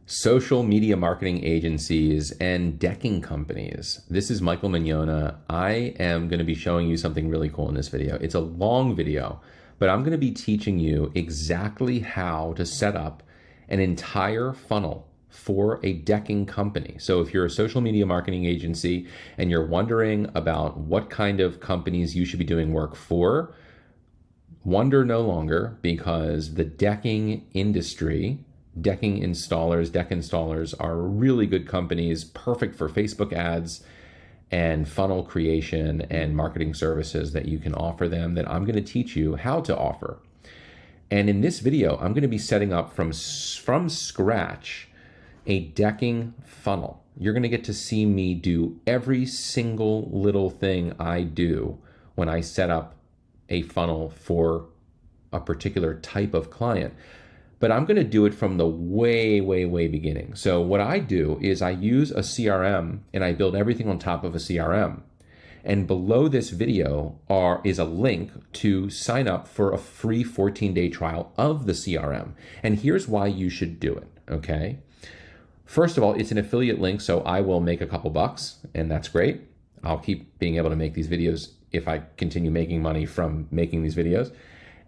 Social media marketing agencies and decking companies. This is Michael Mignona. I am going to be showing you something really cool in this video. It's a long video, but I'm going to be teaching you exactly how to set up an entire funnel for a decking company. So if you're a social media marketing agency and you're wondering about what kind of companies you should be doing work for, wonder no longer, because the decking industry, deck installers are really good companies, perfect for Facebook ads and funnel creation and marketing services that you can offer them, that I'm going to teach you how to offer. And in this video, I'm going to be setting up from scratch a decking funnel. You're going to get to see me do every single little thing I do when I set up a funnel for a particular type of client. But I'm going to do it from the way beginning. So what I do is I use a CRM and I build everything on top of a CRM. And below this video is a link to sign up for a free 14-day trial of the CRM. And here's why you should do it, okay? First of all, it's an affiliate link, so I will make a couple bucks, and that's great. I'll keep being able to make these videos if I continue making money from making these videos.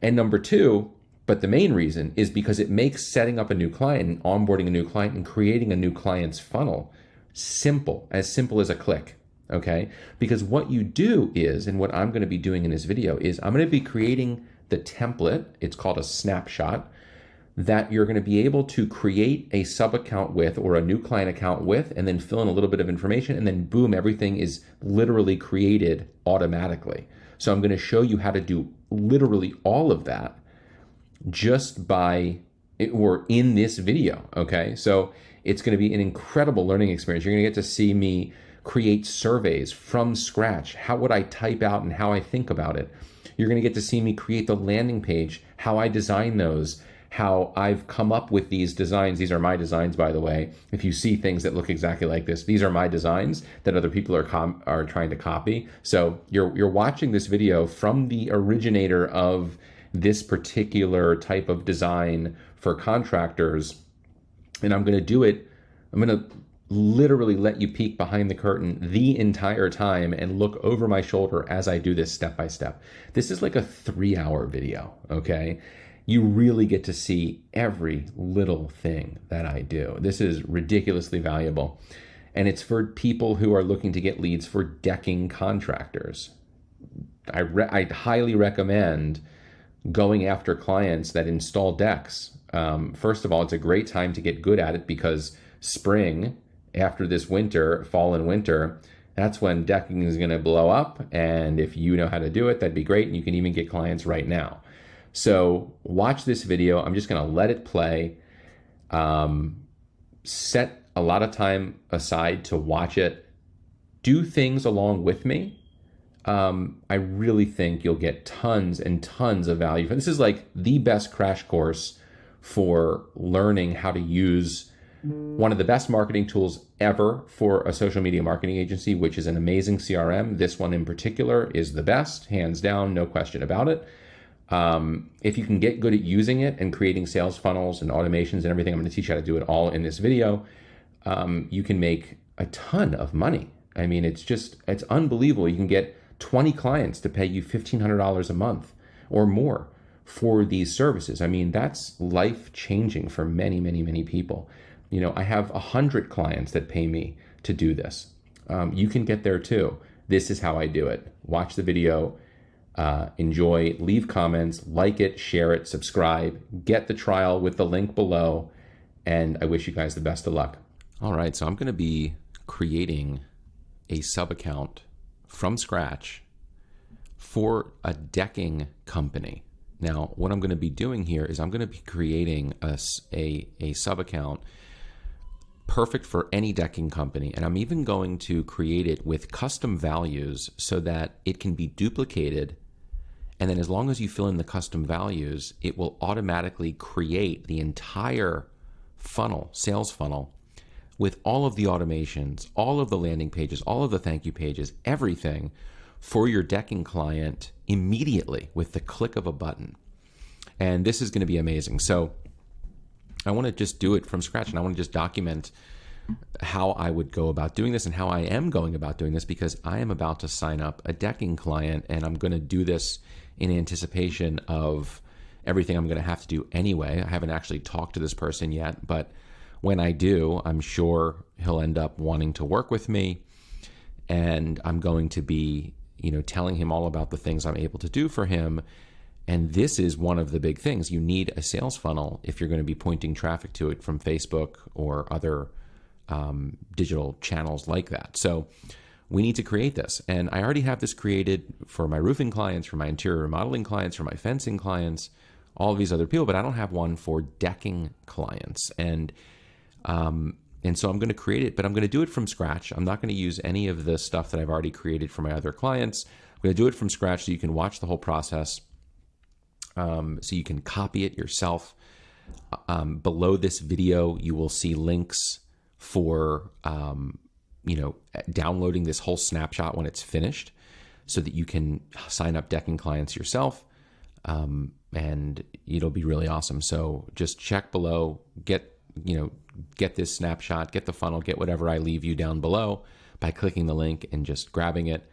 And number two, but the main reason is because it makes setting up a new client and onboarding a new client and creating a new client's funnel simple as a click, okay? Because what you do is, and what I'm going to be doing in this video is I'm going to be creating the template, it's called a snapshot, that you're going to be able to create a sub account with or a new client account with, and then fill in a little bit of information, and then boom, everything is literally created automatically. So I'm going to show you how to do literally all of that just by, or in this video, okay? So it's going to be an incredible learning experience. You're going to get to see me create surveys from scratch. How would I type out and how I think about it? You're going to get to see me create the landing page, how I design those, how I've come up with these designs. These are my designs, by the way. If you see things that look exactly like this, these are my designs that other people are trying to copy. So you're watching this video from the originator of this particular type of design for contractors. And I'm going to literally let you peek behind the curtain the entire time and look over my shoulder as I do this step by step. This is like a 3-hour video, okay? You really get to see every little thing that I do. This is ridiculously valuable. And it's for people who are looking to get leads for decking contractors. I highly recommend going after clients that install decks. First of all, it's a great time to get good at it because spring, after this winter, fall and winter, that's when decking is going to blow up. And if you know how to do it, that'd be great. And you can even get clients right now. So watch this video. I'm just going to let it play. Set a lot of time aside to watch it. Do things along with me. I really think you'll get tons and tons of value. This is like the best crash course for learning how to use one of the best marketing tools ever for a social media marketing agency, which is an amazing CRM. This one in particular is the best, hands down, no question about it. If you can get good at using it and creating sales funnels and automations and everything, I'm going to teach you how to do it all in this video. You can make a ton of money. I mean, it's unbelievable. You can get 20 clients to pay you $1,500 a month or more for these services. I mean, that's life-changing for many people. You know, I have 100 clients that pay me to do this. You can get there too. This is how I do it. Watch the video, enjoy, leave comments, like it, share it, subscribe, get the trial with the link below, and I wish you guys the best of luck. All right, so I'm going to be creating a sub account from scratch for a decking company. Now, what I'm going to be doing here is I'm going to be creating a sub account perfect for any decking company. And I'm even going to create it with custom values so that it can be duplicated. And then as long as you fill in the custom values, it will automatically create the entire funnel, sales funnel, with all of the automations, all of the landing pages, all of the thank you pages, everything for your decking client immediately with the click of a button. And this is going to be amazing. So I want to just do it from scratch, and I want to just document how I would go about doing this and how I am going about doing this, because I am about to sign up a decking client, and I'm going to do this in anticipation of everything I'm going to have to do anyway. I haven't actually talked to this person yet, but when I do, I'm sure he'll end up wanting to work with me, and I'm going to be, telling him all about the things I'm able to do for him. And this is one of the big things. You need a sales funnel if you're going to be pointing traffic to it from Facebook or other digital channels like that. So we need to create this. And I already have this created for my roofing clients, for my interior remodeling clients, for my fencing clients, all of these other people, but I don't have one for decking clients. And so I'm going to create it, but I'm going to do it from scratch. I'm not going to use any of the stuff that I've already created for my other clients. I'm going to do it from scratch so you can watch the whole process, so you can copy it yourself. Below this video, you will see links for, downloading this whole snapshot when it's finished so that you can sign up decking clients yourself. And it'll be really awesome. So just check below, get this snapshot, get the funnel, get whatever I leave you down below by clicking the link and just grabbing it.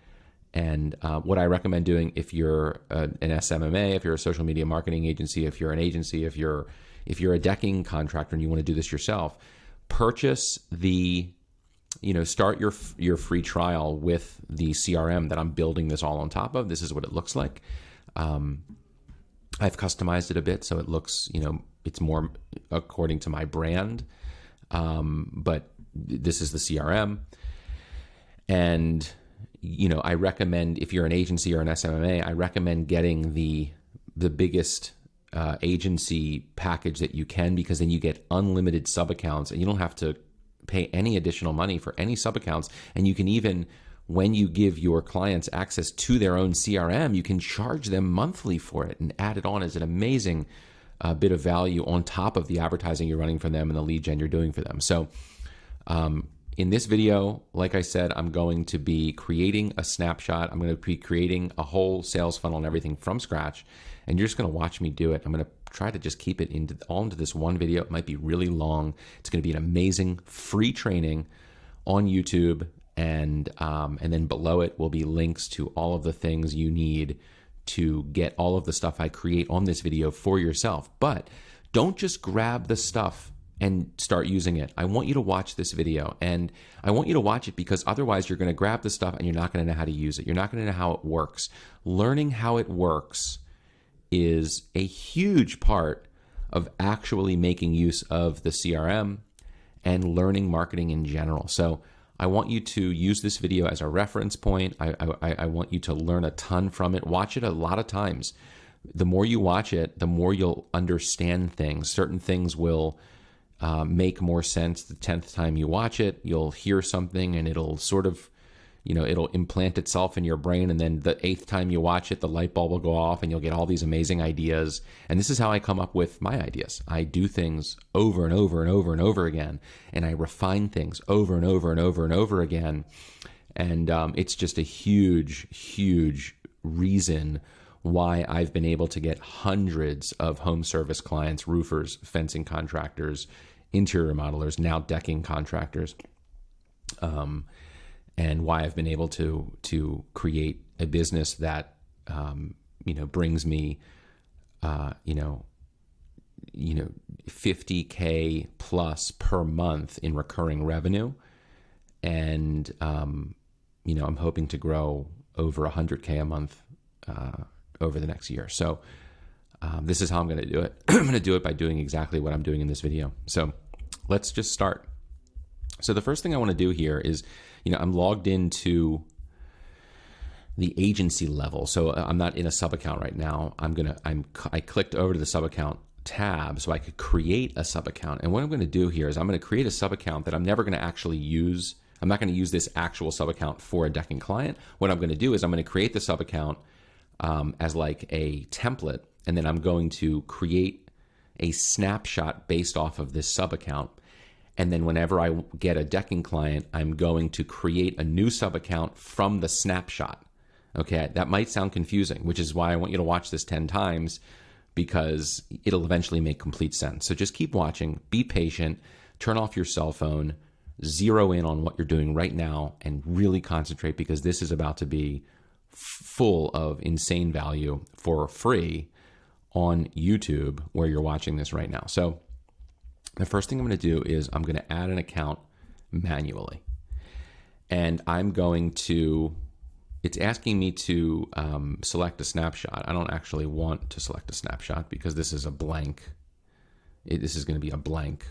And what I recommend doing if you're an SMMA, if you're a social media marketing agency, if you're an agency, if you're a decking contractor and you want to do this yourself, purchase start your free trial with the CRM that I'm building this all on top of. This is what it looks like. I've customized it a bit so it looks, it's more according to my brand. But this is the CRM. And, I recommend, if you're an agency or an SMMA, I recommend getting the biggest agency package that you can, because then you get unlimited sub accounts and you don't have to pay any additional money for any sub accounts. And you can even, when you give your clients access to their own CRM, you can charge them monthly for it and add it on as an amazing bit of value on top of the advertising you're running for them and the lead gen you're doing for them. So in this video, like I said, I'm going to be creating a snapshot. I'm going to be creating a whole sales funnel and everything from scratch. And you're just going to watch me do it. I'm going to try to just keep it all into this one video. It might be really long. It's going to be an amazing free training on YouTube. And then below it will be links to all of the things you need to get all of the stuff I create on this video for yourself. But don't just grab the stuff and start using it. I want you to watch this video, and I want you to watch it because otherwise you're going to grab the stuff and you're not going to know how to use it. You're not going to know how it works. Learning how it works is a huge part of actually making use of the CRM and learning marketing in general. So I want you to use this video as a reference point. I want you to learn a ton from it. Watch it a lot of times. The more you watch it, the more you'll understand things. Certain things will make more sense the 10th time you watch it. You'll hear something and it'll sort of, it'll implant itself in your brain. And then the 8th time you watch it, the light bulb will go off and you'll get all these amazing ideas. And this is how I come up with my ideas. I do things over and over and over and over again. And I refine things over and over and over and over again. And it's just a huge, huge reason why I've been able to get hundreds of home service clients, roofers, fencing contractors, interior remodelers, now decking contractors, and why I've been able to create a business that brings me 50K plus per month in recurring revenue, and I'm hoping to grow over 100K a month over the next year. So this is how I'm going to do it. I'm going to do it by doing exactly what I'm doing in this video. So let's just start. So the first thing I want to do here is, I'm logged into the agency level. So I'm not in a sub account right now. I clicked over to the sub account tab so I could create a sub account. And what I'm going to do here is I'm going to create a sub account that I'm never going to actually use. I'm not going to use this actual sub account for a decking client. What I'm going to do is I'm going to create the sub account as like a template, and then I'm going to create a snapshot based off of this sub account. And then whenever I get a decking client, I'm going to create a new sub account from the snapshot. Okay, that might sound confusing, which is why I want you to watch this 10 times, because it'll eventually make complete sense. So just keep watching, be patient, turn off your cell phone, zero in on what you're doing right now, and really concentrate, because this is about to be full of insane value for free on YouTube where you're watching this right now. So the first thing I'm going to do is I'm going to add an account manually. And I'm going to, it's asking me to select a snapshot. I don't actually want to select a snapshot because this is a blank, this is going to be a blank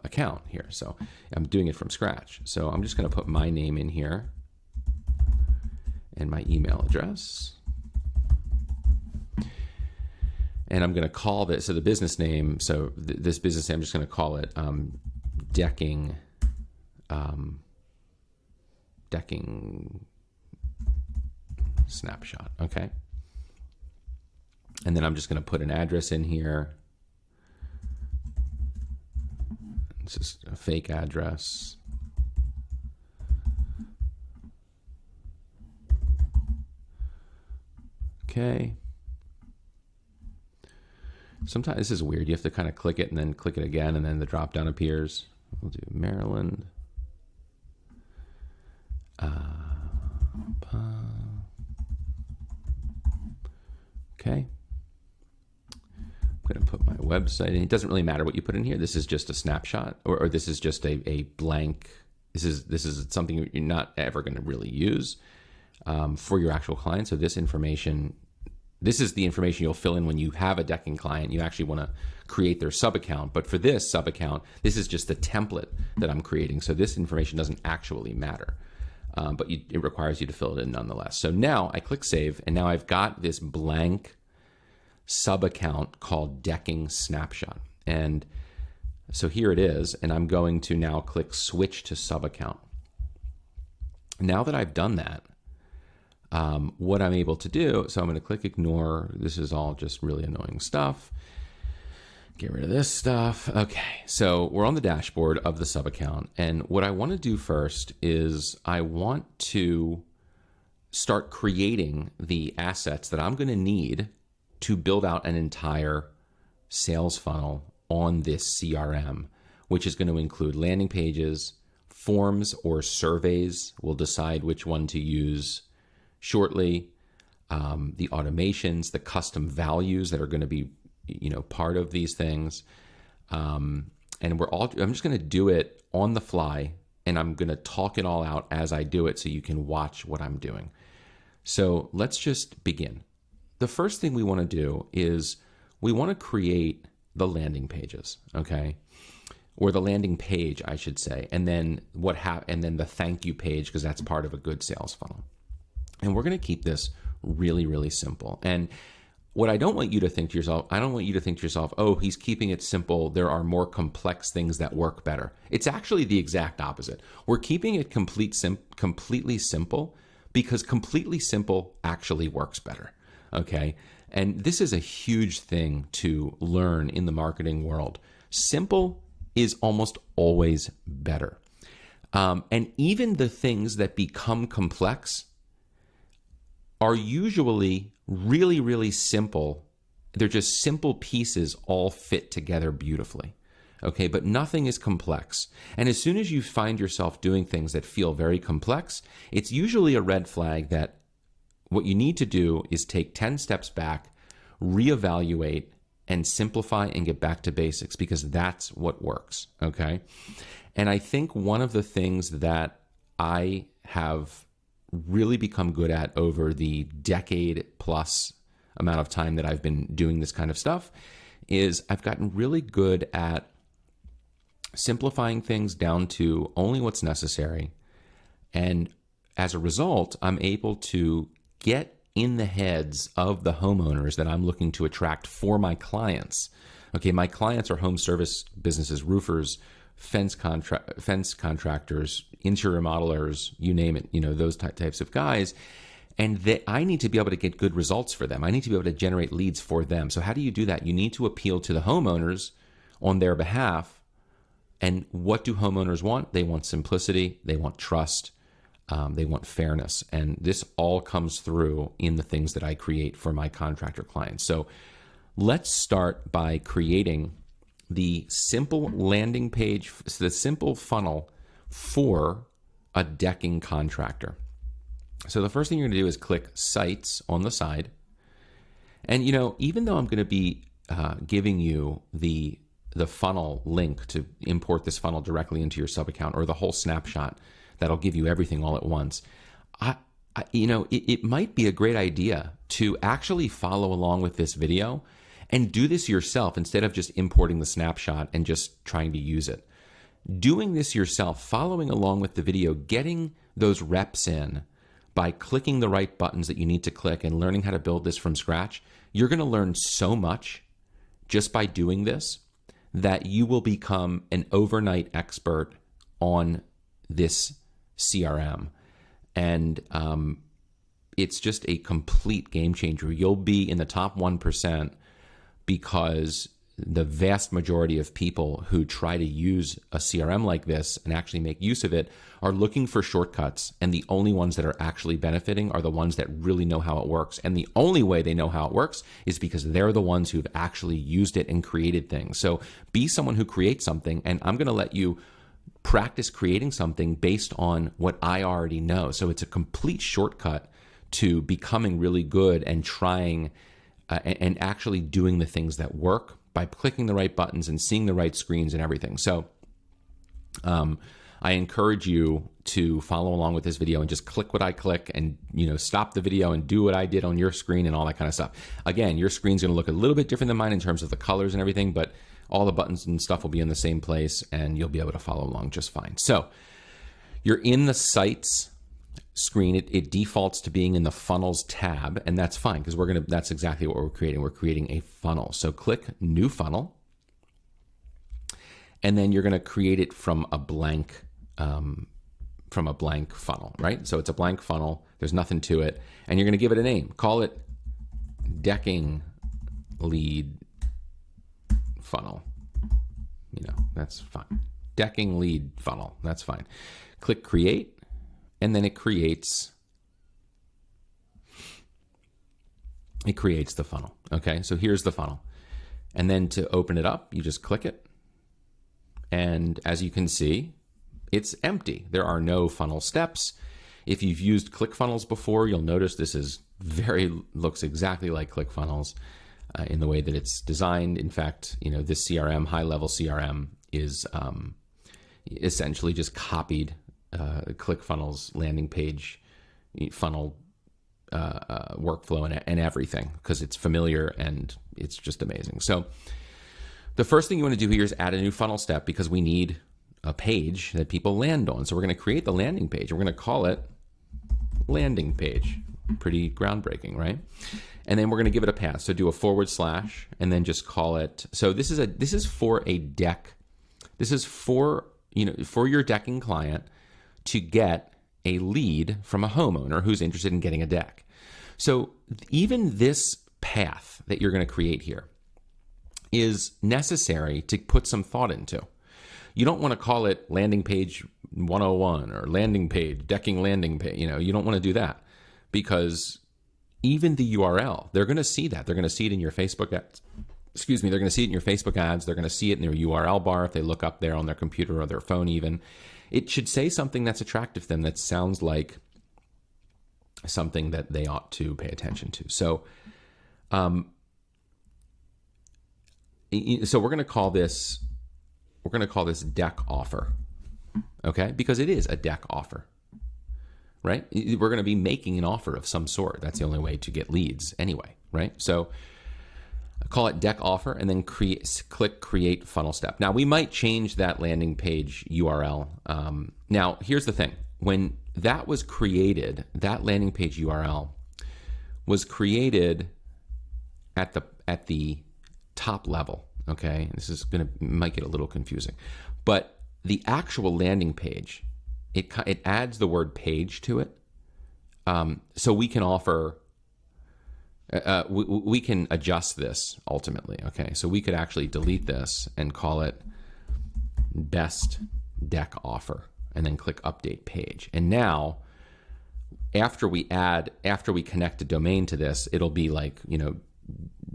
account here. So I'm doing it from scratch. So I'm just going to put my name in here and my email address. And I'm going to call this, so the business name, so this business name, I'm just going to call it decking snapshot, okay? And then I'm just going to put an address in here. It's just a fake address. Okay. Sometimes this is weird. You have to kind of click it and then click it again, and then the drop down appears. We'll do Maryland. Okay. I'm going to put my website in. It doesn't really matter what you put in here. This is just a snapshot, or this is just a blank. This is something you're not ever going to really use for your actual client. So this information, this is the information you'll fill in when you have a decking client. You actually want to create their sub account. But for this sub account, this is just the template that I'm creating. So this information doesn't actually matter. But it requires you to fill it in nonetheless. So now I click save, and now I've got this blank sub account called decking snapshot. And so here it is, and I'm going to now click switch to sub account. Now that I've done that, what I'm able to do, so I'm going to click ignore. This is all just really annoying stuff. Get rid of this stuff. Okay, so we're on the dashboard of the sub account, and what I want to do first is I want to start creating the assets that I'm going to need to build out an entire sales funnel on this CRM, which is going to include landing pages, forms or surveys. We'll decide which one to use shortly. The automations, the custom values that are going to be part of these things. And I'm just going to do it on the fly, and I'm going to talk it all out as I do it so you can watch what I'm doing. So let's just begin. The first thing we want to do is we want to create the landing pages, okay? Or the landing page, I should say. And then and then the thank you page, because that's part of a good sales funnel. And we're going to keep this really, really simple. And what I don't want you to think to yourself, oh, he's keeping it simple. There are more complex things that work better. It's actually the exact opposite. We're keeping it completely simple because completely simple actually works better, okay? And this is a huge thing to learn in the marketing world. Simple is almost always better. And even the things that become complex are usually really, really simple. They're just simple pieces all fit together beautifully, okay? But nothing is complex. And as soon as you find yourself doing things that feel very complex, it's usually a red flag that what you need to do is take 10 steps back, reevaluate, and simplify and get back to basics, because that's what works, okay? And I think one of the things that I have really become good at over the decade plus amount of time that I've been doing this kind of stuff is I've gotten really good at simplifying things down to only what's necessary. And as a result, I'm able to get in the heads of the homeowners that I'm looking to attract for my clients. Okay, my clients are home service businesses, roofers, fence contractors, interior modelers, you name it, those types of guys. And I need to be able to get good results for them. I need to be able to generate leads for them. So how do you do that? You need to appeal to the homeowners on their behalf. And what do homeowners want? They want simplicity. They want trust. They want fairness. And this all comes through in the things that I create for my contractor clients. So let's start by creating the simple landing page, the simple funnel for a decking contractor. So the first thing you're going to do is click Sites on the side. And, you know, even though I'm going to be giving you the funnel link to import this funnel directly into your sub account, or the whole snapshot that'll give you everything all at once, you know, it might be a great idea to actually follow along with this video and do this yourself instead of just importing the snapshot and just trying to use it. Doing this yourself, following along with the video, getting those reps in by clicking the right buttons that you need to click and learning how to build this from scratch, you're going to learn so much just by doing this that you will become an overnight expert on this CRM. And it's just a complete game changer. You'll be in the top 1% because the vast majority of people who try to use a CRM like this and actually make use of it are looking for shortcuts. And the only ones that are actually benefiting are the ones that really know how it works. And the only way they know how it works is because they're the ones who've actually used it and created things. So be someone who creates something, and I'm going to let you practice creating something based on what I already know. So it's a complete shortcut to becoming really good and trying and actually doing the things that work by clicking the right buttons and seeing the right screens and everything. So I encourage you to follow along with this video and just click what I click, and, you know, stop the video and do what I did on your screen and all that kind of stuff. Again, your screen's going to look a little bit different than mine in terms of the colors and everything, but all the buttons and stuff will be in the same place and you'll be able to follow along just fine. So you're in the Sites screen. It defaults to being in the Funnels tab, and that's fine because that's exactly what we're creating. We're creating a funnel. So click New Funnel, and then you're going to create it from a blank funnel, right? So it's a blank funnel. There's nothing to it, and you're going to give it a name. Call it Decking Lead Funnel. You know, that's fine. Decking Lead Funnel. That's fine. Click Create. And then it creates the funnel. Okay, so here's the funnel. And then to open it up, you just click it. And as you can see, it's empty. There are no funnel steps. If you've used ClickFunnels before, you'll notice this is looks exactly like ClickFunnels in the way that it's designed. In fact, you know, this CRM, high-level CRM, is essentially just copied ClickFunnels landing page funnel workflow and everything, because it's familiar and it's just amazing. So the first thing you want to do here is add a new funnel step, because we need a page that people land on. So we're going to create the landing page. We're going to call it landing page. Pretty groundbreaking, right? And then we're going to give it a path. So do a / and then just call it. So this is for a deck. This is for your decking client to get a lead from a homeowner who's interested in getting a deck. So even this path that you're going to create here is necessary to put some thought into. You don't want to call it landing page 101 or landing page, decking landing page. You know, you don't want to do that, because even the URL, they're going to see that. They're going to see it in your Facebook ads. Excuse me, they're going to see it in your Facebook ads. They're going to see it in their URL bar if they look up there on their computer or their phone even. It should say something that's attractive to them, that sounds like something that they ought to pay attention to. So we're going to call this deck offer, okay? Because it is a deck offer, right? We're going to be making an offer of some sort. That's the only way to get leads anyway, right? So call it deck offer, and then click create funnel step. Now we might change that landing page URL. Now here's the thing: when that was created, that landing page URL was created at the top level. Okay, this is might get a little confusing, but the actual landing page, it adds the word page to it, so we can offer. We can adjust this ultimately. Okay, so we could actually delete this and call it best deck offer, and then click update page. And now, after we connect a domain to this, it'll be like, you know,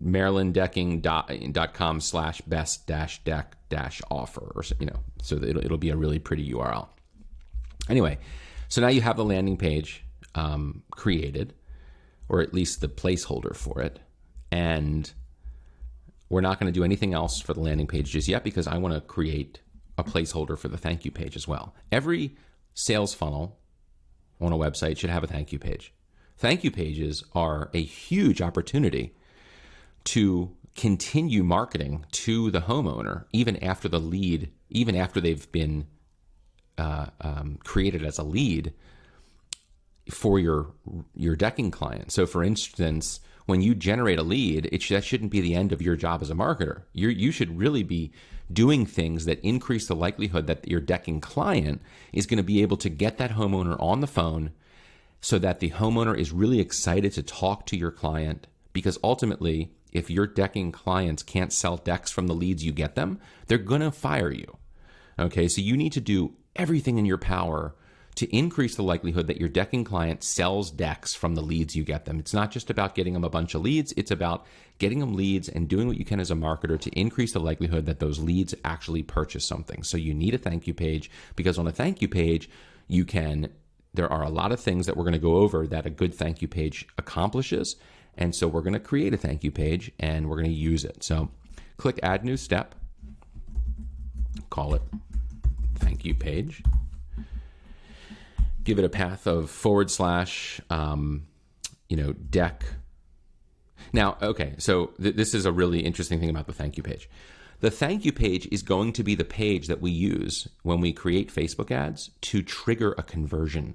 marylanddecking.com/best-deck-offer, or, so that it'll be a really pretty URL. Anyway, so now you have the landing page created, or at least the placeholder for it. And we're not going to do anything else for the landing page just yet because I want to create a placeholder for the thank you page as well. Every sales funnel on a website should have a thank you page. Thank you pages are a huge opportunity to continue marketing to the homeowner even after the lead, even after they've been created as a lead for your decking client. So for instance, when you generate a lead, that shouldn't be the end of your job as a marketer. You should really be doing things that increase the likelihood that your decking client is going to be able to get that homeowner on the phone, so that the homeowner is really excited to talk to your client. Because ultimately, if your decking clients can't sell decks from the leads you get them, they're going to fire you. Okay, so you need to do everything in your power to increase the likelihood that your decking client sells decks from the leads you get them. It's not just about getting them a bunch of leads. It's about getting them leads and doing what you can as a marketer to increase the likelihood that those leads actually purchase something. So you need a thank you page, because on a thank you page, there are a lot of things that we're going to go over that a good thank you page accomplishes. And so we're going to create a thank you page and we're going to use it. So click Add New Step, call it Thank You Page. Give it a path of / deck. Now, okay, so this is a really interesting thing about the thank you page. The thank you page is going to be the page that we use when we create Facebook ads to trigger a conversion,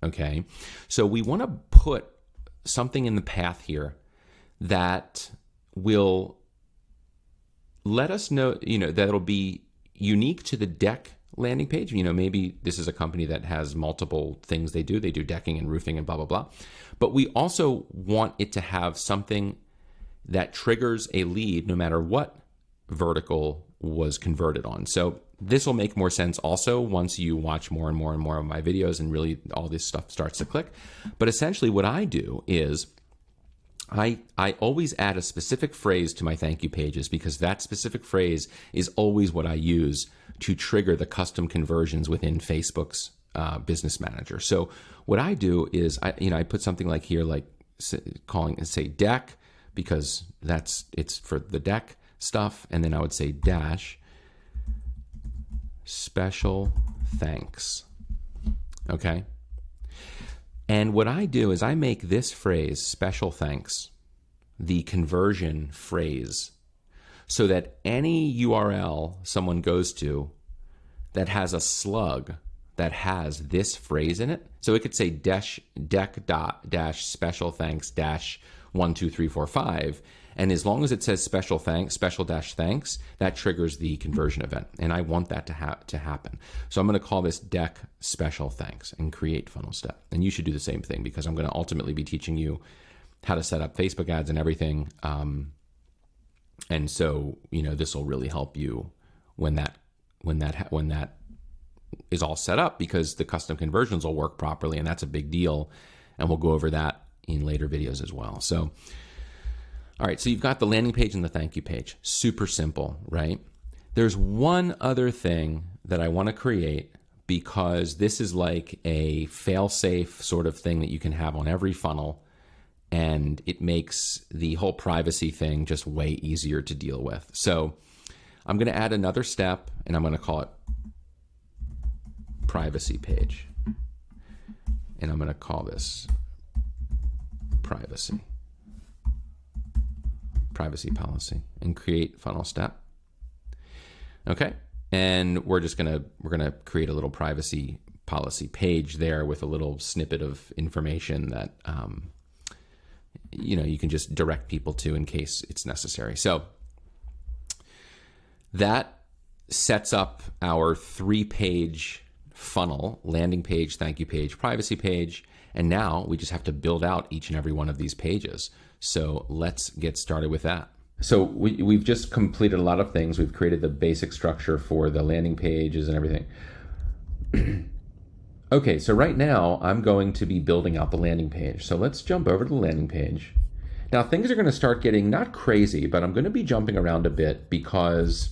okay? So we want to put something in the path here that will let us know, that it'll be unique to the deck landing page. Maybe this is a company that has multiple things they do. They do decking and roofing and blah, blah, blah. But we also want it to have something that triggers a lead no matter what vertical was converted on. So this will make more sense also once you watch more and more and more of my videos and really all this stuff starts to click. But essentially what I do is I always add a specific phrase to my thank you pages, because that specific phrase is always what I use to trigger the custom conversions within Facebook's Business Manager. So what I do is I put something like here, like say deck, because it's for the deck stuff, and then I would say dash special thanks. Okay. And what I do is I make this phrase, special thanks, the conversion phrase, so that any URL someone goes to that has a slug that has this phrase in it. So it could say deck special thanks 1 2 3 4 5. And as long as it says special thanks, thanks, that triggers the conversion event. And I want that to happen. So I'm going to call this deck special thanks and create funnel step. And you should do the same thing, because I'm going to ultimately be teaching you how to set up Facebook ads and everything. And so, this will really help you when that is all set up, because the custom conversions will work properly. And that's a big deal. And we'll go over that in later videos as well. So, all right, so you've got the landing page and the thank you page. Super simple, right? There's one other thing that I want to create, because this is like a fail-safe sort of thing that you can have on every funnel, and it makes the whole privacy thing just way easier to deal with. So I'm going to add another step, and I'm going to call it privacy page. And I'm going to call this privacy policy, and create funnel step. Okay. And we're going to create a little privacy policy page there with a little snippet of information that, you can just direct people to in case it's necessary. So that sets up our 3-page funnel: landing page, thank you page, privacy page. And now we just have to build out each and every one of these pages. So let's get started with that. So we've just completed a lot of things. We've created the basic structure for the landing pages and everything. Okay, so right now I'm going to be building out the landing page. So let's jump over to the landing page. Now things are going to start getting not crazy, but I'm going to be jumping around a bit because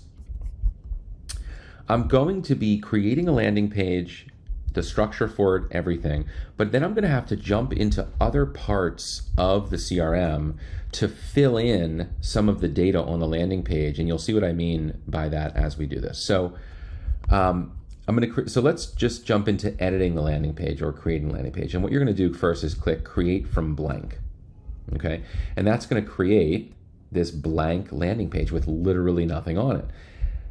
I'm going to be creating a landing page, the structure for it, everything, but then I'm going to have to jump into other parts of the CRM to fill in some of the data on the landing page, and you'll see what I mean by that as we do this. So so let's just jump into editing the landing page or creating the landing page. And what you're going to do first is click create from blank. Okay, and that's going to create this blank landing page with literally nothing on it.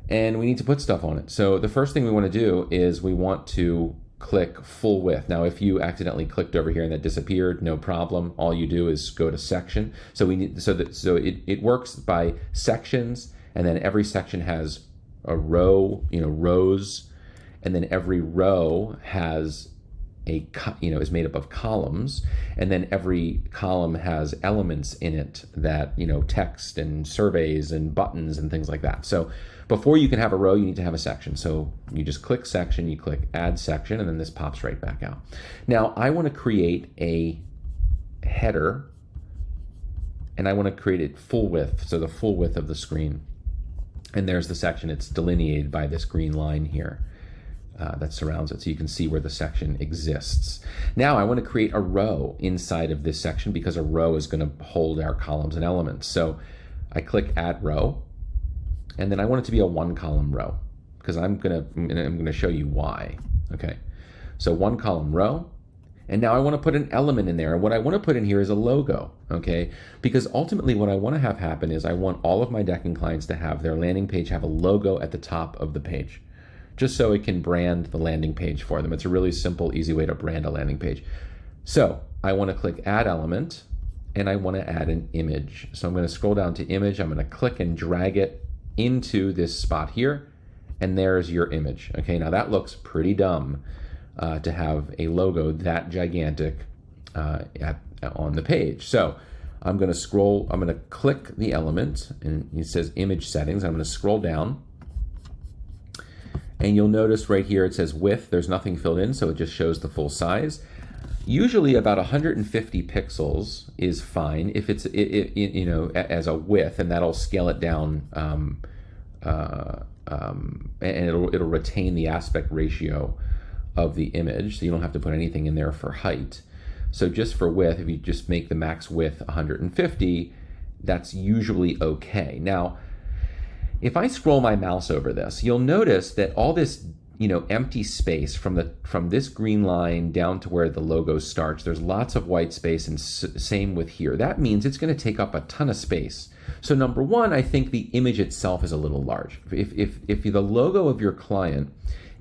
And we need to put stuff on it. So the first thing we want to do is we want to click full width. Now, if you accidentally clicked over here and that disappeared, no problem. All you do is go to section. So it works by sections, and then every section has a row, rows, and then every row has is made up of columns, and then every column has elements in it that, text and surveys and buttons and things like that. So before you can have a row, you need to have a section. So you just click section, you click add section, and then this pops right back out. Now I want to create a header, and I want to create it full width, so the full width of the screen. And there's the section. It's delineated by this green line here that surrounds it, so you can see where the section exists. Now I want to create a row inside of this section because a row is going to hold our columns and elements. So I click add row, and then I want it to be a one column row because I'm gonna show you why. Okay, so one column row, and now I want to put an element in there, and what I want to put in here is a logo. Okay, because ultimately what I want to have happen is I want all of my decking clients to have their landing page have a logo at the top of the page, just so it can brand the landing page for them. It's a really simple, easy way to brand a landing page. So I want to click add element, and I want to add an image. So I'm going to scroll down to image. I'm going to click and drag it into this spot here, and there's your image. Okay, now that looks pretty dumb to have a logo that gigantic on the page. So I'm going to scroll, I'm going to click the element, and it says image settings. I'm going to scroll down, and you'll notice right here it says width. There's nothing filled in, so it just shows the full size. Usually about 150 pixels is fine if it's as a width, and that'll scale it down, and it'll retain the aspect ratio of the image, so you don't have to put anything in there for height. So just for width, if you just make the max width 150, that's usually okay. Now, if I scroll my mouse over this, you'll notice that all this empty space from this green line down to where the logo starts, there's lots of white space, and same with here. That means it's going to take up a ton of space. So number one, I think the image itself is a little large. If the logo of your client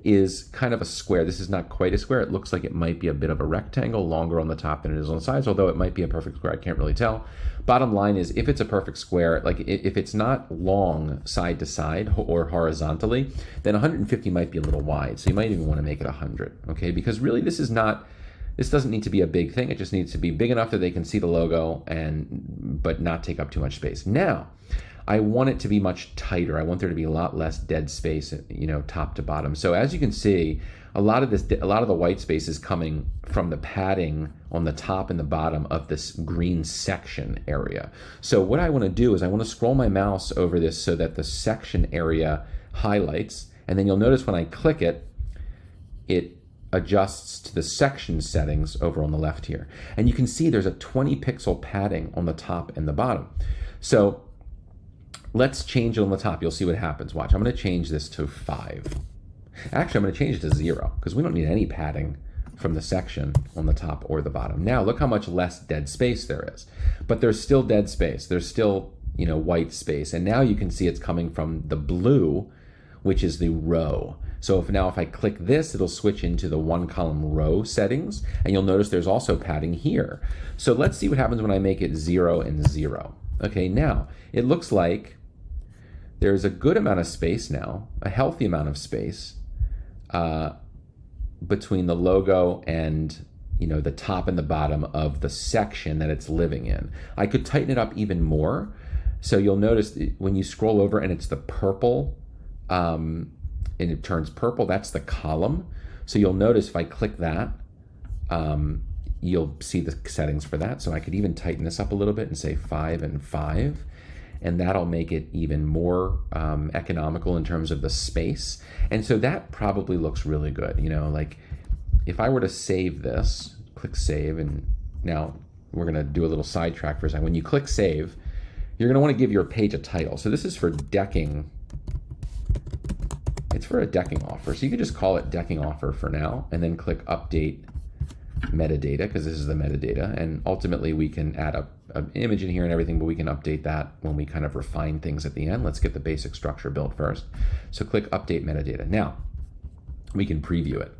is kind of a square, this is not quite a square, it looks like it might be a bit of a rectangle, longer on the top than it is on the sides, although it might be a perfect square, I can't really tell. Bottom line is, if it's a perfect square, like if it's not long side to side or horizontally, then 150 might be a little wide, so you might even want to make it 100, okay? Because really this doesn't need to be a big thing, it just needs to be big enough that they can see the logo but not take up too much space. Now, I want it to be much tighter. I want there to be a lot less dead space, top to bottom. So as you can see, a lot of the white space is coming from the padding on the top and the bottom of this green section area. So what I want to do is I want to scroll my mouse over this so that the section area highlights, and then you'll notice when I click it, it adjusts to the section settings over on the left here. And you can see there's a 20 pixel padding on the top and the bottom. So let's change it on the top. You'll see what happens. Watch, I'm going to change this to 5. Actually, I'm going to change it to 0 because we don't need any padding from the section on the top or the bottom. Now, look how much less dead space there is. But there's still dead space. There's still, white space. And now you can see it's coming from the blue, which is the row. So if I click this, it'll switch into the one column row settings. And you'll notice there's also padding here. So let's see what happens when I make it 0 and 0. Okay, now it looks like there's a good amount of space now, a healthy amount of space between the logo and the top and the bottom of the section that it's living in. I could tighten it up even more. So you'll notice when you scroll over and it's the purple, and it turns purple, that's the column. So you'll notice if I click that, you'll see the settings for that. So I could even tighten this up a little bit and say 5 and 5, and that'll make it even more economical in terms of the space. And so that probably looks really good. You know, like if I were to save this, click save, and now we're gonna do a little sidetrack for a second. When you click save, you're gonna wanna give your page a title. So this is for decking. It's for a decking offer. So you could just call it decking offer for now, and then click update metadata, because this is the metadata. And ultimately we can add an image in here and everything, but we can update that when we kind of refine things at the end. Let's get the basic structure built first. So click update metadata. Now we can preview it.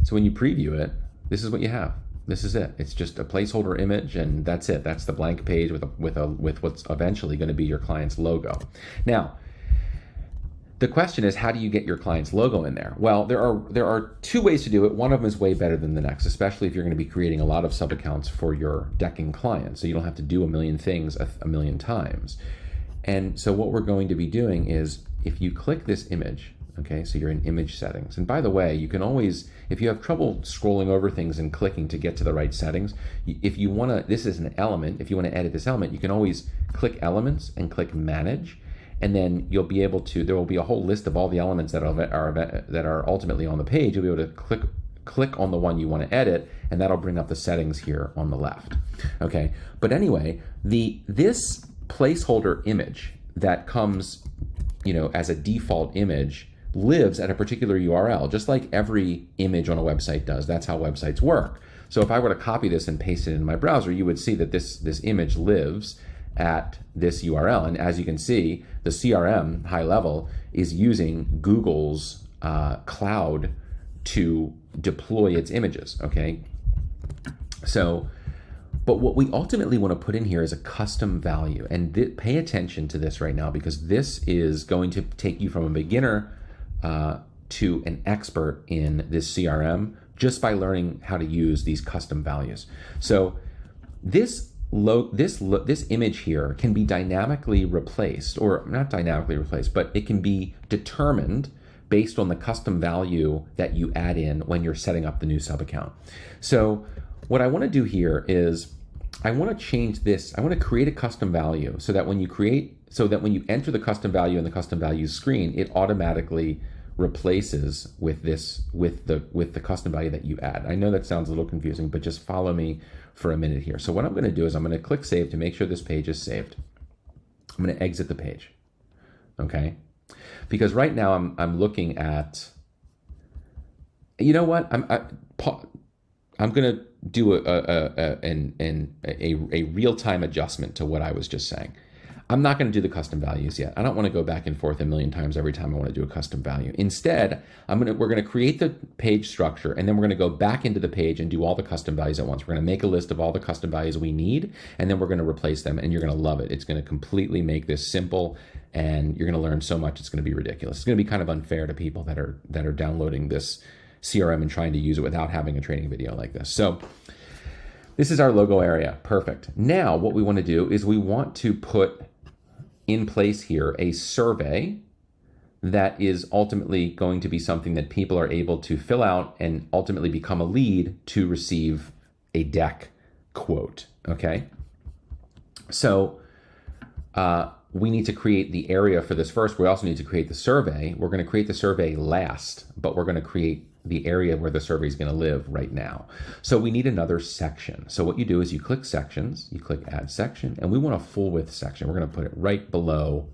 So when you preview it, this is what you have. This is it. It's just a placeholder image, and that's it. That's the blank page with what's eventually going to be your client's logo. Now, the question is, how do you get your client's logo in there? Well, there are two ways to do it. One of them is way better than the next, especially if you're going to be creating a lot of sub accounts for your decking clients, so you don't have to do a million things a million times. And so what we're going to be doing is, if you click this image, okay, so you're in image settings. And by the way, you can always, if you have trouble scrolling over things and clicking to get to the right settings, if you want to, this is an element, if you want to edit this element, you can always click elements and click manage. And then you'll be able to, there will be a whole list of all the elements that are ultimately on the page. You'll be able to click on the one you want to edit, and that'll bring up the settings here on the left. Okay, but anyway, this placeholder image that comes, you know, as a default image lives at a particular URL, just like every image on a website does. That's how websites work. So if I were to copy this and paste it in my browser, you would see that this image lives at this URL. And as you can see, the CRM high level is using Google's cloud to deploy its images, okay? So, but what we ultimately want to put in here is a custom value. And pay attention to this right now, because this is going to take you from a beginner to an expert in this CRM just by learning how to use these custom values. So this image here can be dynamically replaced, or not dynamically replaced, but it can be determined based on the custom value that you add in when you're setting up the new sub account. So what I want to do here is I want to change this. I want to create a custom value so that when you enter the custom value in the custom values screen, it automatically replaces with the custom value that you add. I know that sounds a little confusing, but just follow me for a minute here. So what I'm going to do is I'm going to click save to make sure this page is saved. I'm going to exit the page, okay? Because right now I'm looking at, you know what? I'm going to do a real-time adjustment to what I was just saying. I'm not going to do the custom values yet. I don't want to go back and forth a million times every time I want to do a custom value. Instead, we're going to create the page structure, and then we're going to go back into the page and do all the custom values at once. We're going to make a list of all the custom values we need, and then we're going to replace them, and you're going to love it. It's going to completely make this simple, and you're going to learn so much. It's going to be ridiculous. It's going to be kind of unfair to people that are downloading this CRM and trying to use it without having a training video like this. So this is our logo area. Perfect. Now what we want to do is we want to put in place here a survey that is ultimately going to be something that people are able to fill out and ultimately become a lead to receive a deck quote, okay? So we need to create the area for this first. We also need to create the survey. We're going to create the survey last, but we're going to create the area where the survey is going to live right now. So we need another section. So what you do is you click sections, you click add section, and we want a full width section. We're going to put it right below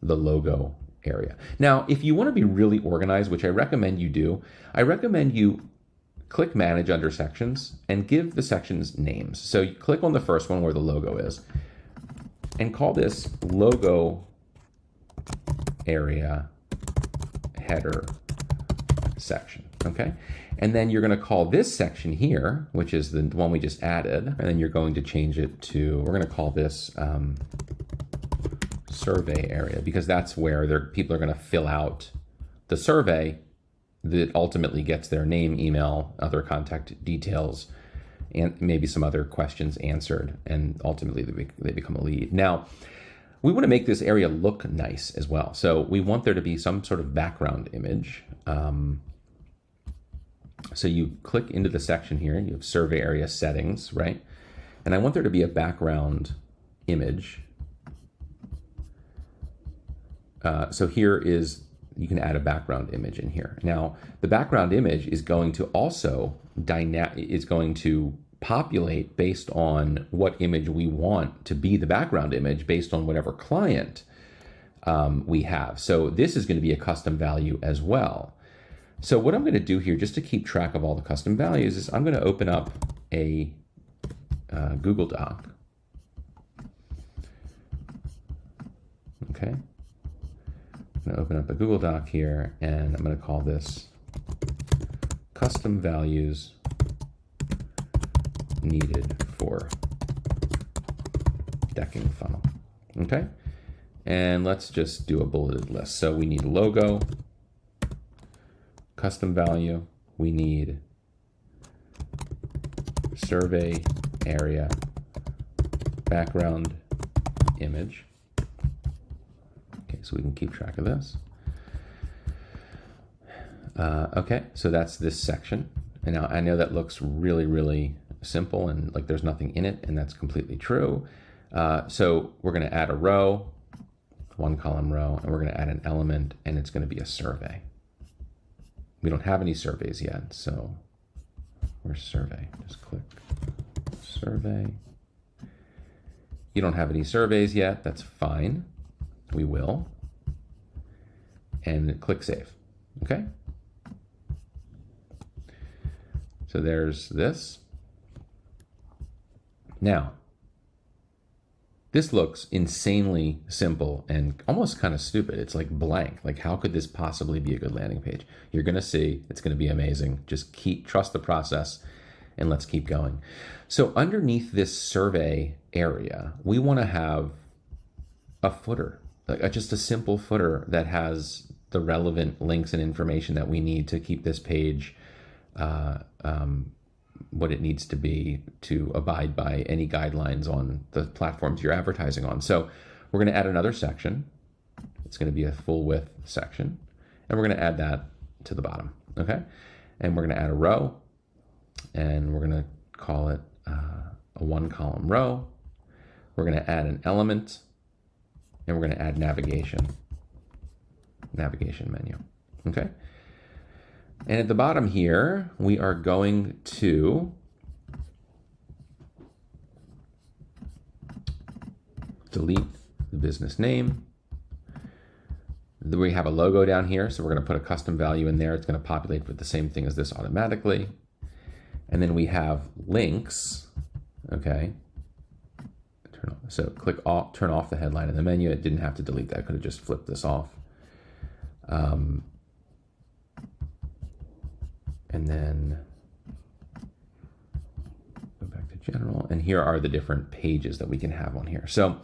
the logo area. Now, if you want to be really organized, which I recommend you do, I recommend you click manage under sections and give the sections names. So you click on the first one where the logo is and call this logo area header section, okay? And then you're going to call this section here, which is the one we just added, and then you're going to change it to, we're going to call this survey area, because that's where people are going to fill out the survey that ultimately gets their name, email, other contact details, and maybe some other questions answered, and ultimately they become a lead. Now, we want to make this area look nice as well. So we want there to be some sort of background image. So you click into the section here, you have survey area settings, right? And I want there to be a background image. So here is, you can add a background image in here. Now, the background image is going to also populate based on what image we want to be the background image based on whatever client we have. So this is going to be a custom value as well. So what I'm going to do here, just to keep track of all the custom values, is I'm going to open up a Google Doc. Okay. I'm going to open up a Google Doc here, and I'm going to call this custom values needed for decking funnel. Okay. And let's just do a bulleted list. So we need logo, custom value, we need survey area, background image. Okay, so we can keep track of this. Okay, so that's this section. And now I know that looks really, really simple and like there's nothing in it, and that's completely true. So we're going to add a row, one column row, and we're going to add an element, and it's going to be a survey. We don't have any surveys yet, so where's survey? Just click survey. You don't have any surveys yet, that's fine. We will. And click save, okay? So there's this. Now, this looks insanely simple and almost kind of stupid. It's like blank. Like, how could this possibly be a good landing page? You're going to see. It's going to be amazing. Just trust the process, and let's keep going. So underneath this survey area, we want to have a footer, like just a simple footer that has the relevant links and information that we need to keep this page what it needs to be to abide by any guidelines on the platforms you're advertising on. So we're going to add another section. It's going to be a full width section, and we're going to add that to the bottom. Okay. And we're going to add a row, and we're going to call it a one column row. We're going to add an element, and we're going to add navigation menu. Okay. And at the bottom here, we are going to delete the business name. We have a logo down here, so we're going to put a custom value in there. It's going to populate with the same thing as this automatically. And then we have links, okay. So click off, turn off the headline in the menu. It didn't have to delete that. I could have just flipped this off. And then go back to general, and here are the different pages that we can have on here. So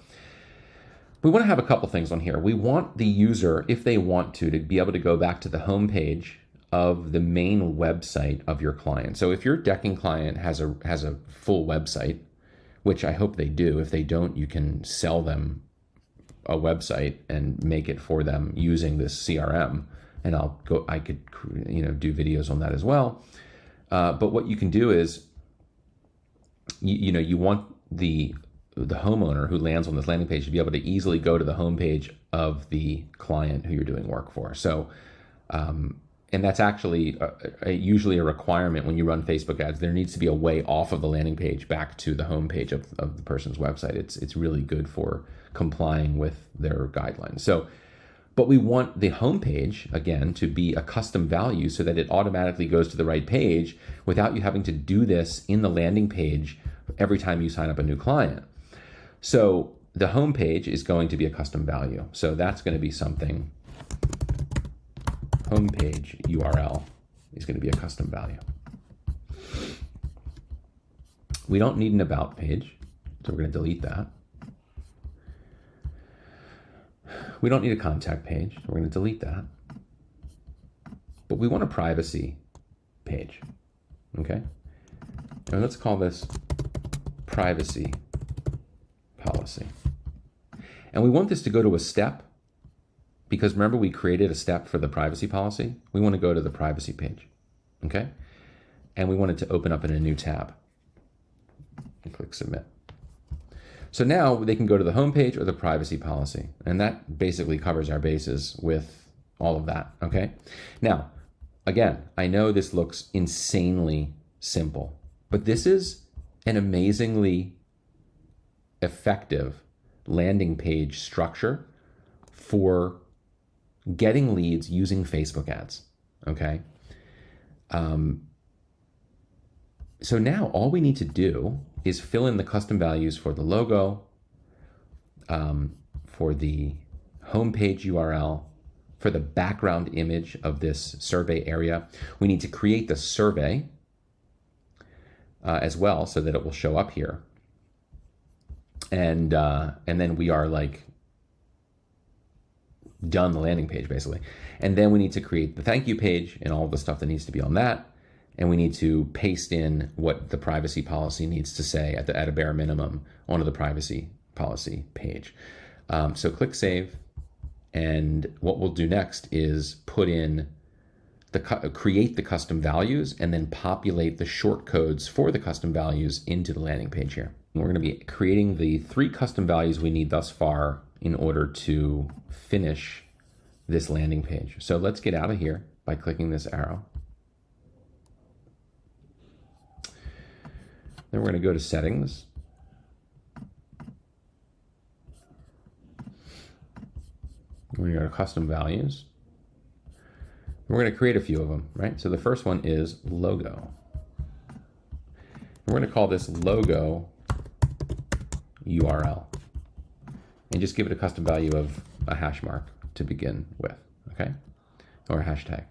we want to have a couple things on here. We want the user, if they want to be able to go back to the home page of the main website of your client. So if your decking client has a full website, which I hope they do, if they don't, you can sell them a website and make it for them using this CRM. And I could, do videos on that as well. But what you can do is, you want the homeowner who lands on this landing page to be able to easily go to the home page of the client who you're doing work for. So, and that's actually usually a requirement when you run Facebook ads. There needs to be a way off of the landing page back to the home page of the person's website. It's really good for complying with their guidelines. So, but we want the home page, again, to be a custom value so that it automatically goes to the right page without you having to do this in the landing page every time you sign up a new client. So the home page is going to be a custom value. So that's going to be something, homepage URL is going to be a custom value. We don't need an about page, so we're going to delete that. We don't need a contact page, so we're going to delete that. But we want a privacy page, okay? And let's call this privacy policy. And we want this to go to a step, because remember we created a step for the privacy policy? We want to go to the privacy page, okay? and we want it to open up in a new tab. And click submit. So now they can go to the home page or the privacy policy, and that basically covers our bases with all of that, okay? Now, again, I know this looks insanely simple, but this is an amazingly effective landing page structure for getting leads using Facebook ads, okay? So now all we need to do is fill in the custom values for the logo, for the homepage URL, for the background image of this survey area. We need to create the survey as well so that it will show up here. And then we are like done the landing page basically. And then we need to create the thank you page and all the stuff that needs to be on that. And we need to paste in what the privacy policy needs to say at a bare minimum onto the privacy policy page. So click save. And what we'll do next is put in create the custom values and then populate the short codes for the custom values into the landing page here. And we're going to be creating the 3 custom values we need thus far in order to finish this landing page. So let's get out of here by clicking this arrow. Then we're going to go to settings. We're going to go to custom values. We're going to create a few of them, right? So the first one is logo. We're going to call this logo URL and just give it a custom value of a hash mark to begin with, okay? Or a hashtag,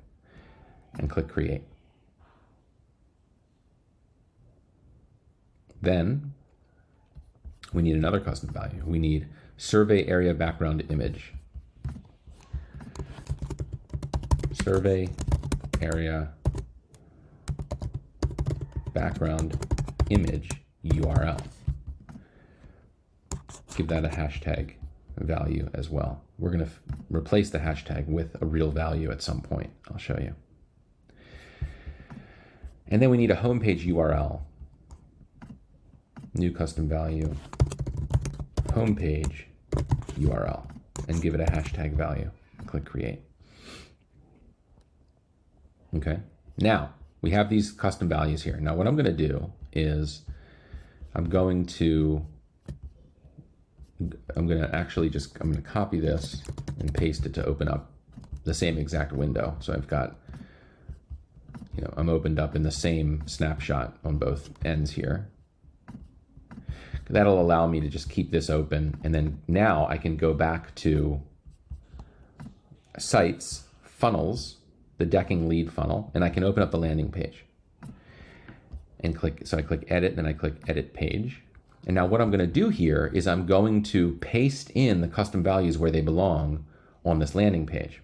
and click create. Then we need another custom value. We need survey area background image. Survey area background image URL. Give that a hashtag value as well. We're going to replace the hashtag with a real value at some point. I'll show you. And then we need a homepage URL. New custom value, homepage URL, and give it a hashtag value. Click create. Okay, now we have these custom values here. Now what I'm going to do is I'm going to copy this and paste it to open up the same exact window. So I've got, I'm opened up in the same snapshot on both ends here. That'll allow me to just keep this open. And then now I can go back to sites, funnels, the decking lead funnel, and I can open up the landing page and so I click edit, then I click edit page. And now what I'm going to do here is I'm going to paste in the custom values where they belong on this landing page.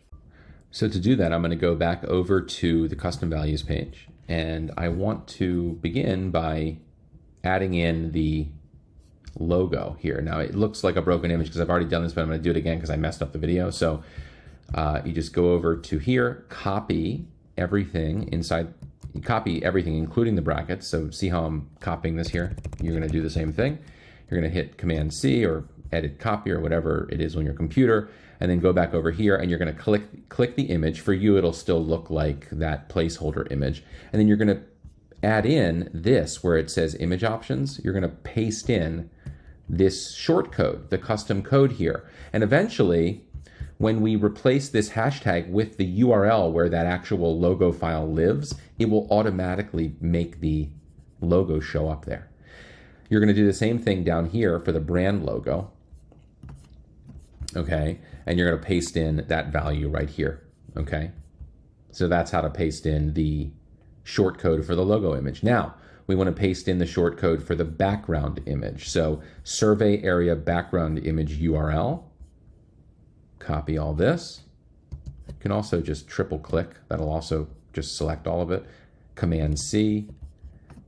So to do that, I'm going to go back over to the custom values page, and I want to begin by adding in the logo here. Now it looks like a broken image because I've already done this, but I'm going to do it again because I messed up the video. So you just go over to here, copy everything inside, you copy everything including the brackets. So see how I'm copying this here? You're going to do the same thing. You're going to hit Command C or edit copy or whatever it is on your computer, and then go back over here and you're going to click the image. For you, it'll still look like that placeholder image. And then you're going to add in this where it says image options. You're going to paste in this short code, the custom code here. And eventually, when we replace this hashtag with the URL where that actual logo file lives, it will automatically make the logo show up there. You're going to do the same thing down here for the brand logo. Okay, and you're going to paste in that value right here. Okay, so that's how to paste in the short code for the logo image. Now, we want to paste in the short code for the background image. So survey area background image URL. Copy all this. You can also just triple click. That'll also just select all of it. Command C,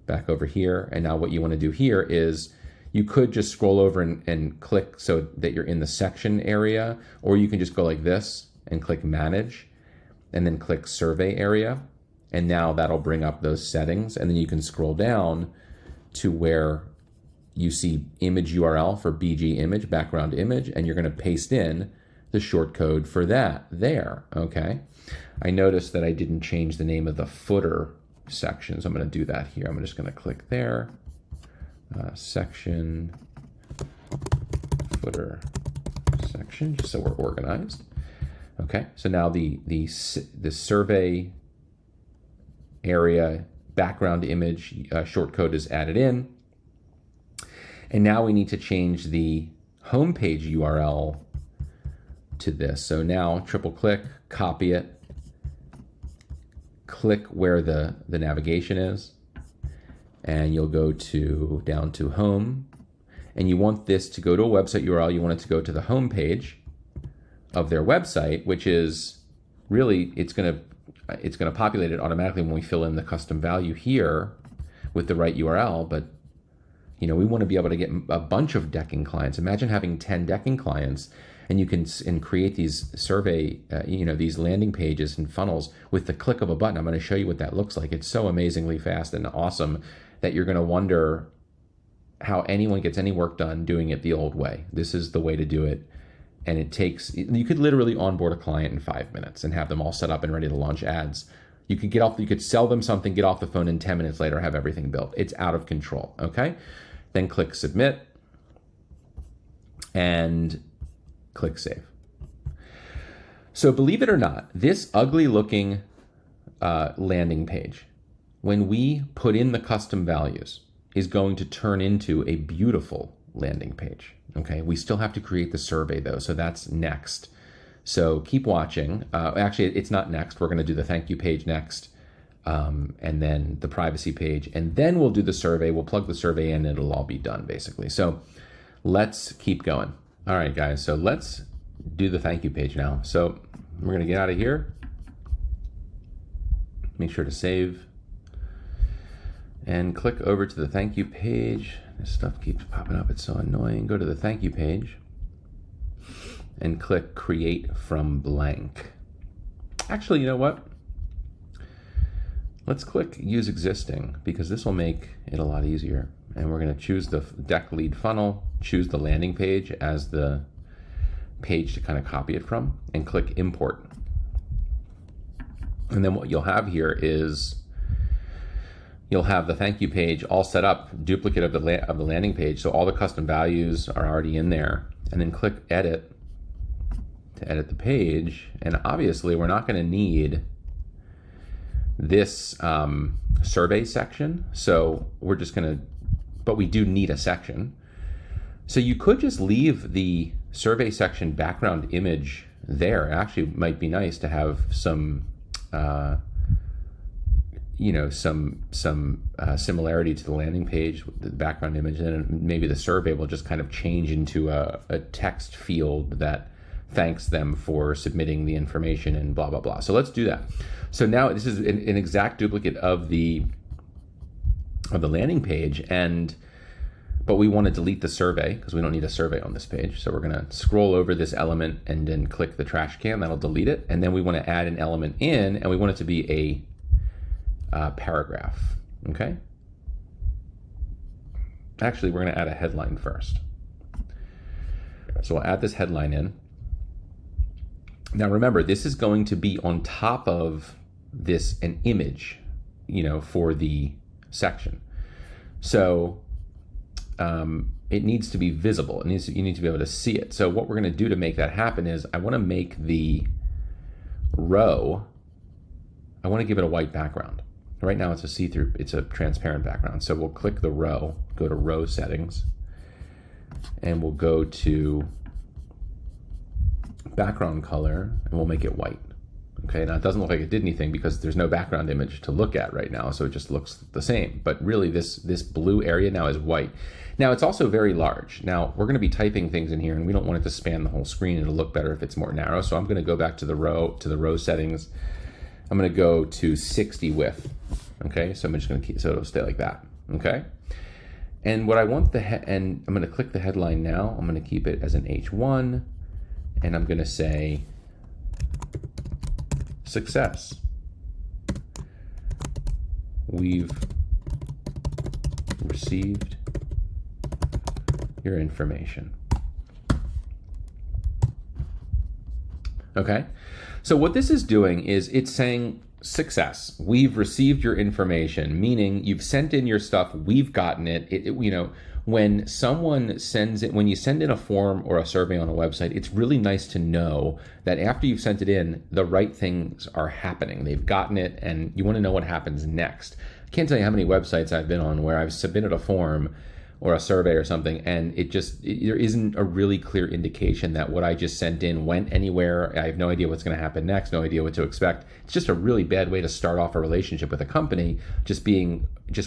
back over here. And now what you want to do here is you could just scroll over and click so that you're in the section area, or you can just go like this and click manage and then click survey area. And now that'll bring up those settings. And then you can scroll down to where you see image URL for BG image, background image, and you're going to paste in the short code for that there, okay? I noticed that I didn't change the name of the footer section, so I'm going to do that here. I'm just going to click there, section, footer section, just so we're organized. Okay, so now the survey area background image shortcode is added in. And now we need to change the homepage URL to this. So now triple click, copy it, click where the navigation is, and you'll go down to home. And you want this to go to a website URL. You want it to go to the homepage of their website, which is really, it's gonna populate it automatically when we fill in the custom value here with the right URL. But you know, we want to be able to get a bunch of decking clients. Imagine having 10 decking clients, and you can create these survey, these landing pages and funnels with the click of a button. I'm going to show you what that looks like. It's so amazingly fast and awesome that you're going to wonder how anyone gets any work done doing it the old way. This is the way to do it. And you could literally onboard a client in 5 minutes and have them all set up and ready to launch ads. You could sell them something, get off the phone, and 10 minutes later have everything built. It's out of control, okay? Then click submit and click save. So believe it or not, this ugly looking landing page, when we put in the custom values, is going to turn into a beautiful landing page. Okay, we still have to create the survey though, so that's next. So keep watching. Actually, it's not next. We're going to do the thank you page next, and then the privacy page, and then we'll do the survey. We'll plug the survey in, and it'll all be done basically. So let's keep going. All right, guys. So let's do the thank you page now. So we're going to get out of here. Make sure to save and click over to the thank you page. This stuff keeps popping up. It's so annoying. Go to the thank you page and click create from blank. Actually, you know what? Let's click use existing, because this will make it a lot easier. And we're going to choose the deck lead funnel, choose the landing page as the page to kind of copy it from, and click import. And then what you'll have here is you'll have the thank you page all set up, duplicate of the landing page. So all the custom values are already in there. And then click edit to edit the page. And obviously we're not going to need this survey section. So we're just going to, but we do need a section. So you could just leave the survey section background image there. It actually might be nice to have some similarity to the landing page with the background image, and maybe the survey will just kind of change into a text field that thanks them for submitting the information and blah, blah, blah. So let's do that. So now this is an exact duplicate of the landing page, but we want to delete the survey because we don't need a survey on this page. So we're going to scroll over this element and then click the trash can. That'll delete it. And then we want to add an element in, and we want it to be a paragraph, okay? Actually, we're going to add a headline first. So we'll add this headline in. Now remember, this is going to be on top of an image, for the section. So it needs to be visible. You need to be able to see it. So what we're going to do to make that happen is I want to make the row, I want to give it a white background. Right now it's a see-through, it's a transparent background. So we'll click the row, go to row settings, and we'll go to background color, and we'll make it white. Okay, now it doesn't look like it did anything because there's no background image to look at right now, so it just looks the same. But really this blue area now is white. Now it's also very large. Now we're gonna be typing things in here, and we don't want it to span the whole screen. It'll look better if it's more narrow. So I'm gonna go back to the row settings. I'm gonna go to 60 width. Okay, so I'm just gonna so it'll stay like that. Okay, and what I want and I'm gonna click the headline now. I'm gonna keep it as an H1, and I'm gonna say success. we've received your information. Okay, so what this is doing is it's saying success. We've received your information, meaning you've sent in your stuff, we've gotten it. You know, when someone sends it, when you send in a form or a survey on a website, it's really nice to know that after you've sent it in, the right things are happening. They've gotten it, and you want to know what happens next. I can't tell you how many websites I've been on where I've submitted a form or a survey or something, and there isn't a really clear indication that what I just sent in went anywhere. I have no idea what's going to happen next, no idea what to expect. It's just a really bad way to start off a relationship with a company, just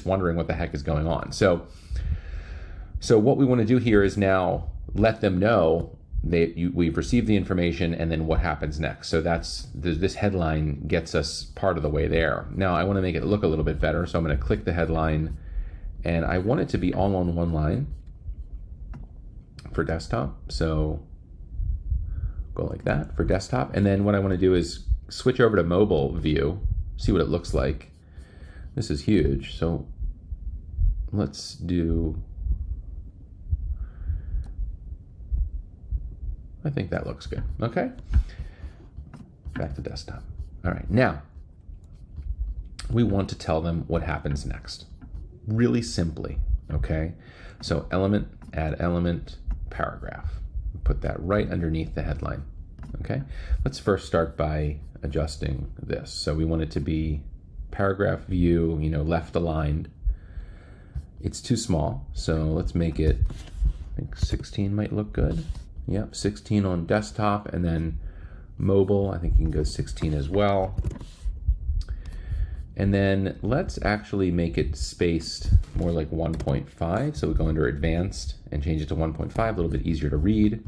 wondering what the heck is going on. So what we want to do here is now let them know we've received the information, and then what happens next. So this headline gets us part of the way there. Now I want to make it look a little bit better, so I'm going to click the headline, and I want it to be all on one line for desktop. So go like that for desktop. And then what I want to do is switch over to mobile view, see what it looks like. This is huge. So let's do, I think that looks good. Okay. Back to desktop. All right. Now we want to tell them what happens next. Really simply, okay? So element, add element, paragraph. Put that right underneath the headline, okay? Let's first start by adjusting this. So we want it to be paragraph view, you know, left aligned. It's too small, so let's make it, I think 16 might look good. Yep, 16 on desktop, and then mobile, I think you can go 16 as well. And then let's actually make it spaced more like 1.5. So we go under advanced and change it to 1.5, a little bit easier to read.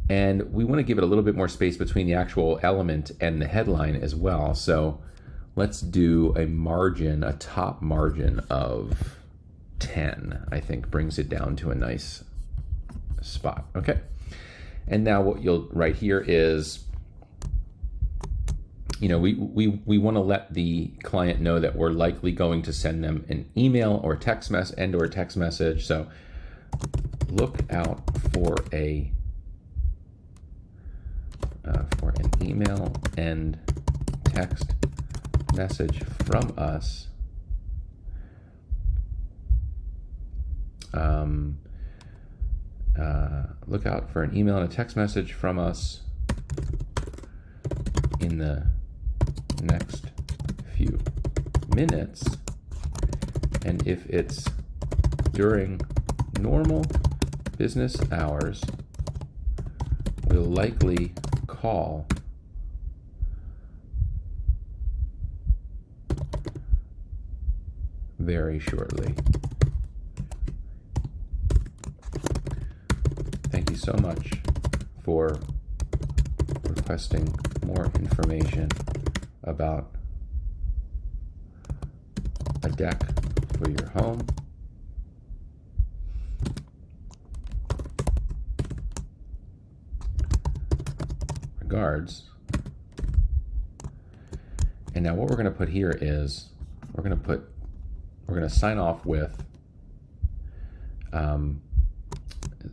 And we want to give it a little bit more space between the actual element and the headline as well. So let's do a margin, a top margin of 10, I think brings it down to a nice spot. Okay. And now what you'll write here is, you know, we want to let the client know that we're likely going to send them an email or text message. So look out for an email and text message from us. Look out for an email and a text message from us in the next few minutes, and if it's during normal business hours, we'll likely call very shortly. Thank you so much for requesting more information about a deck for your home. Regards. And now what we're going to put here is we're going to sign off with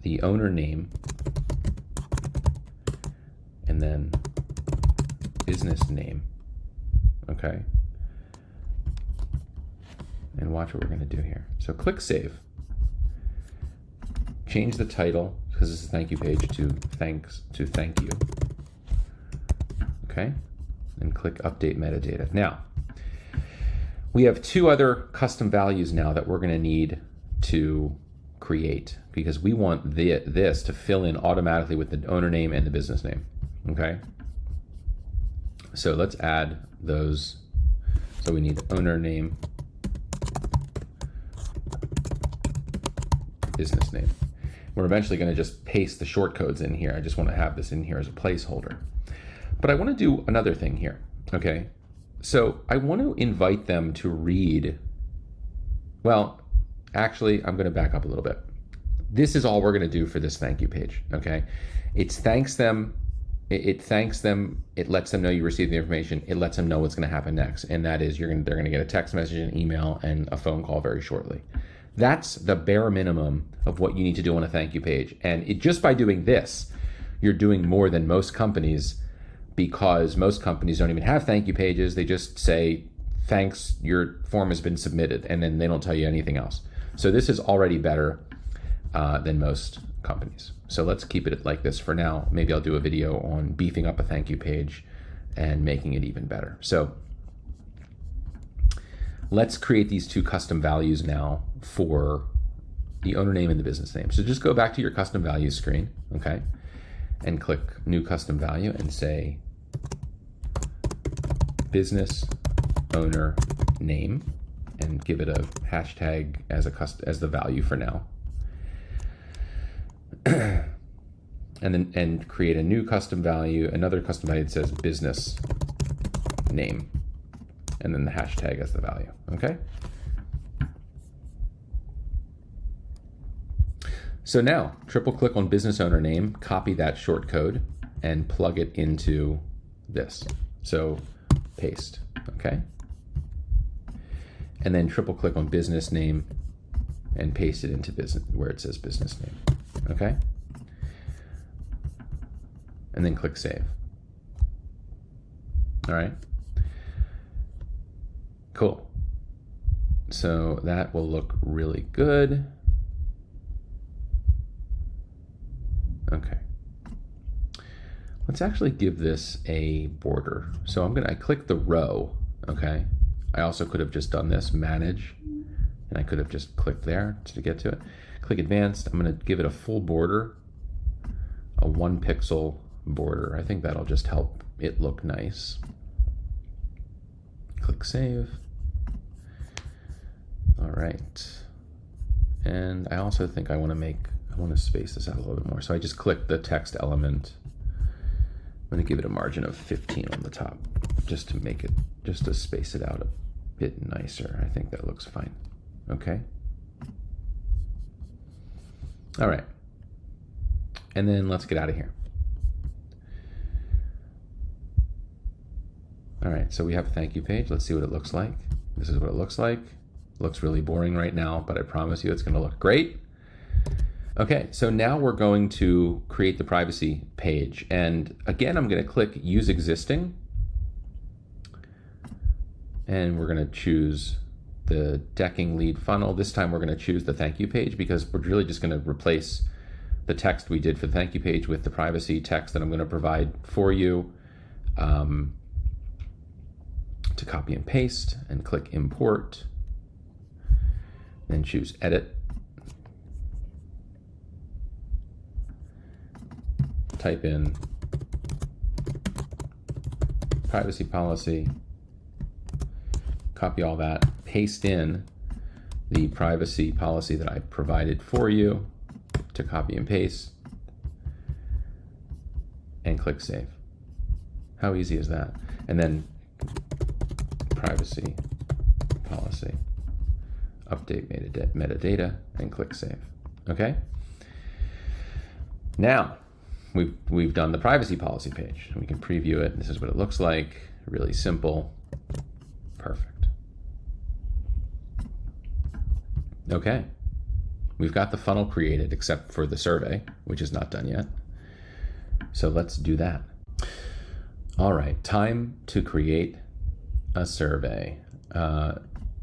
the owner name and then business name. Okay. And watch what we're going to do here. So click save. Change the title, because this is a thank you page, to thank you. Okay. And click update metadata. Now, we have two other custom values now that we're going to need to create, because we want this to fill in automatically with the owner name and the business name. Okay. So let's add those. So we need owner name, business name. We're eventually going to just paste the short codes in here. I just want to have this in here as a placeholder. But I want to do another thing here. Okay. So I want to invite them to read. Well, actually, I'm going to back up a little bit. This is all we're going to do for this thank you page. Okay. It thanks them it thanks them. It lets them know you received the information. It lets them know what's going to happen next, and that is they're going to get a text message, an email, and a phone call very shortly. That's the bare minimum of what you need to do on a thank you page. And just by doing this, you're doing more than most companies, because most companies don't even have thank you pages. They just say, thanks, your form has been submitted, and then they don't tell you anything else. So this is already better than most companies. So let's keep it like this for now. Maybe I'll do a video on beefing up a thank you page and making it even better. So let's create these two custom values now for the owner name and the business name. So just go back to your custom values screen, okay? And click new custom value and say business owner name, and give it a hashtag as the value for now. and create a new custom value, another custom value that says business name, and then the hashtag as the value, okay? So now, triple click on business owner name, copy that short code, and plug it into this. So paste, okay? And then triple click on business name and paste it into business where it says business name, okay? And then click save. All right, cool. So that will look really good. Okay. Let's actually give this a border. So I click the row, okay? I also could have just done this, manage, and I could have just clicked there to get to it. Click advanced, I'm gonna give it a full border, a 1 pixel border. I think that'll just help it look nice. Click save. All right. And I also think I want to space this out a little bit more. So I just click the text element. I'm going to give it a margin of 15 on the top, just to space it out a bit nicer. I think that looks fine. Okay. All right. And then let's get out of here. All right, so we have a thank you page. Let's see what it looks like. This is what it looks like. It looks really boring right now, but I promise you it's going to look great. Okay, so now we're going to create the privacy page. And again, I'm going to click use existing. And we're going to choose the decking lead funnel. This time we're going to choose the thank you page, because we're really just going to replace the text we did for the thank you page with the privacy text that I'm going to provide for you. To copy and paste, and click import, then choose edit, type in privacy policy, copy all that, paste in the privacy policy that I provided for you to copy and paste, and click save. How easy is that? And then privacy policy, update metadata, and click save. Okay. Now we've done the privacy policy page. We can preview it. This is what it looks like. Really simple. Perfect. Okay. We've got the funnel created except for the survey, which is not done yet. So let's do that. All right, time to create a survey.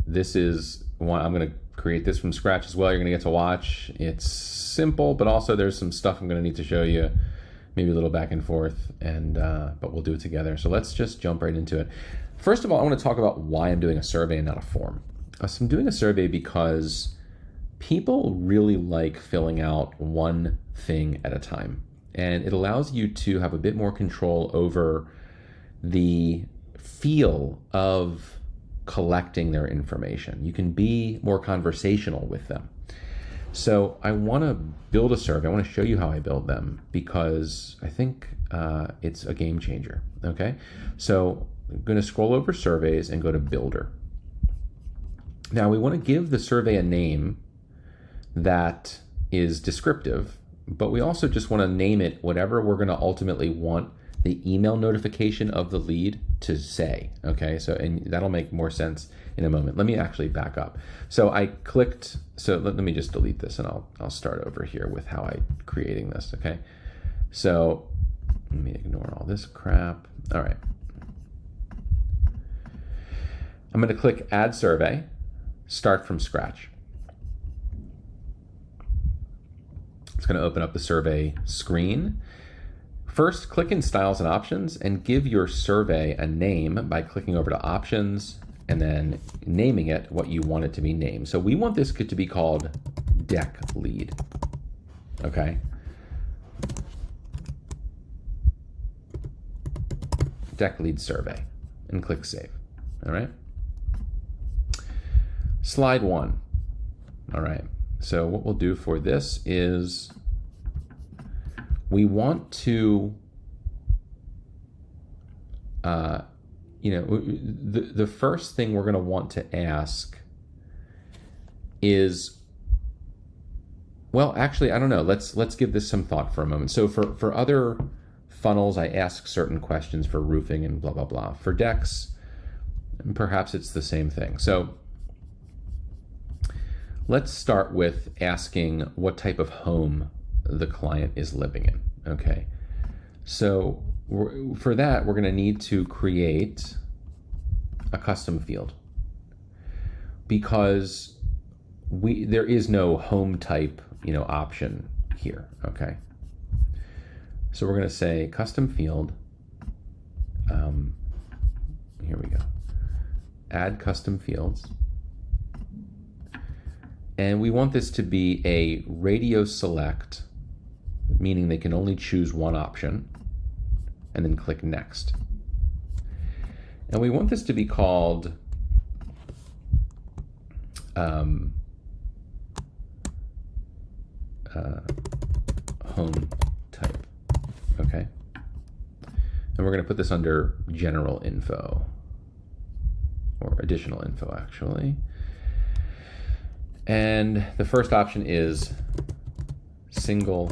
This is one, I'm going to create this from scratch as well. You're going to get to watch. It's simple, but also there's some stuff I'm going to need to show you, maybe a little back and forth, and but we'll do it together. So let's just jump right into it. First of all, I want to talk about why I'm doing a survey and not a form. So I'm doing a survey because people really like filling out one thing at a time, and it allows you to have a bit more control over the feel of collecting their information. You can be more conversational with them. So I want to build a survey. I want to show you how I build them because I think it's a game changer. Okay, so I'm going to scroll over surveys and go to Builder. Now we want to give the survey a name that is descriptive, but we also just want to name it whatever we're going to ultimately want the email notification of the lead to say, okay? So, and that'll make more sense in a moment. Let me actually back up. So I clicked, so let me just delete this and I'll start over here with how I'm creating this, okay? So let me ignore all this crap. All right. I'm gonna click Add Survey, Start from Scratch. It's gonna open up the survey screen. First, click in Styles and Options and give your survey a name by clicking over to Options and then naming it what you want it to be named. So we want this to be called Deck Lead, okay? Deck Lead Survey, and click Save, all right? Slide 1, all right. So what we'll do for this is we want to, the first thing we're gonna want to ask is, well, actually, I don't know. Let's give this some thought for a moment. So for other funnels, I ask certain questions for roofing and blah, blah, blah. For decks, perhaps it's the same thing. So let's start with asking what type of home the client is living in, okay? So for that, we're gonna need to create a custom field because there is no home type, option here, okay? So we're gonna say custom field, here we go, add custom fields. And we want this to be a radio select, meaning they can only choose one option, and then click next. And we want this to be called home type, okay? And we're gonna put this under general info, or additional info actually. And the first option is single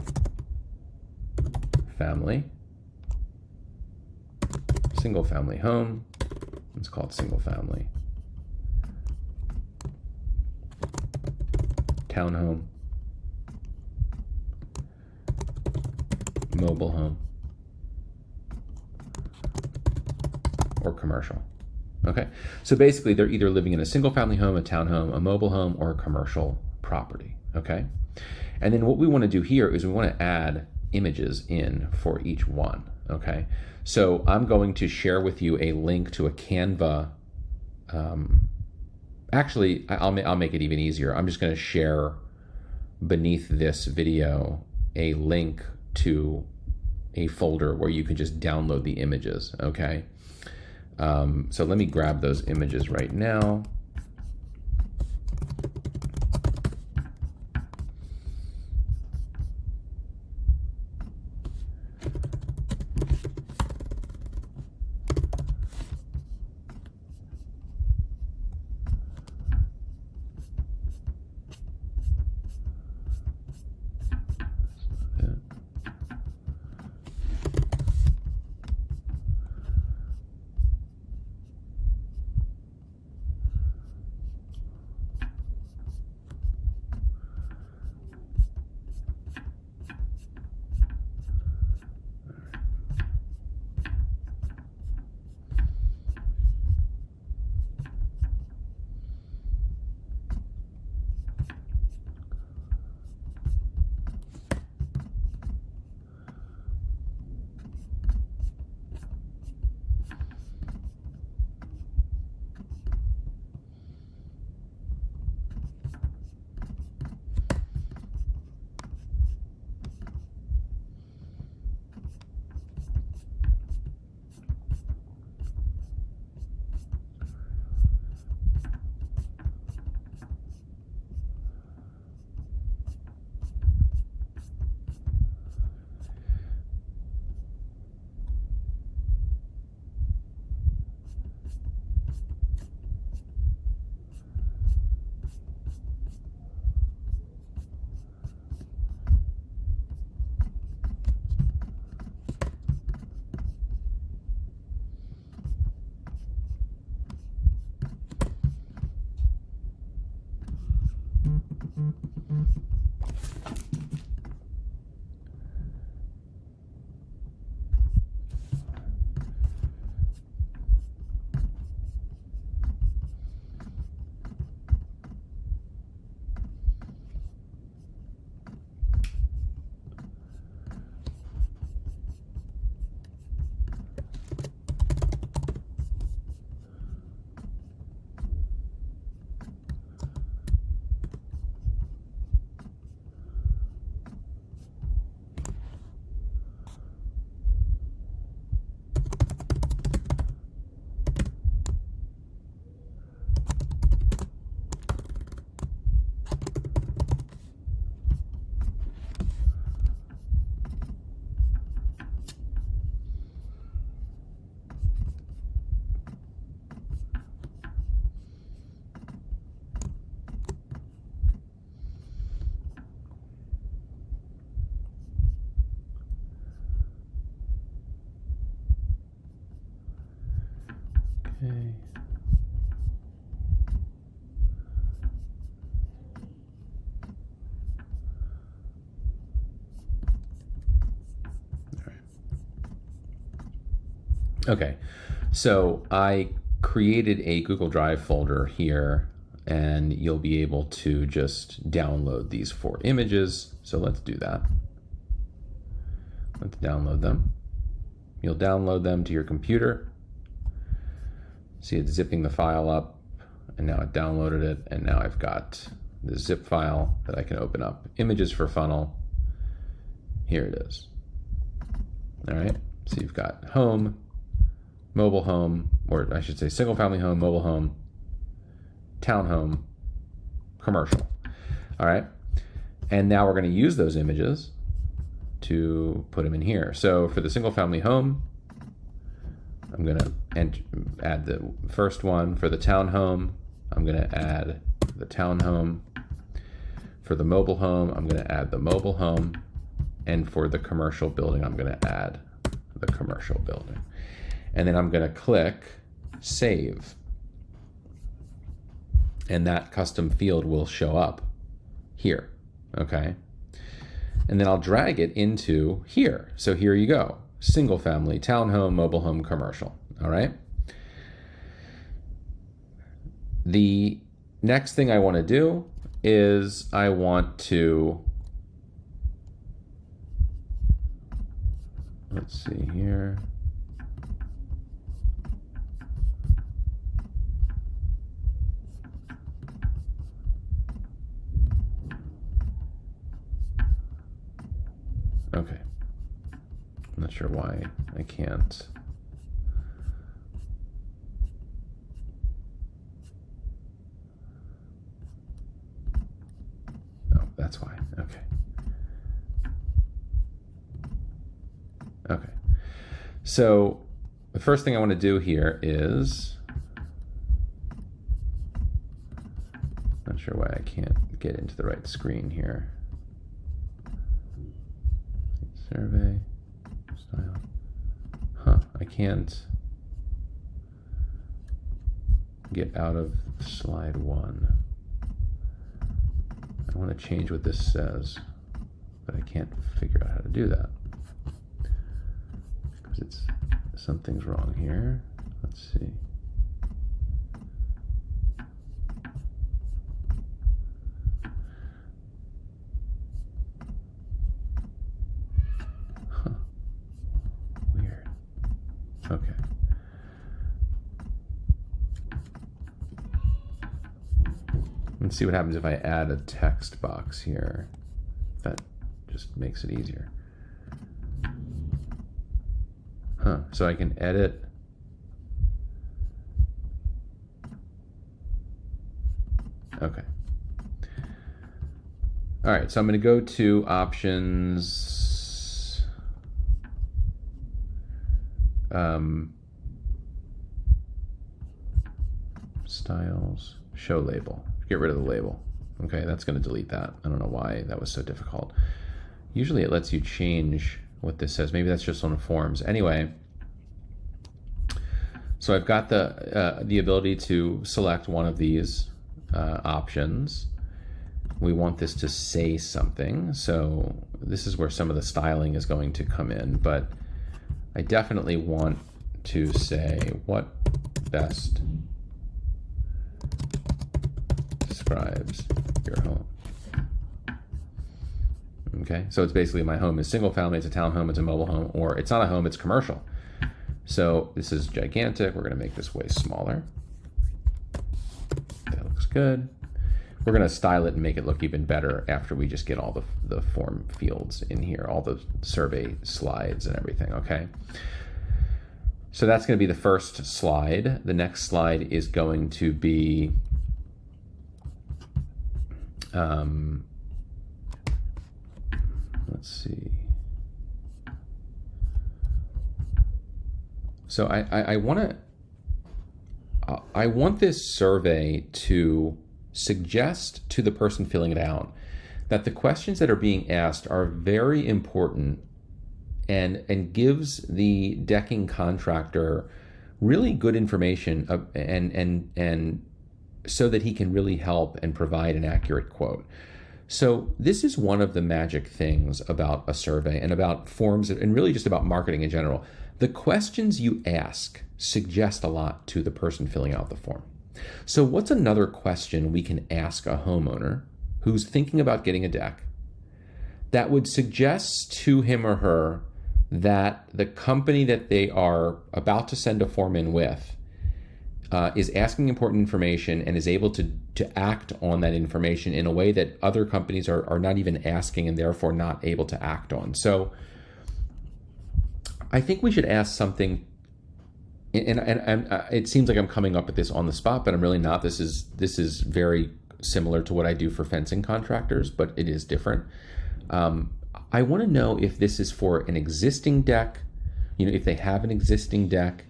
family home. It's called single family. Townhome. Mobile home. Or commercial. Okay, so basically they're either living in a single family home, a townhome, a mobile home, or a commercial property, okay? And then what we wanna do here is we wanna add images in for each one, okay? So I'm going to share with you a link to a Canva. Actually, I'll make it even easier. I'm just gonna share beneath this video a link to a folder where you can just download the images, okay? So let me grab those images right now. Okay. All right. Okay, so I created a Google Drive folder here, and you'll be able to just download these 4 images. So let's do that. Let's download them. You'll download them to your computer. See, it's zipping the file up, and now it downloaded it, and now I've got the zip file that I can open up. Images for funnel. Here it is. All right, so you've got home, mobile home, or I should say single family home, mobile home, townhome, commercial. All right, and now we're going to use those images to put them in here. So for the single family home, I'm going to add the first one. For the townhome, I'm going to add the townhome. For the mobile home, I'm going to add the mobile home. And for the commercial building, I'm going to add the commercial building. And then I'm going to click Save. And that custom field will show up here, okay? And then I'll drag it into here. So here you go. Single family, townhome, mobile home, commercial, all right? The next thing I want to do is I want to, let's see here. Okay. I'm not sure why I can't. Oh, that's why. Okay. Okay. So the first thing I want to do here is, not sure why I can't get into the right screen here. Survey. Style. Huh, I can't get out of slide 1. I want to change what this says, but I can't figure out how to do that. Because something's wrong here. Let's see. Okay. Let's see what happens if I add a text box here. That just makes it easier. Huh, so I can edit. Okay. All right, so I'm going to go to options. Styles, show label, get rid of the label. Okay, that's going to delete that. I don't know why that was so difficult. Usually it lets you change what this says. Maybe that's just on forms. Anyway, so I've got the ability to select one of these options. we want this to say something. So this is where some of the styling is going to come in, but I definitely want to say what best describes your home. Okay, so it's basically my home is single family, it's a townhome, it's a mobile home, or it's not a home, it's commercial. So this is gigantic. We're gonna make this way smaller. That looks good. We're gonna style it and make it look even better after we just get all the form fields in here, all the survey slides and everything, okay? So that's gonna be the first slide. The next slide is going to be, let's see. So I want this survey to suggest to the person filling it out that the questions that are being asked are very important and gives the decking contractor really good information and so that he can really help and provide an accurate quote. So this is one of the magic things about a survey and about forms and really just about marketing in general. The questions you ask suggest a lot to the person filling out the form. So what's another question we can ask a homeowner who's thinking about getting a deck that would suggest to him or her that the company that they are about to send a form in with is asking important information and is able to act on that information in a way that other companies are not even asking and therefore not able to act on. So I think we should ask something, and it seems like I'm coming up with this on the spot, but I'm really not. This is very similar to what I do for fencing contractors, but it is different. I want to know if this is for an existing deck, if they have an existing deck.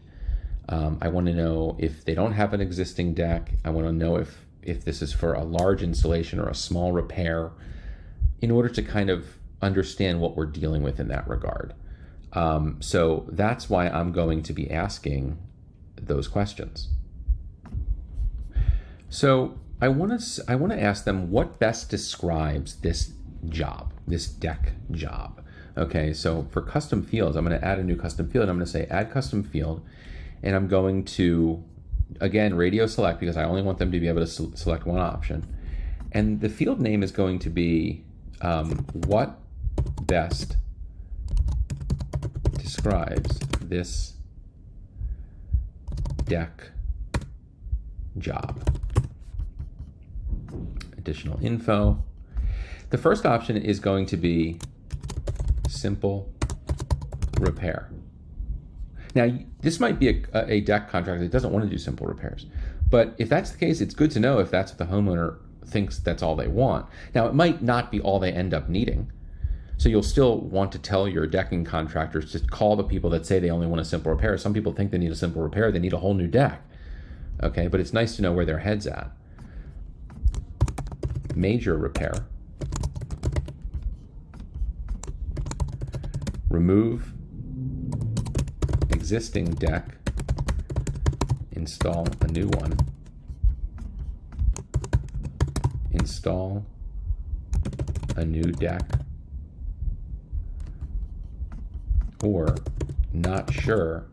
I want to know if they don't have an existing deck. I want to know if this is for a large installation or a small repair, in order to kind of understand what we're dealing with in that regard. So that's why I'm going to be asking those questions. So I want to ask them what best describes this job, this deck job. Okay, so for custom fields, I'm going to add a new custom field, and I'm going to say add custom field, and I'm going to, again, radio select, because I only want them to be able to select one option. And the field name is going to be what best describes this deck job. Additional info. The first option is going to be simple repair. Now, this might be a deck contractor that doesn't want to do simple repairs, but if that's the case, it's good to know if that's what the homeowner thinks that's all they want. Now, it might not be all they end up needing, so you'll still want to tell your decking contractors to call the people that say they only want a simple repair. Some people think they need a simple repair, they need a whole new deck. Okay, but it's nice to know where their head's at. Major repair. Remove existing deck, install a new one, install a new deck, or not sure,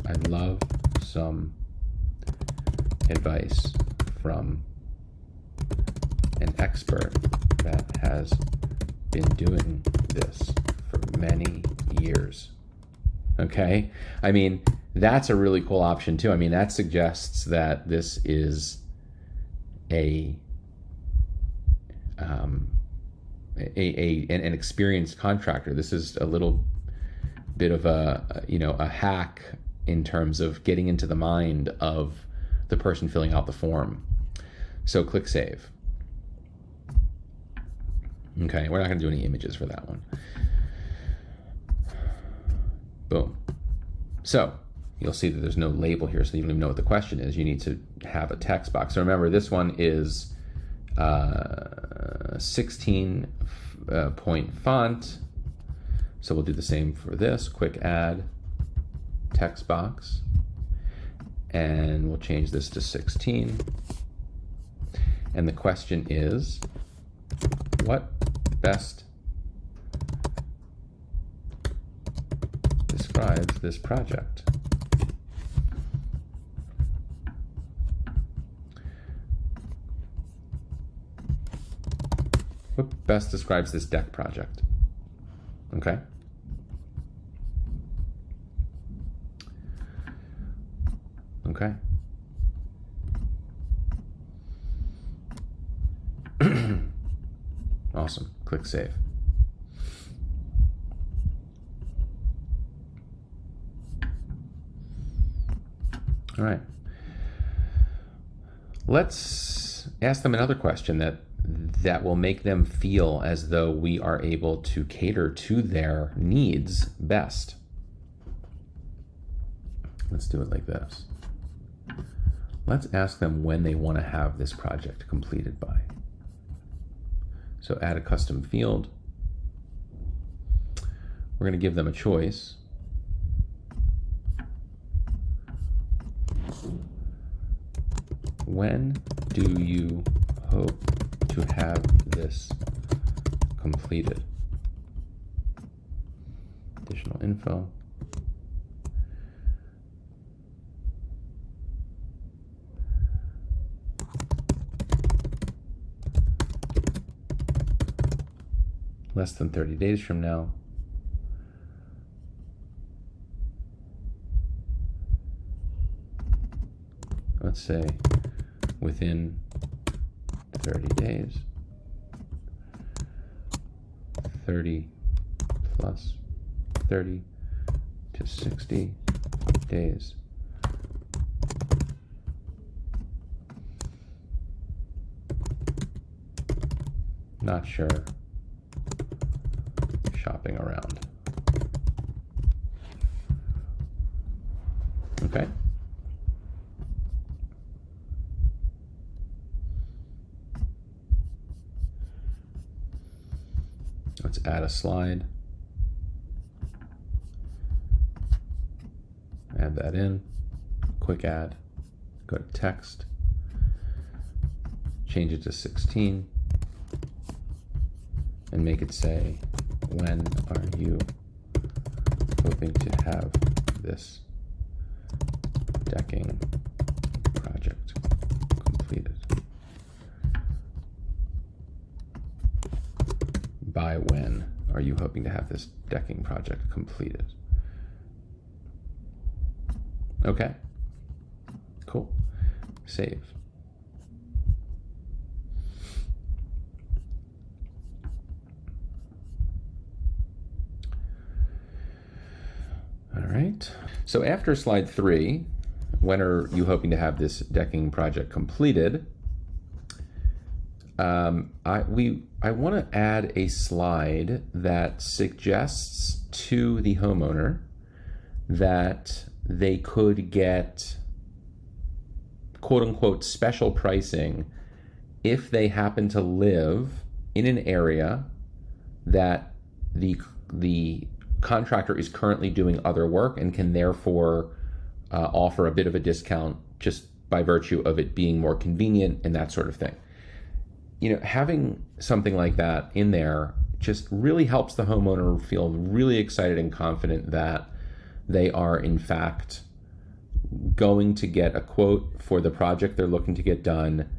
I'd love some advice from an expert that has been doing this for many years. Okay, I mean, that's a really cool option too. I mean, that suggests that this is an experienced contractor. This is a little bit of a hack in terms of getting into the mind of the person filling out the form. So click save. Okay, we're not going to do any images for that one. Boom. So you'll see that there's no label here, so you don't even know what the question is. You need to have a text box. So remember, this one is 16 point font. So we'll do the same for this. Quick add text box, and we'll change this to 16. And the question is, what best describes this project? What best describes this deck project? Okay. Okay. Awesome. Click save. All right. Let's ask them another question that will make them feel as though we are able to cater to their needs best. Let's do it like this. Let's ask them when they want to have this project completed by. So add a custom field. We're going to give them a choice. When do you hope to have this completed? Additional info. Less than 30 days from now. Let's say within 30 days. 30 plus 30 to 60 days. Not sure. Shopping around. Okay. Let's add a slide. Add that in. Quick add. Go to text. Change it to 16. And make it say, when are you hoping to have this decking project completed? By when are you hoping to have this decking project completed? Okay, cool. Save. All right. So after slide 3, when are you hoping to have this decking project completed? I want to add a slide that suggests to the homeowner that they could get quote unquote special pricing if they happen to live in an area that the contractor is currently doing other work and can therefore offer a bit of a discount just by virtue of it being more convenient and that sort of thing. You know, having something like that in there just really helps the homeowner feel really excited and confident that they are in fact going to get a quote for the project they're looking to get done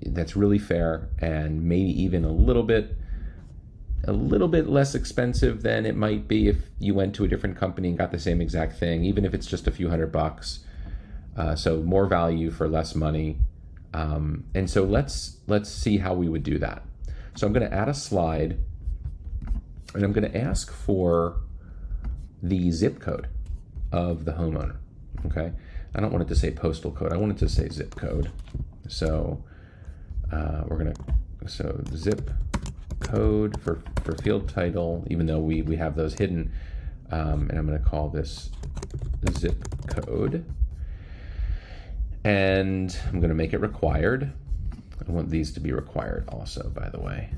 that's really fair and maybe even a little bit less expensive than it might be if you went to a different company and got the same exact thing, even if it's just a few $100. So more value for less money. And so let's see how we would do that. So I'm going to add a slide and I'm going to ask for the zip code of the homeowner. Okay. I don't want it to say postal code. I want it to say zip code. So so zip code for field title, even though we have those hidden, and I'm going to call this zip code, and I'm going to make it required. I want these to be required also, by the way.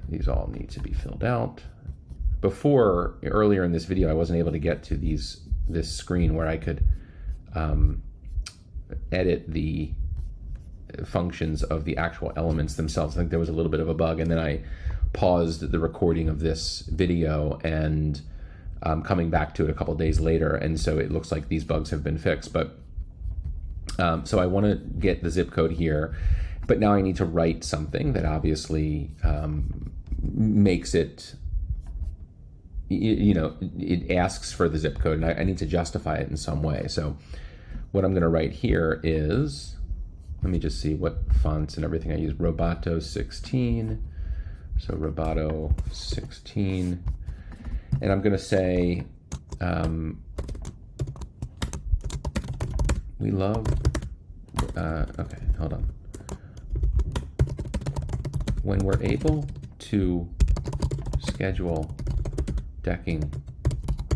These all need to be filled out. Earlier in this video, I wasn't able to get to these this screen where I could edit the functions of the actual elements themselves. I think there was a little bit of a bug, and then I paused the recording of this video and coming back to it a couple days later, and so it looks like these bugs have been fixed. But so I want to get the zip code here, but now I need to write something that obviously makes it, it asks for the zip code, and I need to justify it in some way. So what I'm going to write here is, let me just see what fonts and everything I use. Roboto 16. So Roboto 16. And I'm going to say, we love, okay, hold on. When we're able to schedule decking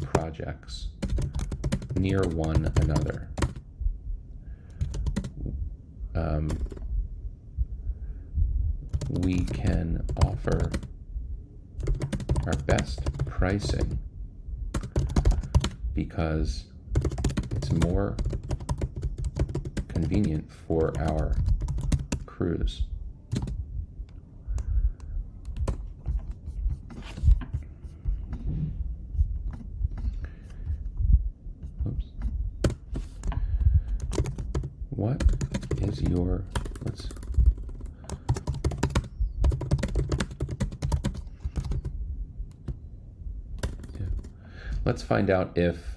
projects near one another, we can offer our best pricing because it's more convenient for our crews. Oops. What is your, let's find out if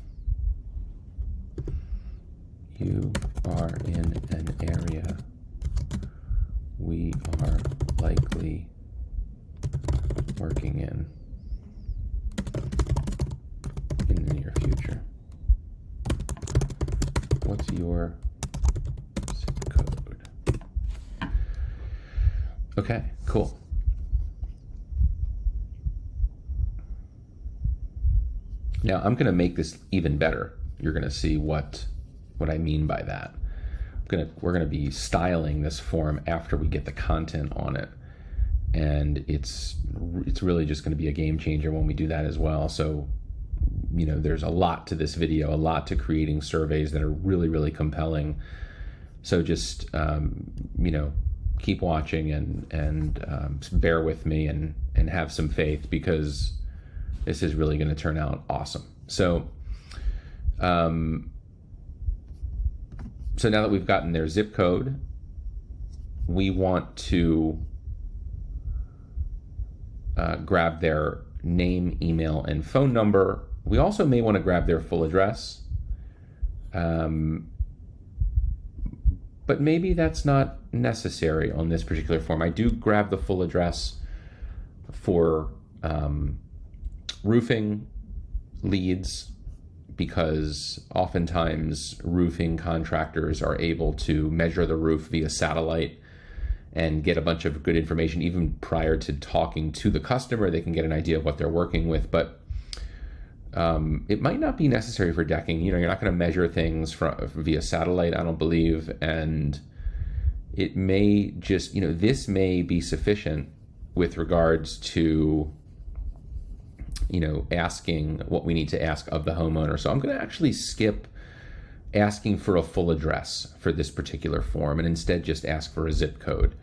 you are in an area we are likely working in the near future. What's your zip code? Okay, cool. Now I'm going to make this even better. You're going to see what I mean by that. We're going to be styling this form after we get the content on it, and it's really just going to be a game changer when we do that as well. So, there's a lot to this video, a lot to creating surveys that are really, really compelling. So just keep watching and bear with me and have some faith, because this is really going to turn out awesome. So, so now that we've gotten their zip code, we want to grab their name, email, and phone number. We also may want to grab their full address, but maybe that's not necessary on this particular form. I do grab the full address for roofing leads, because oftentimes roofing contractors are able to measure the roof via satellite and get a bunch of good information even prior to talking to the customer. They can get an idea of what they're working with, but it might not be necessary for decking. You're not going to measure things via satellite, I don't believe, and it may just, this may be sufficient with regards to asking what we need to ask of the homeowner. So I'm going to actually skip asking for a full address for this particular form and instead just ask for a zip code.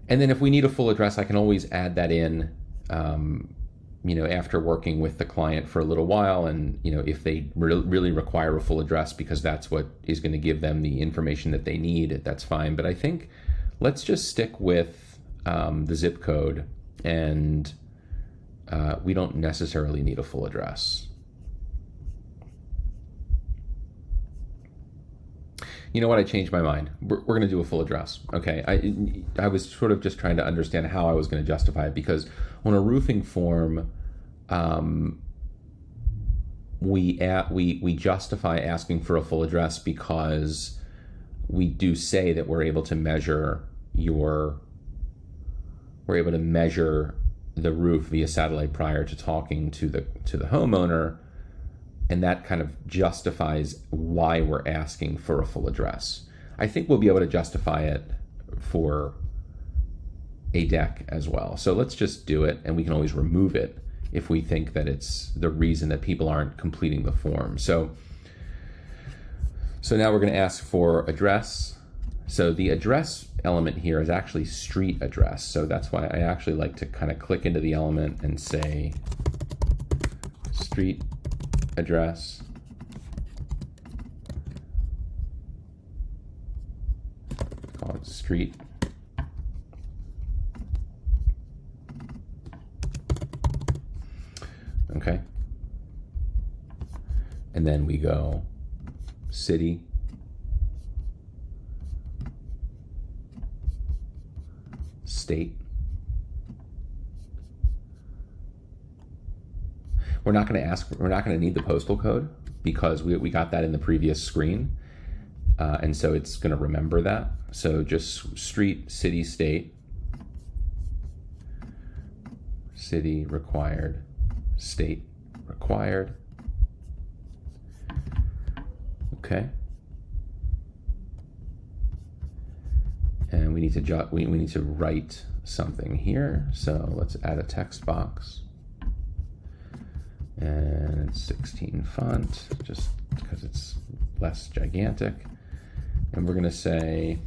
And then if we need a full address, I can always add that in, after working with the client for a little while. And, if they really require a full address because that's what is going to give them the information that they need, that's fine. But I think let's just stick with the zip code, and we don't necessarily need a full address. You know what? I changed my mind. We're going to do a full address. Okay. I was sort of just trying to understand how I was going to justify it, because on a roofing form, we justify asking for a full address because we do say that we're able to measure the roof via satellite prior to talking to the homeowner, and that kind of justifies why we're asking for a full address. I think we'll be able to justify it for a deck as well. So let's just do it, and we can always remove it if we think that it's the reason that people aren't completing the form. So now we're going to ask for address. So the address element here is actually street address. So that's why I actually like to kind of click into the element and say street address. Call it street. Okay. And then we go city, state. We're not going to need the postal code because we got that in the previous screen. And so it's going to remember that. So just street, city, state, city required, state required. Okay. And we need to write something here. So let's add a text box. And it's 16 font, just because it's less gigantic. And we're going to say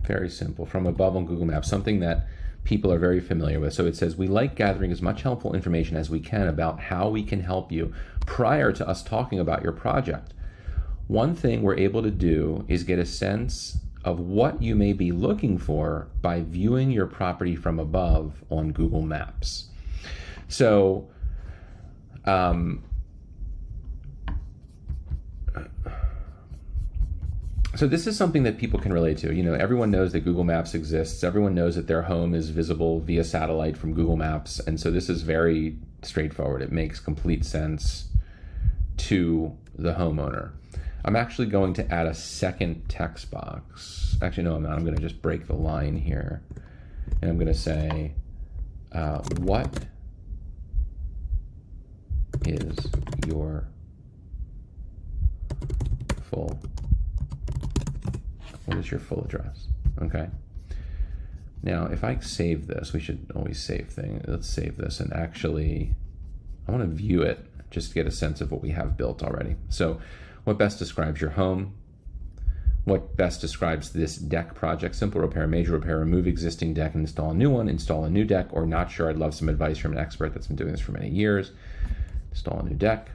very simple, from above on Google Maps, something that people are very familiar with. So it says, we like gathering as much helpful information as we can about how we can help you prior to us talking about your project. One thing we're able to do is get a sense of what you may be looking for by viewing your property from above on Google Maps. So, So this is something that people can relate to. You know, everyone knows that Google Maps exists. Everyone knows that their home is visible via satellite from Google Maps. And so this is very straightforward. It makes complete sense to the homeowner. I'm actually going to add a second text box. Actually, no, I'm not. I'm going to just break the line here. And I'm going to say, what is your full address? Okay. Now, if I save this, we should always save things. Let's save this, and actually, I want to view it just to get a sense of what we have built already. So, what best describes your home? What best describes this deck project? Simple repair, major repair, remove existing deck and install a new one, install a new deck, or not sure, I'd love some advice from an expert that's been doing this for many years. Install a new deck.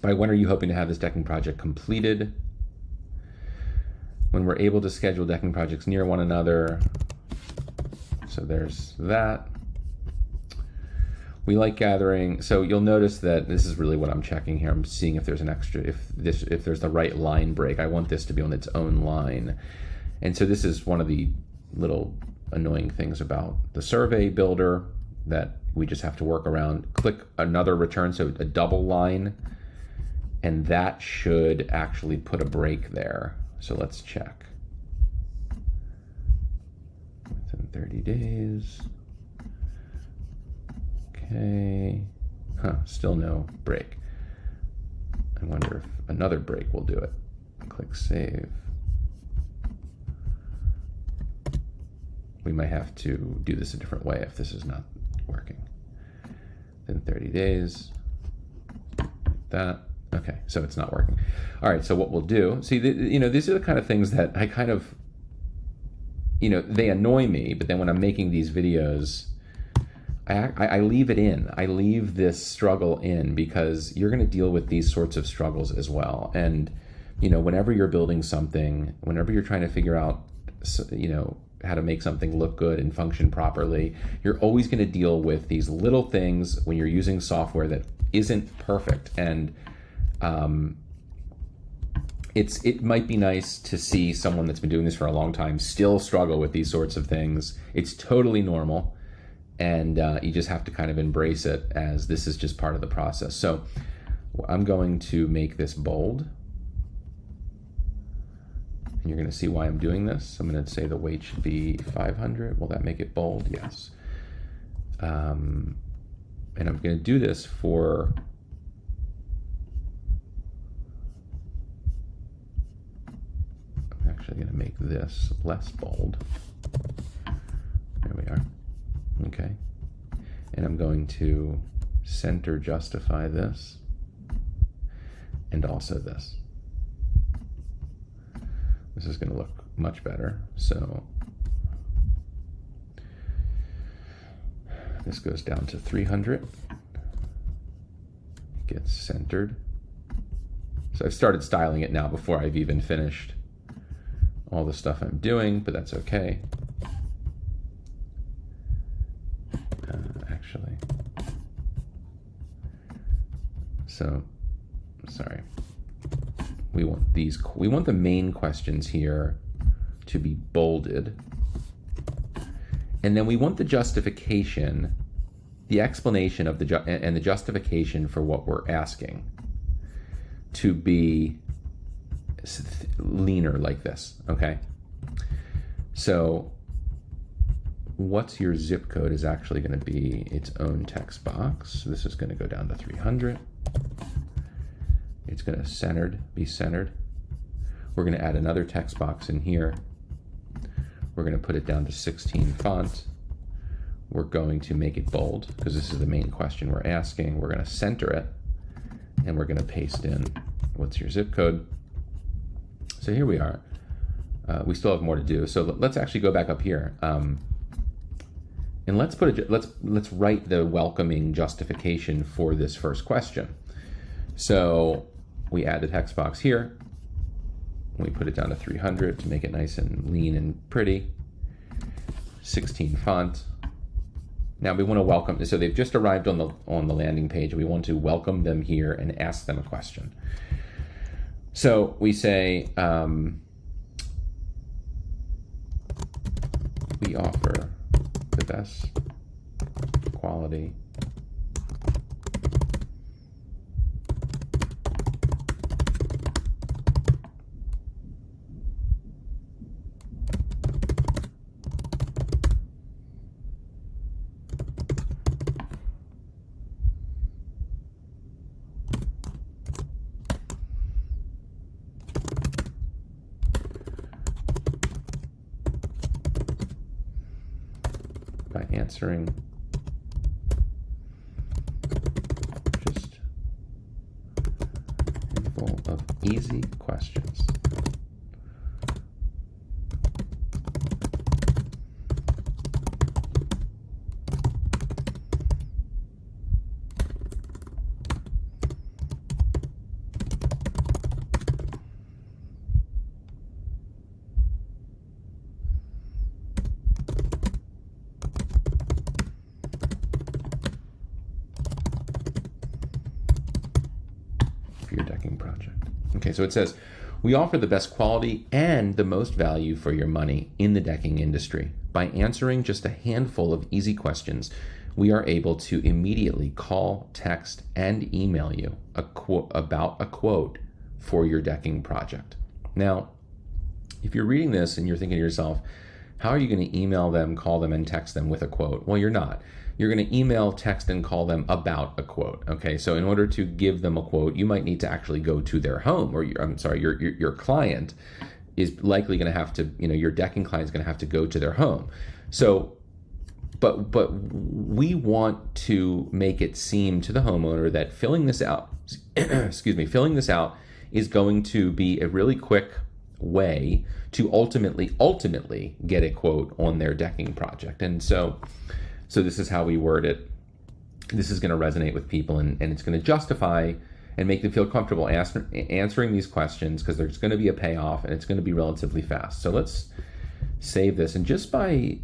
By when are you hoping to have this decking project completed? When we're able to schedule decking projects near one another. So there's that. We like gathering. So you'll notice that this is really what I'm checking here. I'm seeing if there's an extra, if there's the right line break. I want this to be on its own line. And so this is one of the little annoying things about the survey builder that we just have to work around. Click another return, so a double line, and that should actually put a break there. So let's check. Within 30 days. Okay. Still no break. I wonder if another break will do it. Click save. We might have to do this a different way if this is not working. Within 30 days. Like that. Okay, so it's not working. All right, so what we'll do, see, these are the kind of things that I kind of they annoy me, but then when I'm making these videos, I leave it in. I leave this struggle in because you're going to deal with these sorts of struggles as well. And, whenever you're building something, whenever you're trying to figure out, how to make something look good and function properly, you're always going to deal with these little things when you're using software that isn't perfect. And it might be nice to see someone that's been doing this for a long time still struggle with these sorts of things. It's totally normal. And you just have to kind of embrace it as this is just part of the process. So I'm going to make this bold. And you're going to see why I'm doing this. I'm going to say the weight should be 500. Will that make it bold? Yes. And I'm going to do this for... I'm actually going to make this less bold. There we are. Okay, and I'm going to center justify this and also this. This is going to look much better. So this goes down to 300. It gets centered. So I've started styling it now before I've even finished all the stuff I'm doing, but that's okay. Actually, so sorry. We want the main questions here to be bolded, and then we want the justification, the explanation of the justification for what we're asking to be leaner like this. Okay, so what's your zip code is actually going to be its own text box. So this is going to go down to 300. It's going to be centered. We're going to add another text box in here. We're going to put it down to 16 font. We're going to make it bold because this is the main question we're asking. We're going to center it, and we're going to paste in what's your zip code. So here we are. We still have more to do. So let's actually go back up here. And let's write the welcoming justification for this first question. So we add the text box here. We put it down to 300 to make it nice and lean and pretty. 16 font. Now we want to welcome. So they've just arrived on the landing page. We want to welcome them here and ask them a question. So we say we offer the best quality by answering just a handful of easy questions. For your decking project. Okay, so it says, we offer the best quality and the most value for your money in the decking industry. By answering just a handful of easy questions, we are able to immediately call, text, and email you about a quote for your decking project. Now, if you're reading this and you're thinking to yourself, how are you going to email them, call them, and text them with a quote? Well, you're not. You're going to email, text, and call them about a quote. Okay, so in order to give them a quote, you might need to actually go to their home, or your client is likely going to have to, your decking client is going to have to go to their home. So, but we want to make it seem to the homeowner that filling this out, filling this out is going to be a really quick way to ultimately get a quote on their decking project. And so this is how we word it. This is going to resonate with people, and it's going to justify and make them feel comfortable answering these questions, because there's going to be a payoff and it's going to be relatively fast. So let's save this. And just by,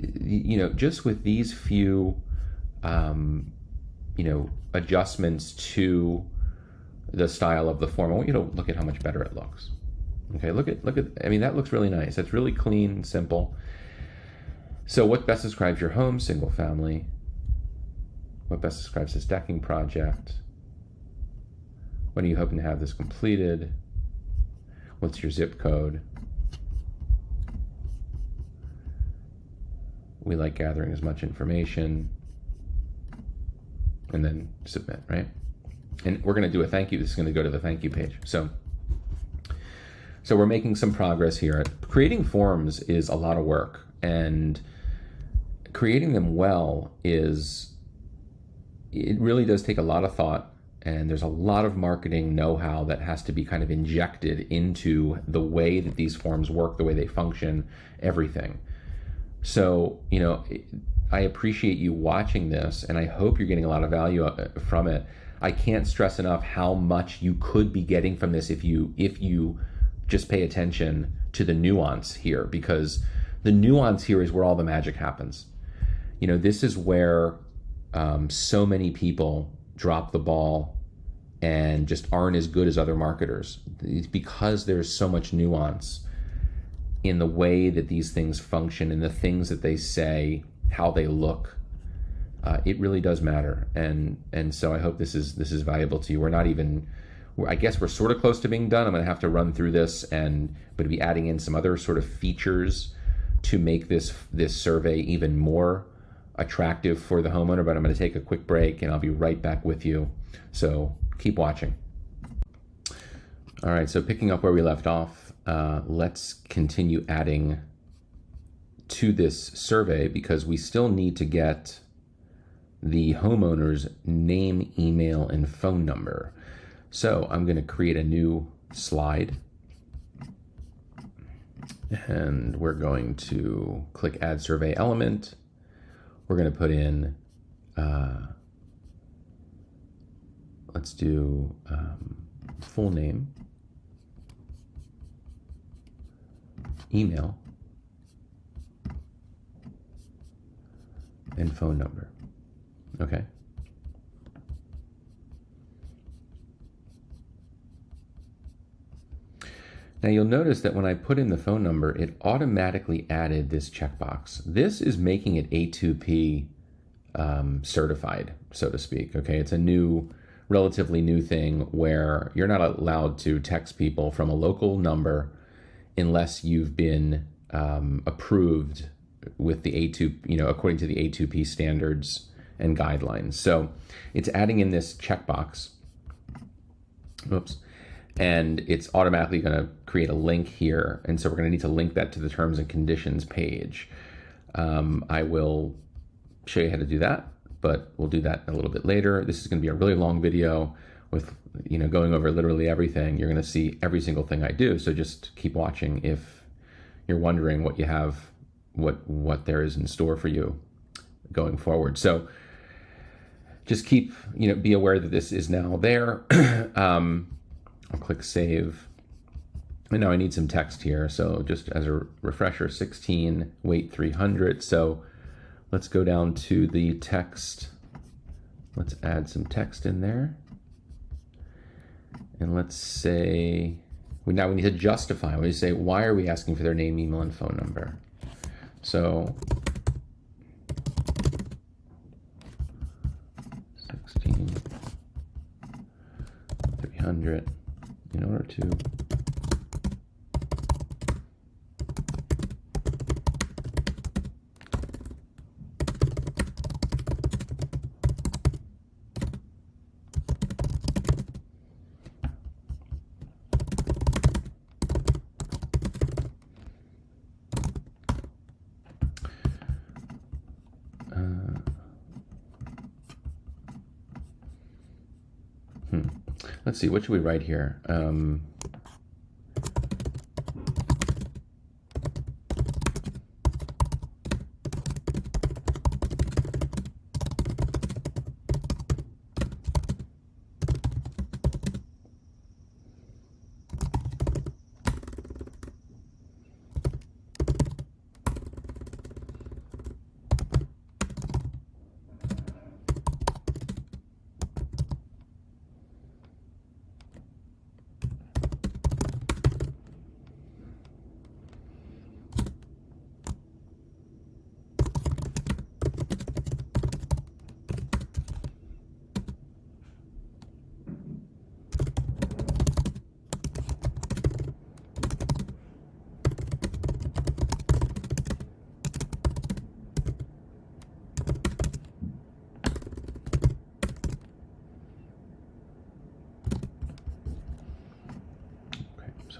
just with these few, adjustments to the style of the form, I want you to look at how much better it looks. Okay, look at, I mean, that looks really nice. That's really clean, simple. So what best describes your home? Single family. What best describes this decking project? When are you hoping to have this completed? What's your zip code? We like gathering as much information. And then submit, right? And we're going to do a thank you. This is going to go to the thank you page. So we're making some progress here. Creating forms is a lot of work, and creating them well it really does take a lot of thought, and there's a lot of marketing know-how that has to be kind of injected into the way that these forms work, the way they function, everything. So, I appreciate you watching this, and I hope you're getting a lot of value from it. I can't stress enough how much you could be getting from this if you just pay attention to the nuance here, because the nuance here is where all the magic happens. This is where so many people drop the ball and just aren't as good as other marketers. It's because there's so much nuance in the way that these things function, and the things that they say, how they look. It really does matter, and so I hope this is valuable to you. We're not even, I guess we're sort of close to being done. I'm going to have to run through this, but be adding in some other sort of features to make this survey even more attractive for the homeowner. But I'm going to take a quick break, and I'll be right back with you. So keep watching. All right, so picking up where we left off, let's continue adding to this survey, because we still need to get the homeowner's name, email, and phone number. So I'm going to create a new slide, and we're going to click Add Survey Element. We're going to put in, let's do full name, email, and phone number. Okay. Now you'll notice that when I put in the phone number, it automatically added this checkbox. This is making it A2P certified, so to speak. Okay, it's a relatively new thing where you're not allowed to text people from a local number unless you've been approved with the A2, according to the A2P standards and guidelines. So it's adding in this checkbox. Oops. And it's automatically going to create a link here. And so we're going to need to link that to the terms and conditions page. I will show you how to do that, but we'll do that a little bit later. This is going to be a really long video with, going over literally everything. You're going to see every single thing I do. So just keep watching if you're wondering what you have, what there is in store for you going forward. So just keep, be aware that this is now there. I'll click save. And now I need some text here. So just as a refresher, 16, weight 300. So let's go down to the text. Let's add some text in there. And let's say, now we need to justify. We say, why are we asking for their name, email, and phone number? So 16, 300. In order to let's see, what should we write here?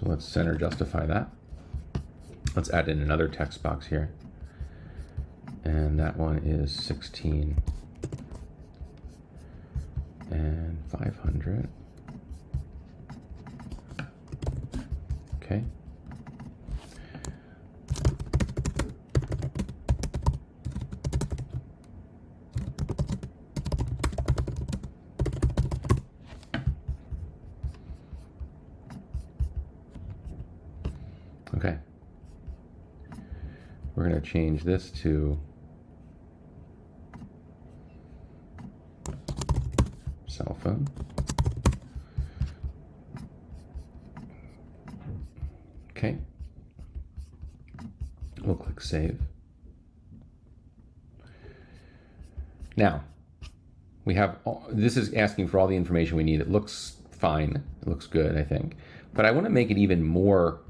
So let's center justify that. Let's add in another text box here. And that one is 16 and 500. Okay. Okay. We're going to change this to cell phone. Okay. We'll click save. Now, we have, this is asking for all the information we need. It looks fine. It looks good, I think. But I want to make it even more,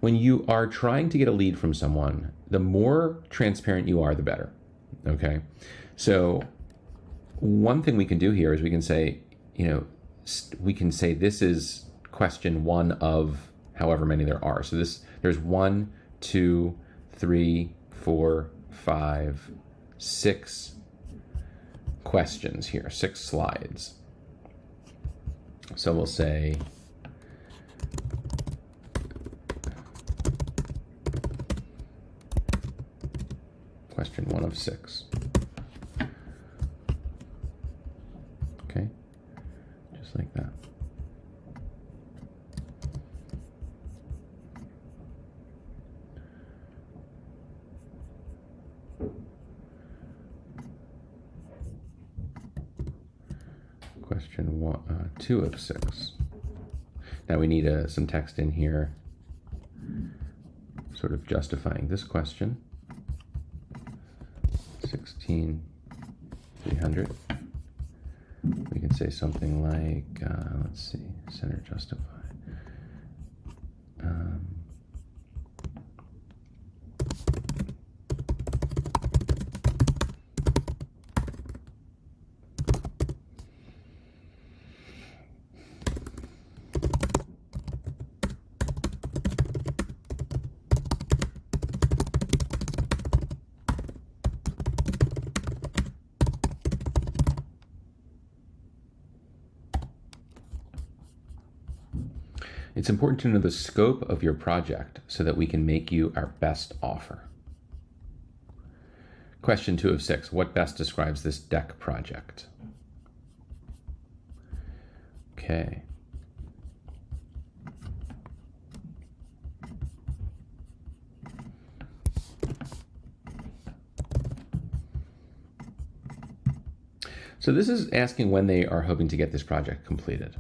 when you are trying to get a lead from someone, the more transparent you are, the better. Okay. So one thing we can do here is we can say, this is question one of however many there are. So there's 1, 2, 3, 4, 5, 6 questions here, 6 slides. So we'll say, question 1 of 6. Okay, just like that. Question 2 of 6. Now we need some text in here, sort of justifying this question. 16,300. We can say something like, let's see, center justify. It's important to know the scope of your project so that we can make you our best offer. Question 2 of 6, what best describes this deck project? Okay. So this is asking when they are hoping to get this project completed.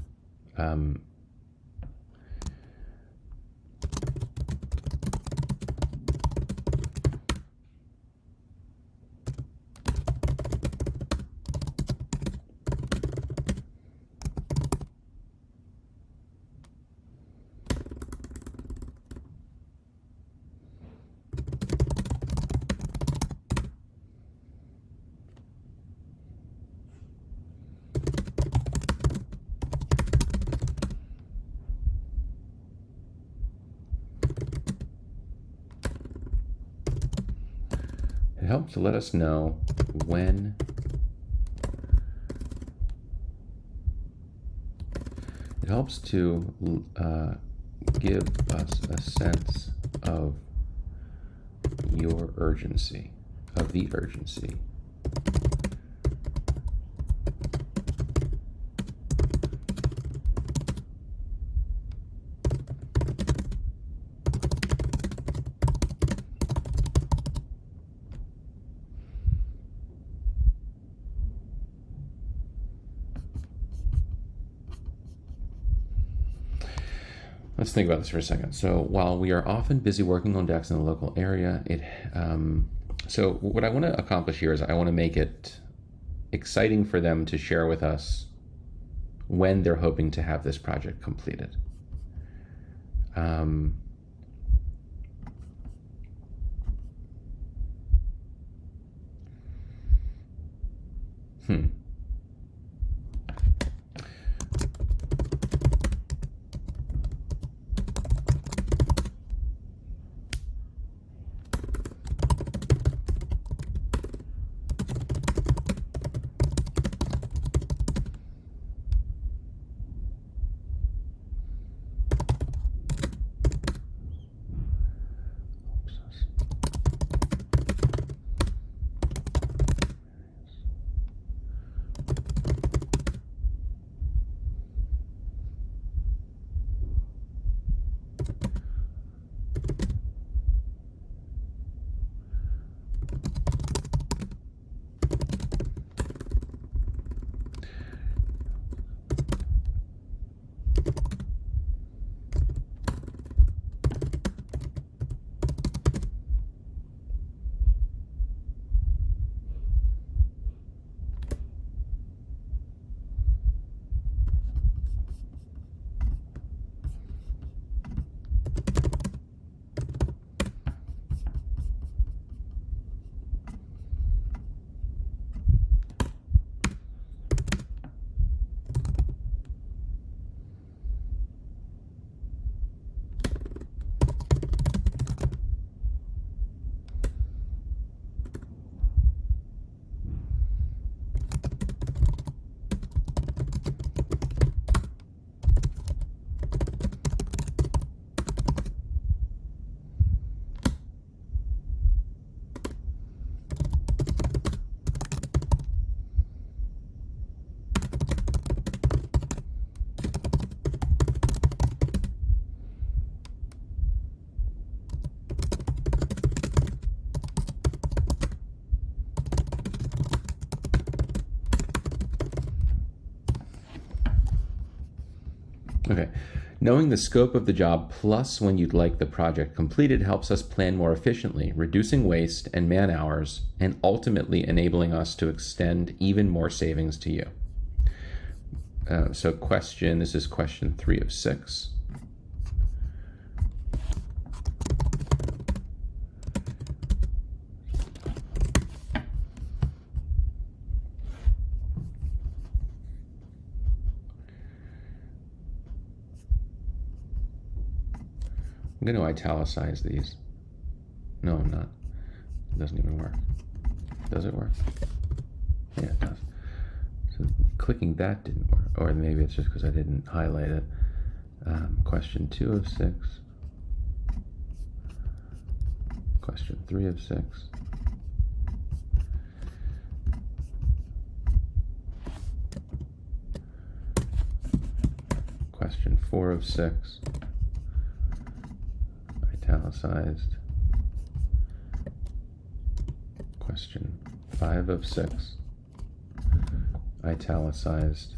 It helps to let us know when it helps to give us a sense of your urgency, of the urgency. Let's think about this for a second. So while we are often busy working on decks in the local area, so what I want to accomplish here is I want to make it exciting for them to share with us when they're hoping to have this project completed. Okay. Knowing the scope of the job plus when you'd like the project completed helps us plan more efficiently, reducing waste and man hours, and ultimately enabling us to extend even more savings to you. This is question 3 of 6. I'm going to italicize these. No, I'm not. It doesn't even work. Does it work? Yeah, it does. So clicking that didn't work. Or maybe it's just because I didn't highlight it. Question 2 of 6. Question 3 of 6. Question 4 of 6. Italicized. Question 5 of 6. Italicized.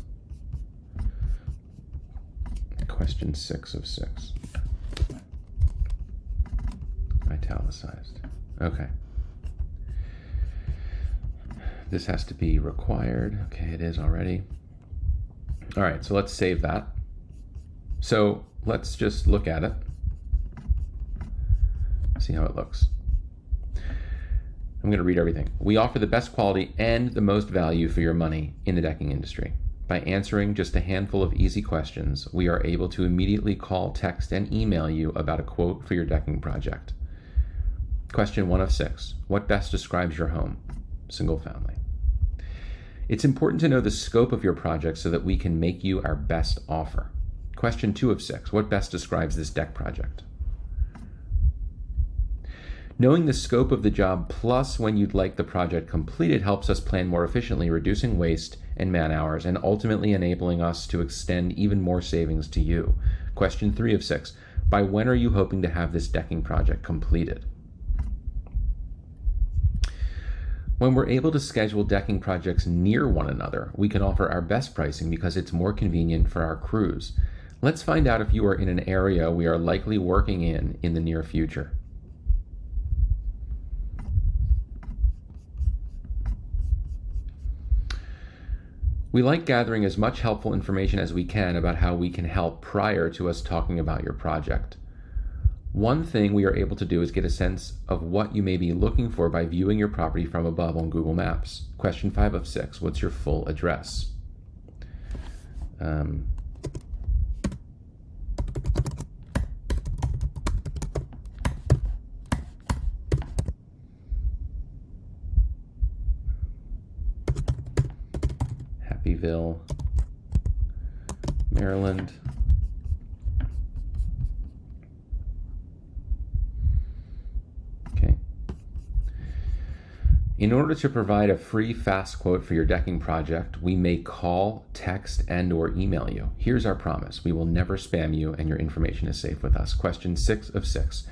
Question 6 of 6. Italicized. Okay. This has to be required. Okay, it is already. All right, so let's save that. So let's just look at it. See how it looks. I'm going to read everything. We offer the best quality and the most value for your money in the decking industry. By answering just a handful of easy questions, we are able to immediately call, text, and email you about a quote for your decking project. Question 1 of 6. What best describes your home? Single family. It's important to know the scope of your project so that we can make you our best offer. Question 2 of 6. What best describes this deck project? Knowing the scope of the job plus when you'd like the project completed helps us plan more efficiently, reducing waste and man hours, and ultimately enabling us to extend even more savings to you. Question 3 of 6. By when are you hoping to have this decking project completed? When we're able to schedule decking projects near one another, we can offer our best pricing because it's more convenient for our crews. Let's find out if you are in an area we are likely working in the near future. We like gathering as much helpful information as we can about how we can help prior to us talking about your project. One thing we are able to do is get a sense of what you may be looking for by viewing your property from above on Google Maps. Question 5 of 6. What's your full address? Happyville, Maryland. Okay. In order to provide a free fast quote for your decking project, we may call, text, and/or email you. Here's our promise. We will never spam you and your information is safe with us. Question 6 of 6.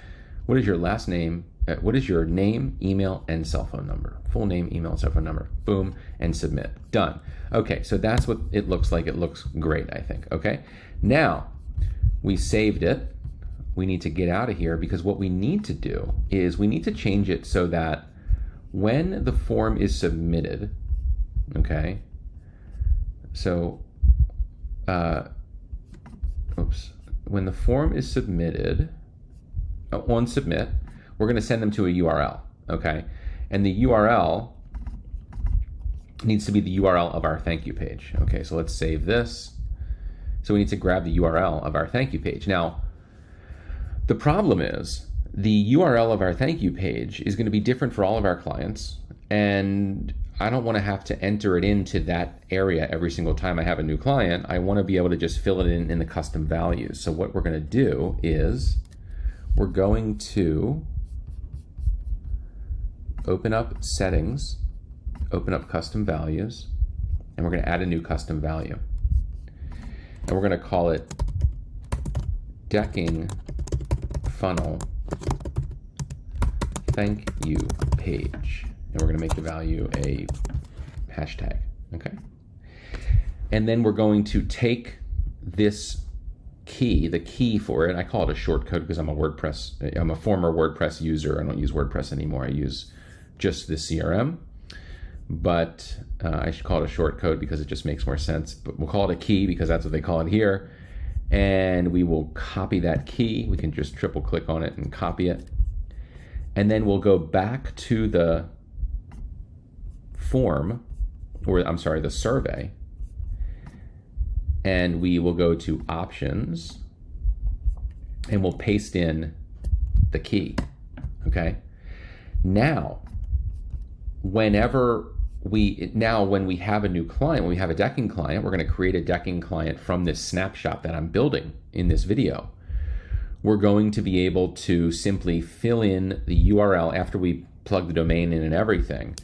What is your last name? What is your name, email, and cell phone number? Full name, email, and cell phone number. Boom, and submit. Done. Okay, so that's what it looks like. It looks great, I think. Okay, now we saved it. We need to get out of here because what we need to do is we need to change it so that when the form is submitted, okay, so, when the form is submitted, on submit, we're going to send them to a URL, okay? And the URL needs to be the URL of our thank you page. Okay, so let's save this. So we need to grab the URL of our thank you page. Now, the problem is the URL of our thank you page is going to be different for all of our clients, and I don't want to have to enter it into that area every single time I have a new client. I want to be able to just fill it in the custom values. So what we're going to do is we're going to open up settings, open up custom values, and we're going to add a new custom value. And we're going to call it decking funnel thank you page. And we're going to make the value a hashtag, okay? And then we're going to take this key, the key for it, I call it a short code because I'm a former WordPress user. I don't use WordPress anymore. I use just the CRM, but I should call it a short code because it just makes more sense. But we'll call it a key because that's what they call it here. And we will copy that key. We can just triple click on it and copy it. And then we'll go back to the form, or I'm sorry, the survey. And we will go to options and we'll paste in the key, okay? Now, when we have a new client, when we have a decking client, we're gonna create a decking client from this snapshot that I'm building in this video. We're going to be able to simply fill in the URL after we plug the domain in and everything.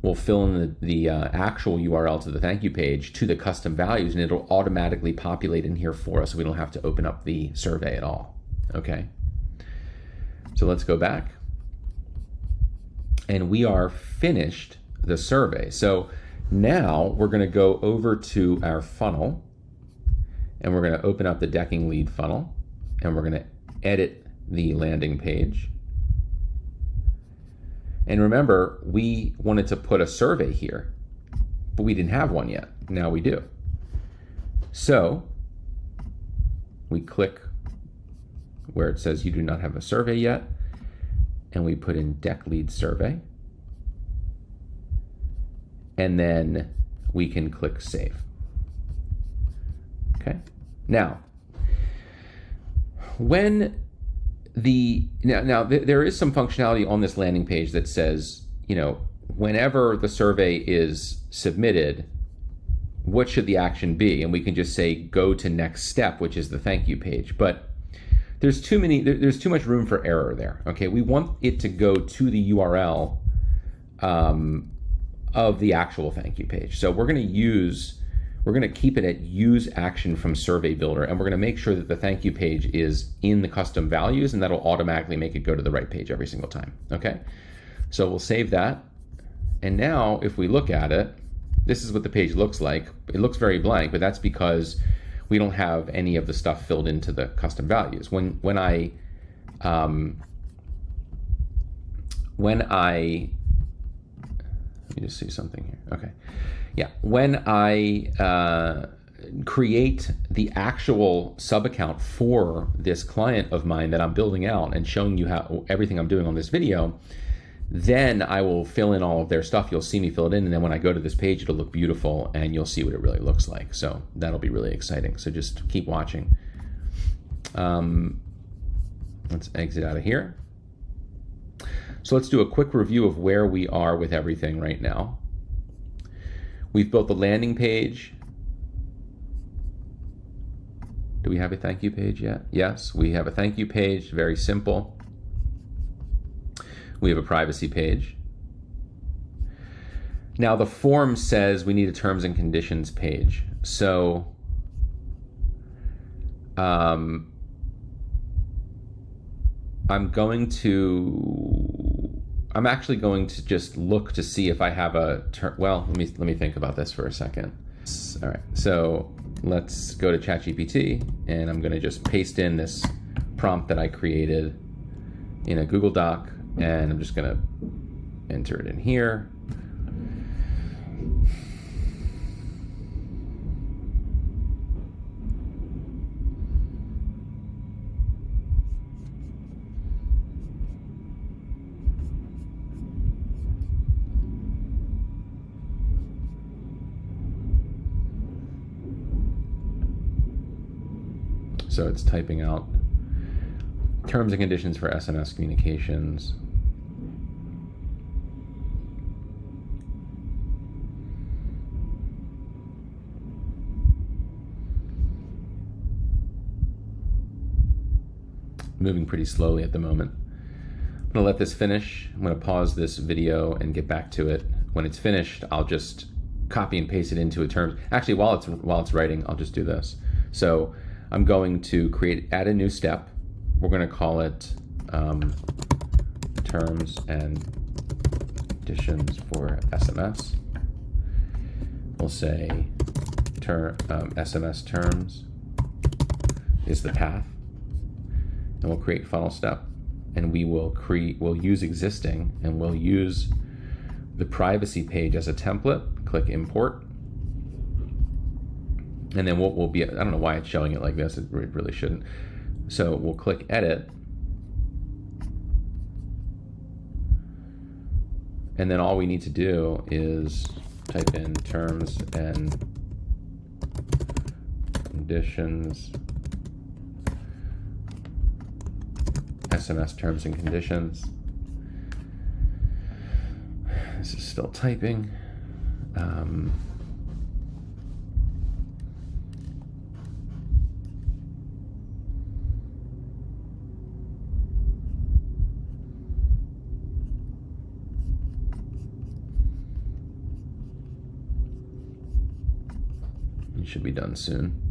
We'll fill in the actual URL to the thank you page to the custom values, and it'll automatically populate in here for us so we don't have to open up the survey at all, okay? So let's go back. And we are finished the survey. So now we're gonna go over to our funnel and we're gonna open up the decking lead funnel and we're gonna edit the landing page. And remember, we wanted to put a survey here, but we didn't have one yet. Now we do. So we click where it says you do not have a survey yet, and we put in deck lead survey. And then we can click save. Okay. Now, there is some functionality on this landing page that says, whenever the survey is submitted, what should the action be? And we can just say, go to next step, which is the thank you page. But there's too much room for error there. Okay, we want it to go to the URL of the actual thank you page. So we're going to keep it at use action from survey builder, and we're going to make sure that the thank you page is in the custom values, and that'll automatically make it go to the right page every single time. Okay, so we'll save that. And now if we look at it, this is what the page looks like. It looks very blank, but that's because we don't have any of the stuff filled into the custom values. When I let me just see something here. Okay. Yeah. When I create the actual sub account for this client of mine that I'm building out and showing you how everything I'm doing on this video, then I will fill in all of their stuff. You'll see me fill it in. And then when I go to this page, it'll look beautiful and you'll see what it really looks like. So that'll be really exciting. So just keep watching. Let's exit out of here. So let's do a quick review of where we are with everything right now. We've built the landing page. Do we have a thank you page yet? Yes, we have a thank you page, very simple. We have a privacy page. Now the form says we need a terms and conditions page. So I'm actually going to just look to see if I have a well, let me think about this for a second. All right, so let's go to ChatGPT and I'm going to just paste in this prompt that I created in a Google Doc, and I'm just going to enter it in here. So it's typing out terms and conditions for SMS communications. Moving pretty slowly at the moment. I'm gonna let this finish. I'm gonna pause this video and get back to it. When it's finished, I'll just copy and paste it into a term. Actually, while it's writing, I'll just do this. So I'm going to add a new step. We're going to call it terms and conditions for SMS. We'll say SMS terms. is the path, and we'll create funnel step, and we'll use existing, and we'll use the privacy page as a template. Click import, and then what will be, I don't know why it's showing it like this, it really shouldn't. So we'll click edit, and then all we need to do is type in terms and conditions, SMS terms and conditions. This is still typing. It should be done soon.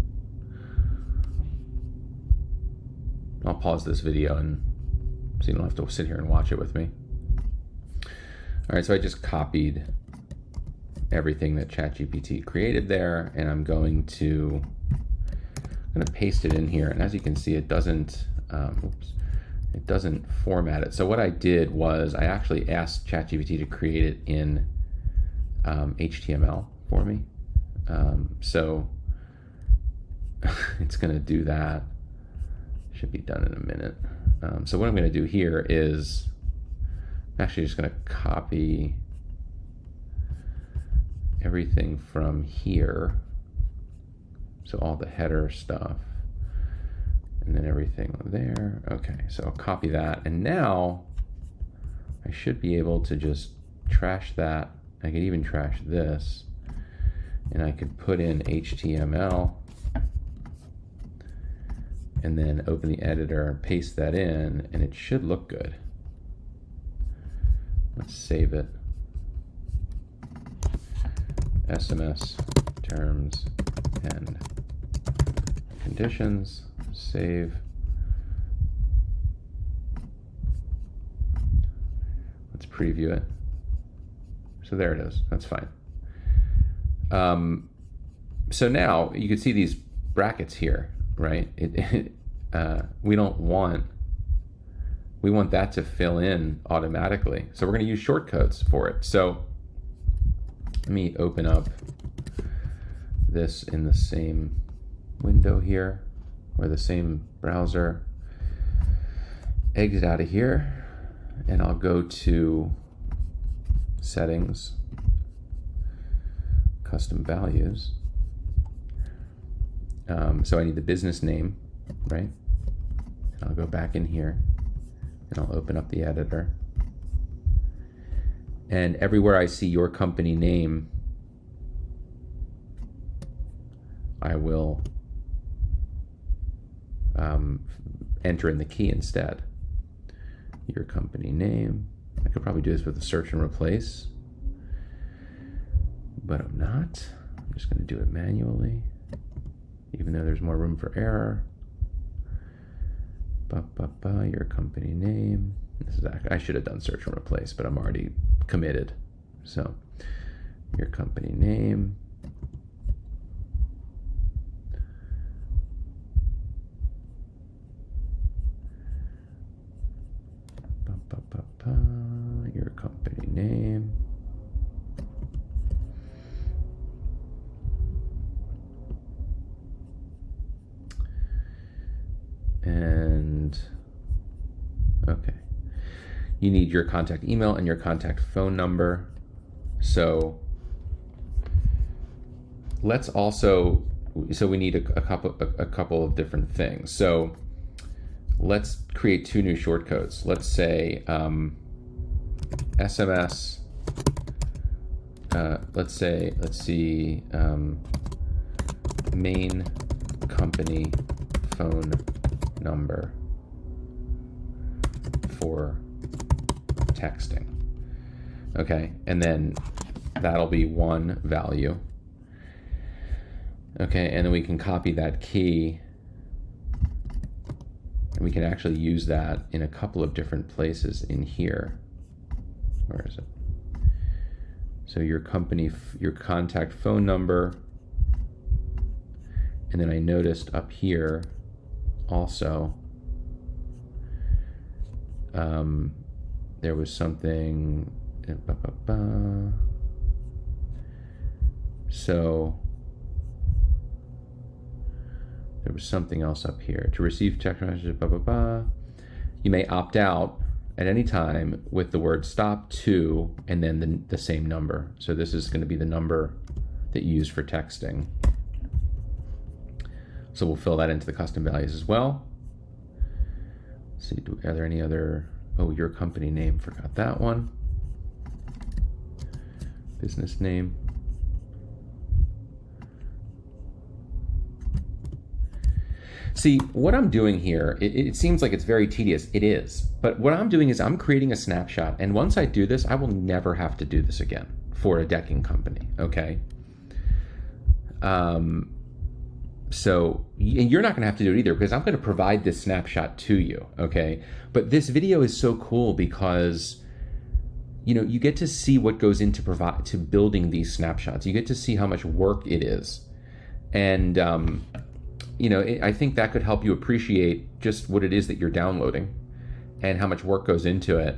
I'll pause this video and so you don't have to sit here and watch it with me. All right, so I just copied everything that ChatGPT created there, and I'm going to paste it in here. And as you can see, it doesn't format it. So what I did was I actually asked ChatGPT to create it in HTML for me. So it's going to do that. Should be done in a minute. So what I'm going to do here is I'm actually just going to copy everything from here. So all the header stuff and then everything there. Okay, so I'll copy that. And now I should be able to just trash that. I could even trash this. And I could put in HTML and then open the editor and paste that in, and it should look good. Let's save it. SMS terms and conditions, save. Let's preview it. So there it is, that's fine. So now you can see these brackets here, right? We want that to fill in automatically. So we're going to use shortcodes for it. So let me open up this in the same window here, or the same browser. Exit out of here, and I'll go to settings, custom values. So I need the business name, right? And I'll go back in here and I'll open up the editor. And everywhere I see your company name, I will enter in the key instead. Your company name. I could probably do this with a search and replace, but I'm not. I'm just going to do it manually, even though there's more room for error. Your company name. This is, I should have done search and replace, but I'm already committed. So your company name. Your company name. And okay, you need your contact email and your contact phone number. So let's also, so we need a couple of different things. So let's create two new shortcodes. Let's say SMS. Let's see, main company phone number for texting. Okay, and then that'll be one value. Okay, and then we can copy that key, and we can actually use that in a couple of different places in here. Where is it? So your company, your contact phone number, and then I noticed up here also, there was something, so there was something else up here. To receive text messages, you may opt out at any time with the word stop to and then the same number. So this is going to be the number that you use for texting. So we'll fill that into the custom values as well. Let's see, are there any other, oh, your company name, forgot that one. Business name. See, what I'm doing here, it seems like it's very tedious. It is. But what I'm doing is I'm creating a snapshot. And once I do this, I will never have to do this again for a decking company, okay? So you're not going to have to do it either because I'm going to provide this snapshot to you, okay? But this video is so cool because, you know, you get to see what goes into building these snapshots. You get to see how much work it is. And, you know, I think that could help you appreciate just what it is that you're downloading and how much work goes into it.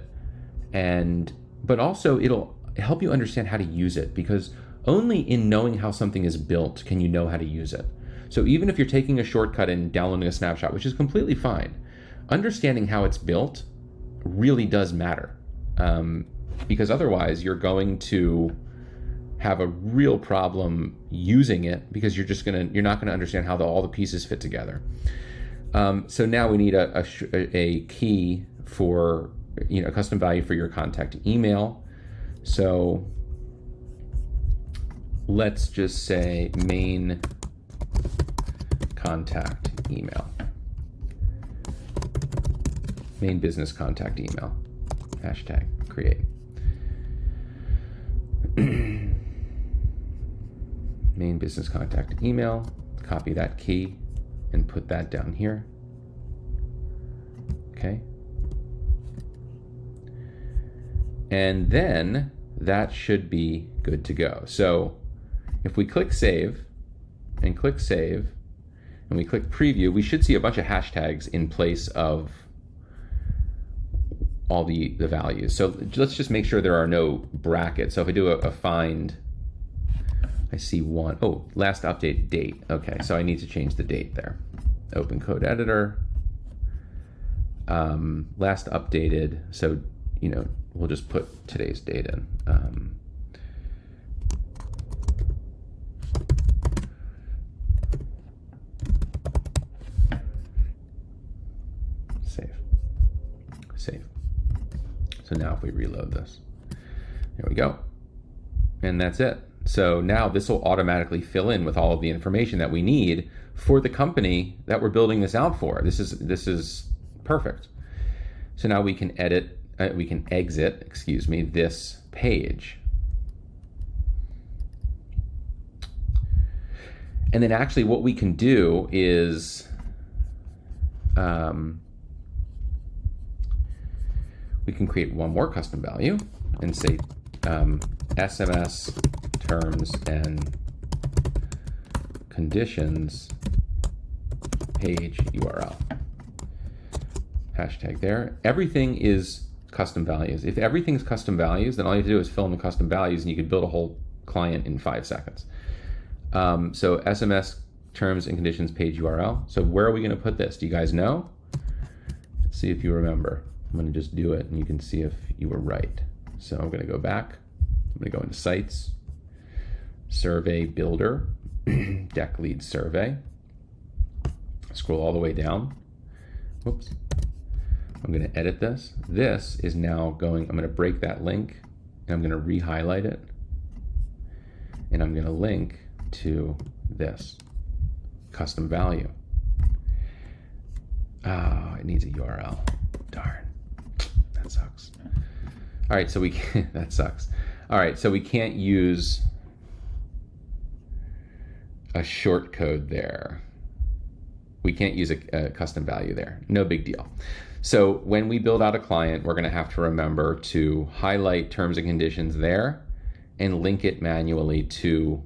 But also it'll help you understand how to use it, because only in knowing how something is built can you know how to use it. So even if you're taking a shortcut and downloading a snapshot, which is completely fine, understanding how it's built really does matter, because otherwise you're going to have a real problem using it because you're not gonna understand how all the pieces fit together. So now we need a key for, you know, a custom value for your contact email. So let's just say main contact email, main business contact email, hashtag create. Main business contact email, copy that key and put that down here. Okay. And then that should be good to go. So if we click save and we click preview, we should see a bunch of hashtags in place of all the values. So let's just make sure there are no brackets. So if I do a find, I see one. Oh, last update date. Okay, so I need to change the date there. Open code editor. Last updated. So, you know, we'll just put today's date in. Save. So now if we reload this, there we go. And that's it. So now this will automatically fill in with all of the information that we need for the company that we're building this out for. This is perfect. So now we can exit, excuse me, this page. And then actually what we can do is we can create one more custom value and say SMS terms and conditions page URL. Hashtag there. Everything is custom values. If everything's custom values, then all you have to do is fill in the custom values and you can build a whole client in 5 seconds. So SMS terms and conditions page URL. So where are we going to put this? Do you guys know? Let's see if you remember. I'm going to just do it and you can see if you were right. So I'm going to go back. I'm going to go into sites, survey builder, deck lead survey. Scroll all the way down. Whoops. I'm going to edit this. This is now going, I'm going to break that link and I'm going to re-highlight it. And I'm going to link to this custom value. Oh, it needs a URL. Darn. That sucks. All right, so we can't, that sucks. All right, so we can't use a short code there. We can't use a custom value there. No big deal. So when we build out a client, we're going to have to remember to highlight terms and conditions there and link it manually to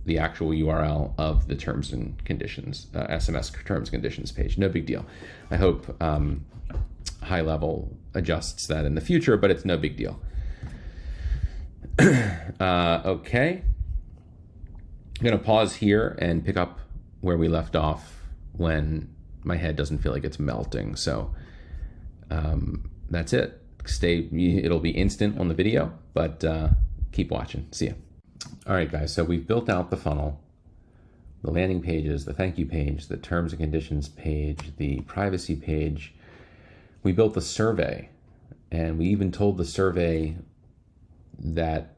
the actual URL of the terms and conditions, SMS terms and conditions page. No big deal. I hope high level adjusts that in the future, but it's no big deal. Okay. I'm going to pause here and pick up where we left off when my head doesn't feel like it's melting. So that's it. It'll be instant on the video, but keep watching. See ya. All right, guys, so we've built out the funnel, the landing pages, the thank you page, the terms and conditions page, the privacy page. We built the survey, and we even told the survey that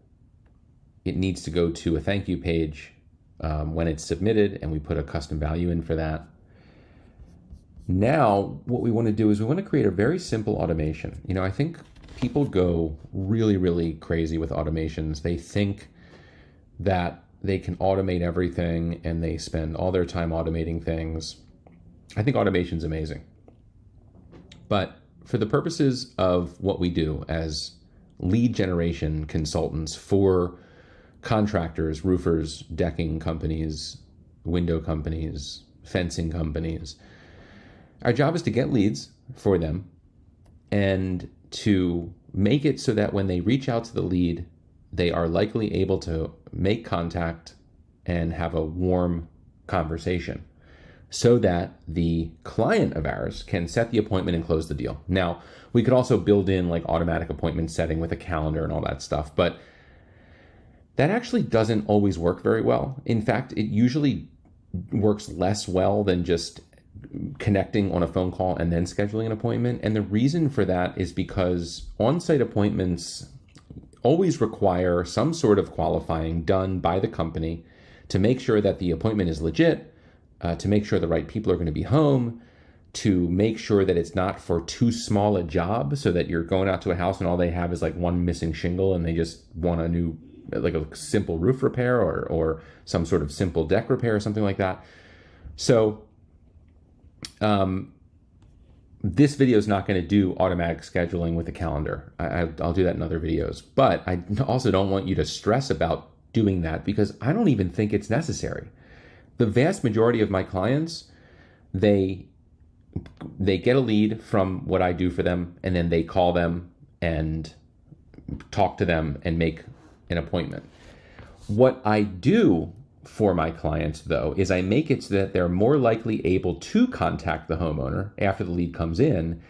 it needs to go to a thank you page when it's submitted, and we put a custom value in for that. Now, what we want to do is we want to create a very simple automation. You know, I think people go really, really crazy with automations. They think that they can automate everything and they spend all their time automating things. I think automation's amazing. But for the purposes of what we do as lead generation consultants for contractors, roofers, decking companies, window companies, fencing companies, our job is to get leads for them and to make it so that when they reach out to the lead, they are likely able to make contact and have a warm conversation so that the client of ours can set the appointment and close the deal. Now, we could also build in like automatic appointment setting with a calendar and all that stuff, but that actually doesn't always work very well. In fact, it usually works less well than just connecting on a phone call and then scheduling an appointment. And the reason for that is because on-site appointments always require some sort of qualifying done by the company to make sure that the appointment is legit, to make sure the right people are going to be home, to make sure that it's not for too small a job so that you're going out to a house and all they have is like one missing shingle and they just want a new, like a simple roof repair or some sort of simple deck repair or something like that. So this video is not going to do automatic scheduling with a calendar. I'll do that in other videos, but I also don't want you to stress about doing that because I don't even think it's necessary. The vast majority of my clients, they get a lead from what I do for them, and then they call them and talk to them and make an appointment. What I do for my clients, though, is I make it so that they're more likely able to contact the homeowner after the lead comes in,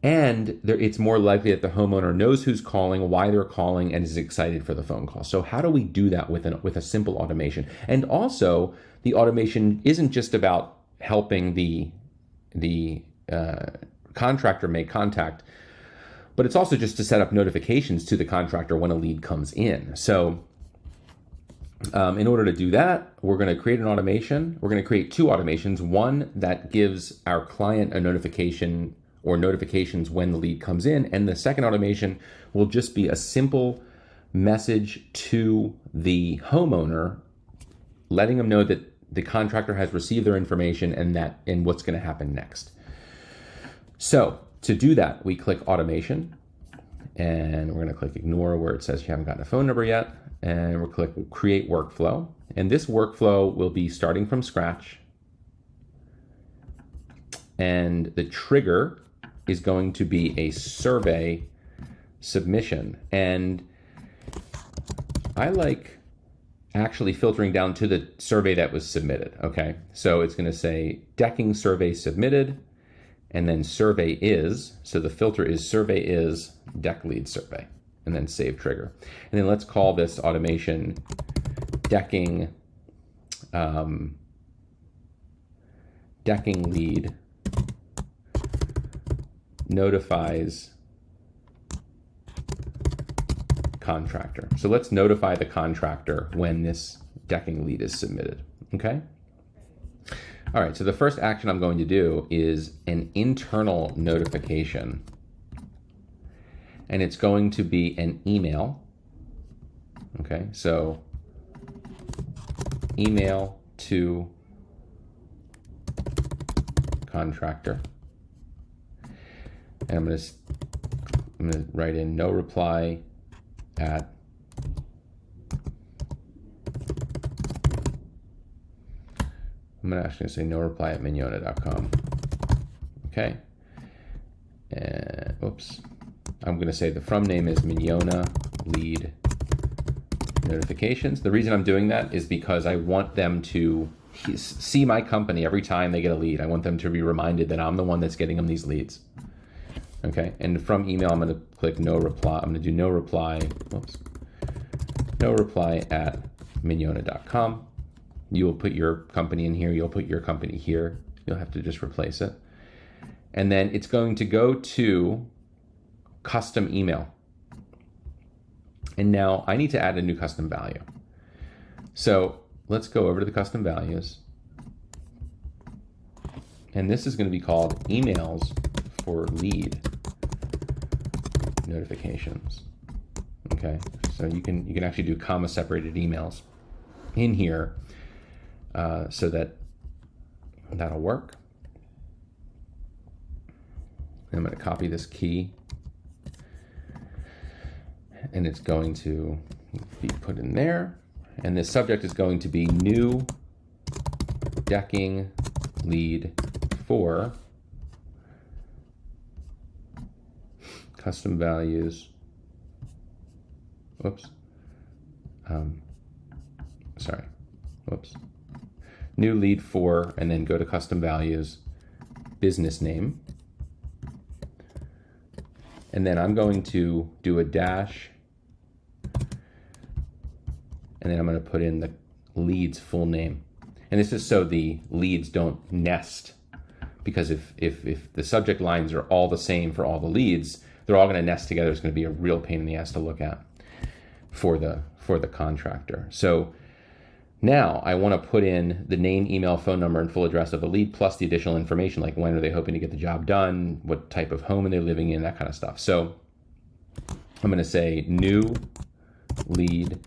and it's more likely that the homeowner knows who's calling, why they're calling, and is excited for the phone call. So how do we do that with a simple automation? And also, the automation isn't just about helping the contractor make contact, but it's also just to set up notifications to the contractor when a lead comes in. So in order to do that, we're going to create an automation. We're going to create two automations, one that gives our client a notification or notifications when the lead comes in, and the second automation will just be a simple message to the homeowner letting them know that the contractor has received their information and what's going to happen next. So to do that, we click automation, and we're going to click ignore where it says you haven't gotten a phone number yet, and we'll click create workflow. And this workflow will be starting from scratch, and the trigger is going to be a survey submission. And I like actually filtering down to the survey that was submitted. Okay, so it's going to say decking survey submitted, and then survey is, so the filter is survey is deck lead survey, and then save trigger. And then let's call this automation decking decking lead notifies contractor. So let's notify the contractor when this decking lead is submitted, okay? All right, so the first action I'm going to do is an internal notification, and it's going to be an email, okay? So email to contractor, and I'm gonna write in no reply at I'm actually going to say no reply at mignona.com. Okay. And oops. I'm going to say the from name is Mignona lead notifications. The reason I'm doing that is because I want them to see my company every time they get a lead. I want them to be reminded that I'm the one that's getting them these leads. Okay. And from email, I'm going to click no reply. I'm going to do no reply. Oops. No reply at mignona.com. You will put your company in here. You'll put your company here. You'll have to just replace it. And then it's going to go to custom email. And now I need to add a new custom value. So let's go over to the custom values. And this is going to be called emails for lead notifications. Okay, so you can actually do comma separated emails in here, so that'll work. I'm going to copy this key, and it's going to be put in there. And this subject is going to be new decking lead for custom values. Whoops. Sorry. Whoops. New lead for, and then go to custom values, business name. And then I'm going to do a dash, and then I'm going to put in the lead's full name. And this is so the leads don't nest, because if the subject lines are all the same for all the leads, they're all going to nest together. It's going to be a real pain in the ass to look at for the contractor. So now I want to put in the name, email, phone number, and full address of the lead, plus the additional information, like when are they hoping to get the job done, what type of home are they living in, that kind of stuff. So I'm going to say new lead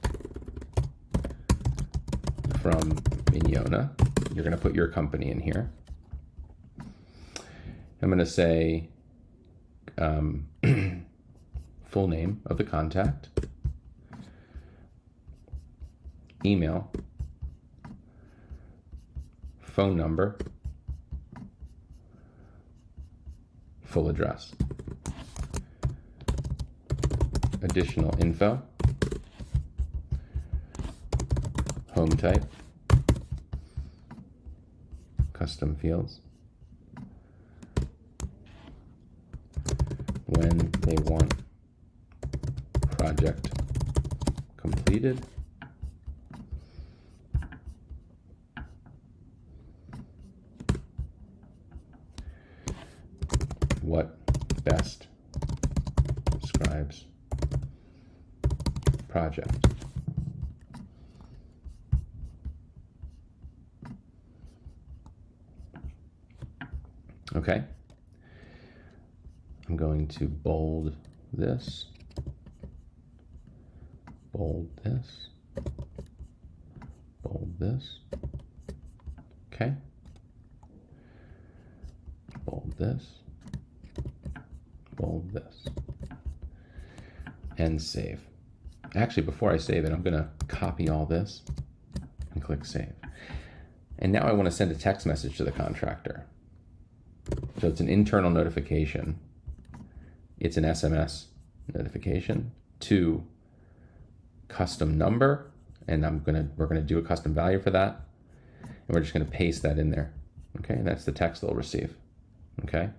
from Mignona. You're going to put your company in here. I'm going to say full name of the contact, email, phone number, full address, additional info, home type, custom fields, when they want project completed, what best describes project. Okay. I'm going to bold this, bold this, bold this. Okay. Bold this, bold this, and save. Actually, before I save it, I'm going to copy all this and click save. And now I want to send a text message to the contractor. So it's an internal notification. It's an SMS notification to custom number, and we're gonna do a custom value for that, and we're just gonna paste that in there. Okay, and that's the text they'll receive. Okay,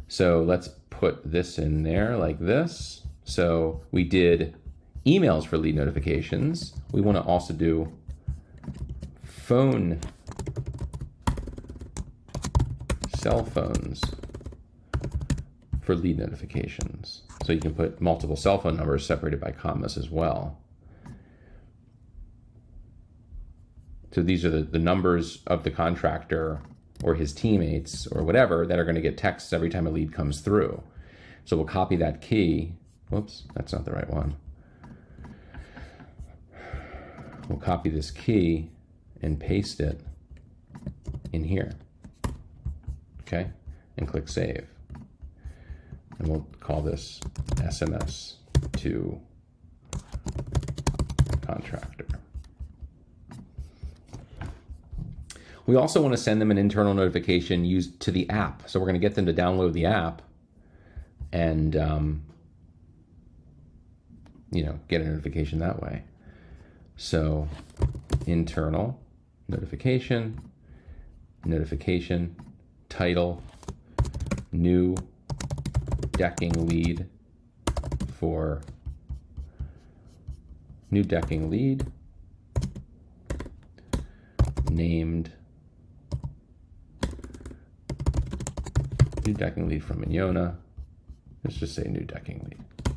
so let's put this in there like this. So we did emails for lead notifications. We want to also do cell phones for lead notifications. So you can put multiple cell phone numbers separated by commas as well. So these are the numbers of the contractor or his teammates or whatever that are going to get texts every time a lead comes through. So we'll copy that key. Whoops, that's not the right one. We'll copy this key and paste it in here. Okay, and click save. And we'll call this SMS to contractor. We also want to send them an internal notification used to the app. So we're going to get them to download the app and get a notification that way. So internal notification, title, new decking lead for new decking lead named new decking lead from Mignona. Let's just say new decking lead.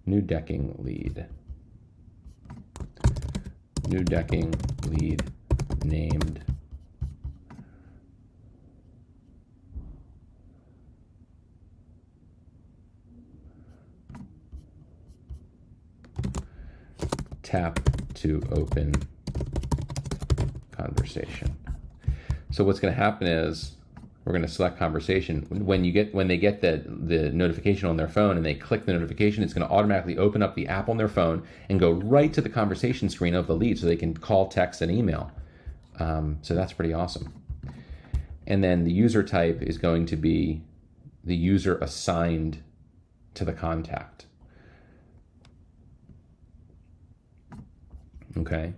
New decking lead. New decking lead named tap to open conversation. So what's going to happen is we're going to select conversation. When they get the notification on their phone and they click the notification, it's going to automatically open up the app on their phone and go right to the conversation screen of the lead so they can call, text, and email. So that's pretty awesome. And then the user type is going to be the user assigned to the contact. Okay.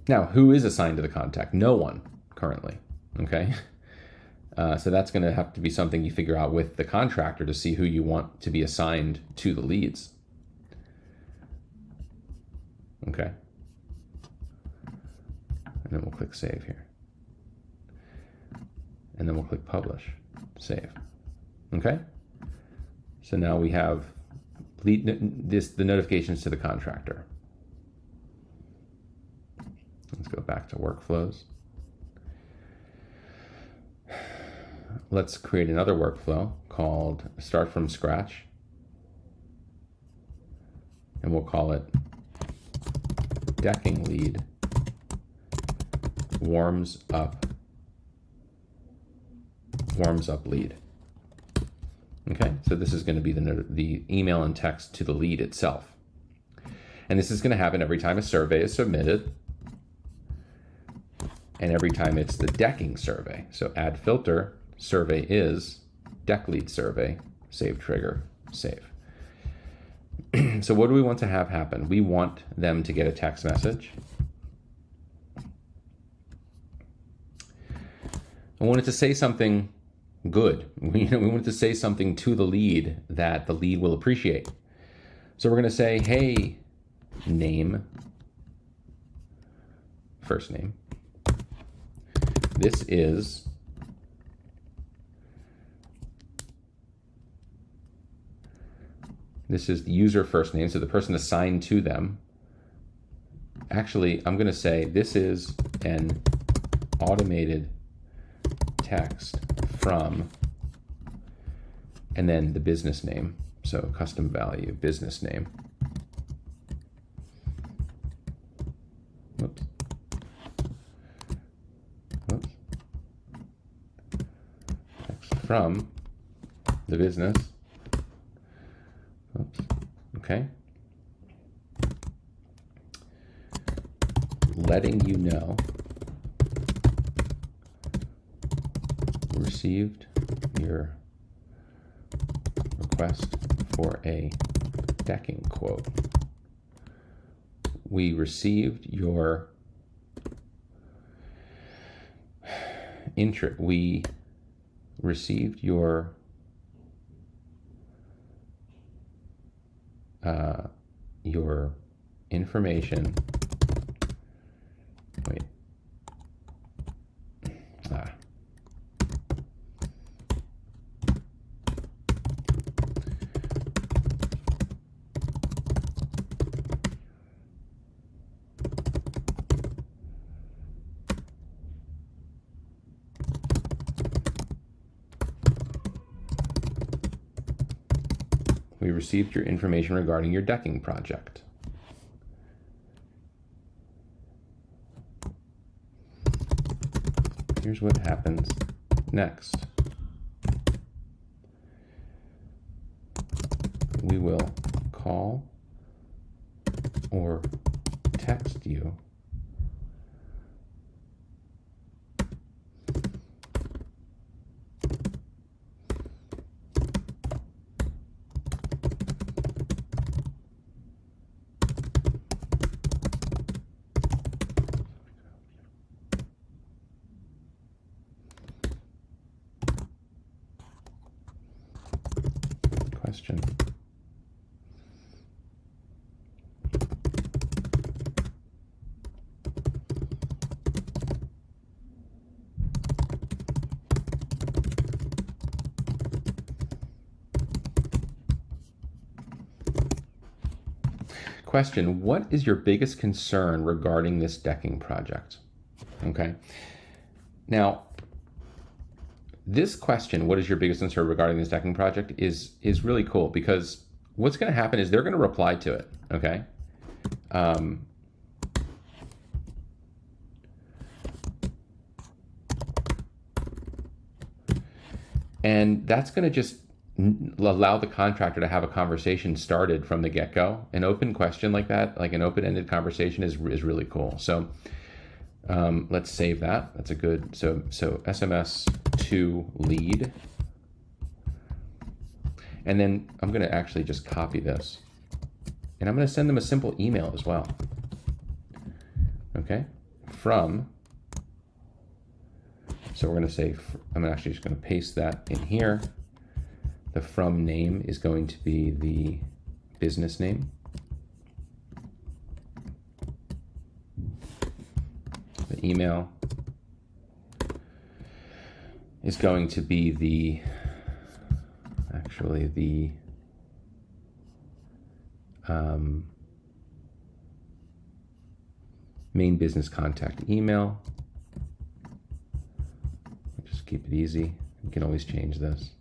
Now, who is assigned to the contact? No one currently, okay? So that's going to have to be something you figure out with the contractor to see who you want to be assigned to the leads. Okay. And then we'll click Save here. And then we'll click Publish, Save. Okay? So now we have the notifications to the contractor. Let's go back to workflows. Let's create another workflow called Start from Scratch. And we'll call it Decking Lead Warms Up Lead. Okay, so this is going to be the email and text to the lead itself. And this is going to happen every time a survey is submitted and every time it's the decking survey. So add filter, survey is, deck lead survey, save trigger, save. So what do we want to have happen? We want them to get a text message. I wanted to say something good. We wanted to say something to the lead that the lead will appreciate. So we're going to say, hey, name, first name. This is the user first name, so the person assigned to them. Actually, I'm going to say this is an automated text from, and then the business name. So custom value, business name. Whoops. Whoops. Text from the business. Oops. Okay. Letting you know received your request for a decking quote. We received your we received your information. Wait. We received your information regarding your decking project. Here's what happens next. We will call or text you question. Question, what is your biggest concern regarding this decking project? Okay. Now, this question, what is your biggest concern regarding this decking project, is really cool, because what's going to happen is they're going to reply to it, okay? And that's going to just allow the contractor to have a conversation started from the get-go. An open question like that, like an open-ended conversation, is really cool. So let's save that. That's a good, so SMS to lead. And then I'm going to actually just copy this, and I'm going to send them a simple email as well. Okay, from, so we're going to say, I'm actually just going to paste that in here. The from name is going to be the business name. The email is going to be the, actually the main business contact email. Just keep it easy. You can always change this.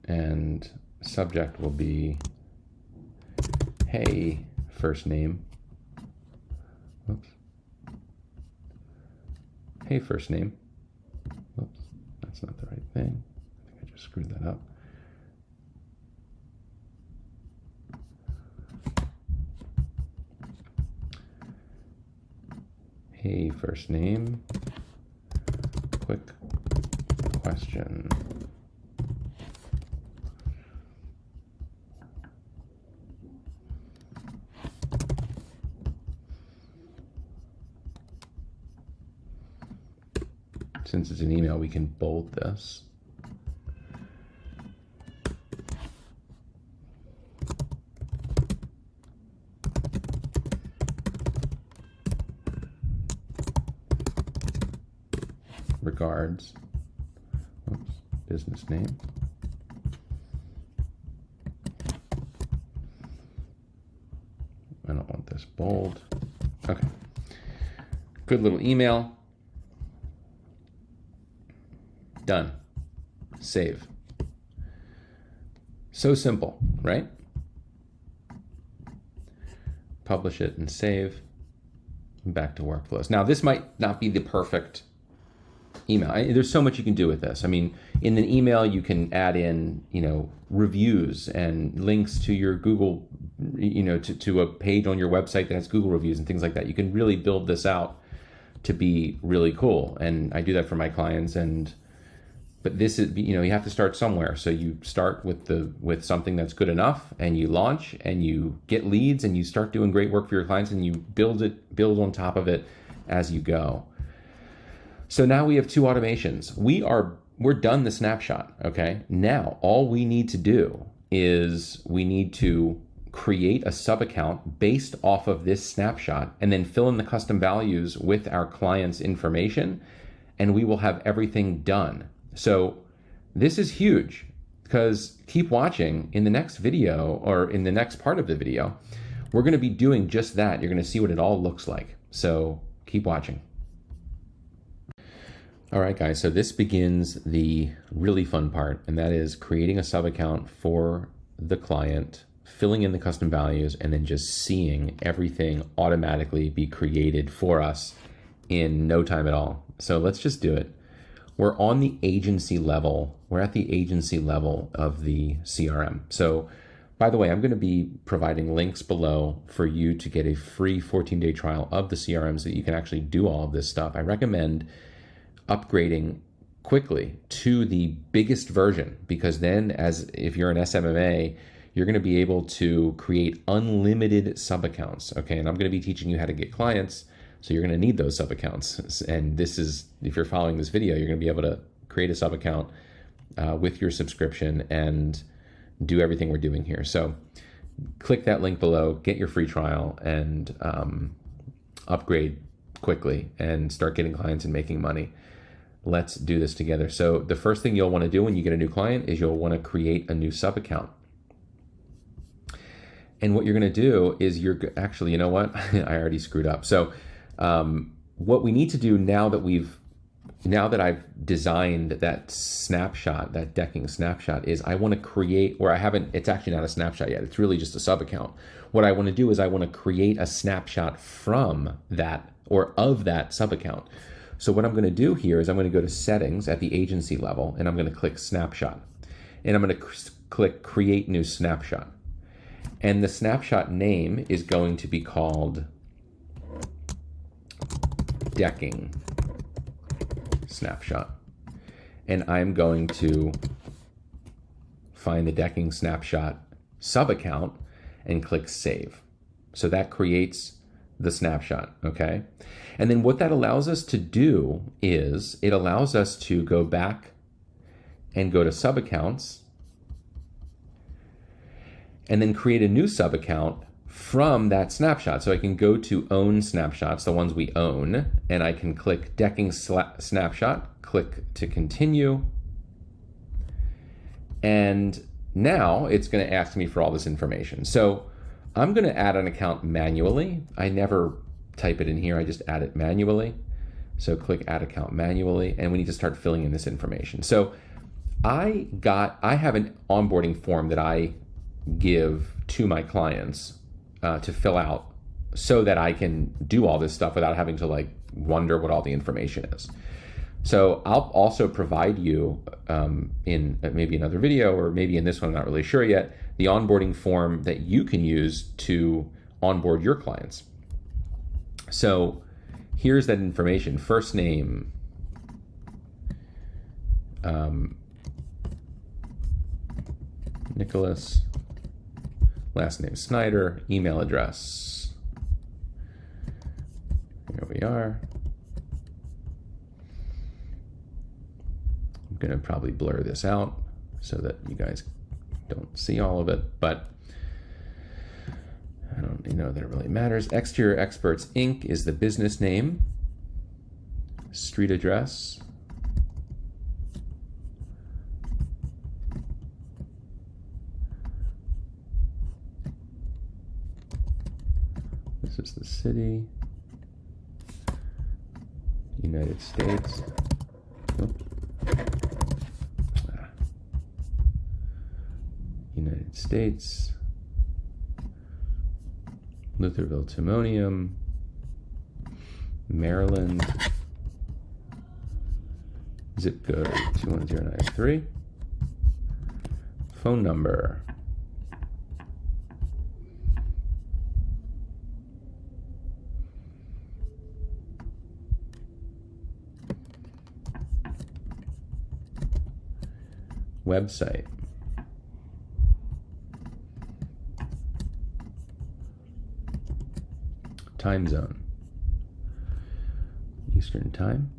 And subject will be, hey, first name. Whoops. Hey, first name. Whoops, that's not the right thing. I think I just screwed that up. Hey, first name. Quick question. Since it's an email, we can bold this. Regards. Oops, business name. I don't want this bold. Okay. Good little email. Done. Save. So simple, right? Publish it and save. Back to workflows. Now, this might not be the perfect email. There's so much you can do with this. I mean, in an email, you can add in, reviews and links to your Google, to a page on your website that has Google reviews and things like that. You can really build this out to be really cool. And I do that for my clients. But this is, you have to start somewhere. So you start with something that's good enough, and you launch, and you get leads, and you start doing great work for your clients, and you build on top of it as you go. So now we have two automations. We're done the snapshot, okay? Now all we need to do is we need to create a sub account based off of this snapshot, and then fill in the custom values with our client's information, and we will have everything done. So this is huge, because keep watching. In the next video, or in the next part of the video, we're going to be doing just that. You're going to see what it all looks like. So keep watching. All right, guys, so this begins the really fun part, and that is creating a sub account for the client, filling in the custom values, and then just seeing everything automatically be created for us in no time at all. So let's just do it. we're on the agency level. We're at the agency level of the CRM. So by the way, I'm going to be providing links below for you to get a free 14-day trial of the CRM so that you can actually do all of this stuff. I recommend upgrading quickly to the biggest version, because then if you're an SMMA, you're going to be able to create unlimited sub-accounts, okay? And I'm going to be teaching you how to get clients, so you're going to need those sub-accounts. And this is, if you're following this video, you're going to be able to create a sub-account with your subscription and do everything we're doing here. So click that link below, get your free trial, and upgrade quickly and start getting clients and making money. Let's do this together. So the first thing you'll want to do when you get a new client is you'll want to create a new sub-account. And what you're going to do is actually, you know what? I already screwed up. So what we need to do now that I've designed that snapshot, that decking snapshot, is I want to create, it's actually not a snapshot yet. It's really just a sub account. What I want to do is I want to create a snapshot from that or of that sub account. So what I'm going to do here is I'm going to go to settings at the agency level, and I'm going to click snapshot, and I'm going to click create new snapshot. And the snapshot name is going to be called decking snapshot. And I'm going to find the decking snapshot sub account and click save. So that creates the snapshot, okay? And then what that allows us to do is it allows us to go back and go to sub accounts and then create a new sub account from that snapshot. So I can go to own snapshots, the ones we own, and I can click decking snapshot, click to continue. And now it's going to ask me for all this information. So I'm going to add an account manually. I never type it in here. I just add it manually. So click add account manually, and we need to start filling in this information. So I have an onboarding form that I give to my clients to fill out so that I can do all this stuff without having to wonder what all the information is. So I'll also provide you in maybe another video, or maybe in this one, I'm not really sure yet, the onboarding form that you can use to onboard your clients. So here's that information: first name, Nicholas, last name Snyder, email address. Here we are. I'm going to probably blur this out so that you guys don't see all of it, but I don't know that it really matters. Exterior Experts Inc. is the business name. Street address. This is the city. United States. United States. Lutherville, Timonium, Maryland, zip code 21093, phone number, website, time zone, Eastern time,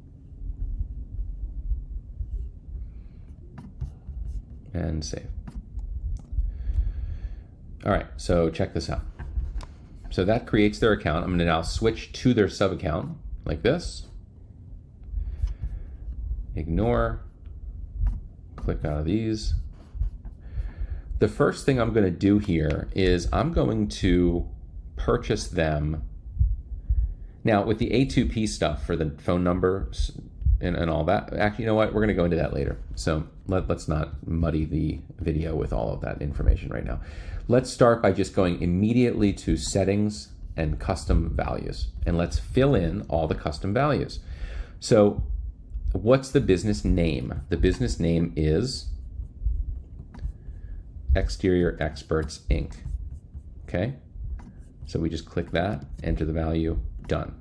and save. All right, so check this out. So that creates their account. I'm going to now switch to their sub account like this. Ignore, click out of these. The first thing I'm going to do here is I'm going to purchase them. Now, with the A2P stuff for the phone numbers and all that, actually, you know what? We're going to go into that later. So let's not muddy the video with all of that information right now. Let's start by just going immediately to settings and custom values. And let's fill in all the custom values. So what's the business name? The business name is Exterior Experts Inc. Okay, so we just click that, enter the value, done.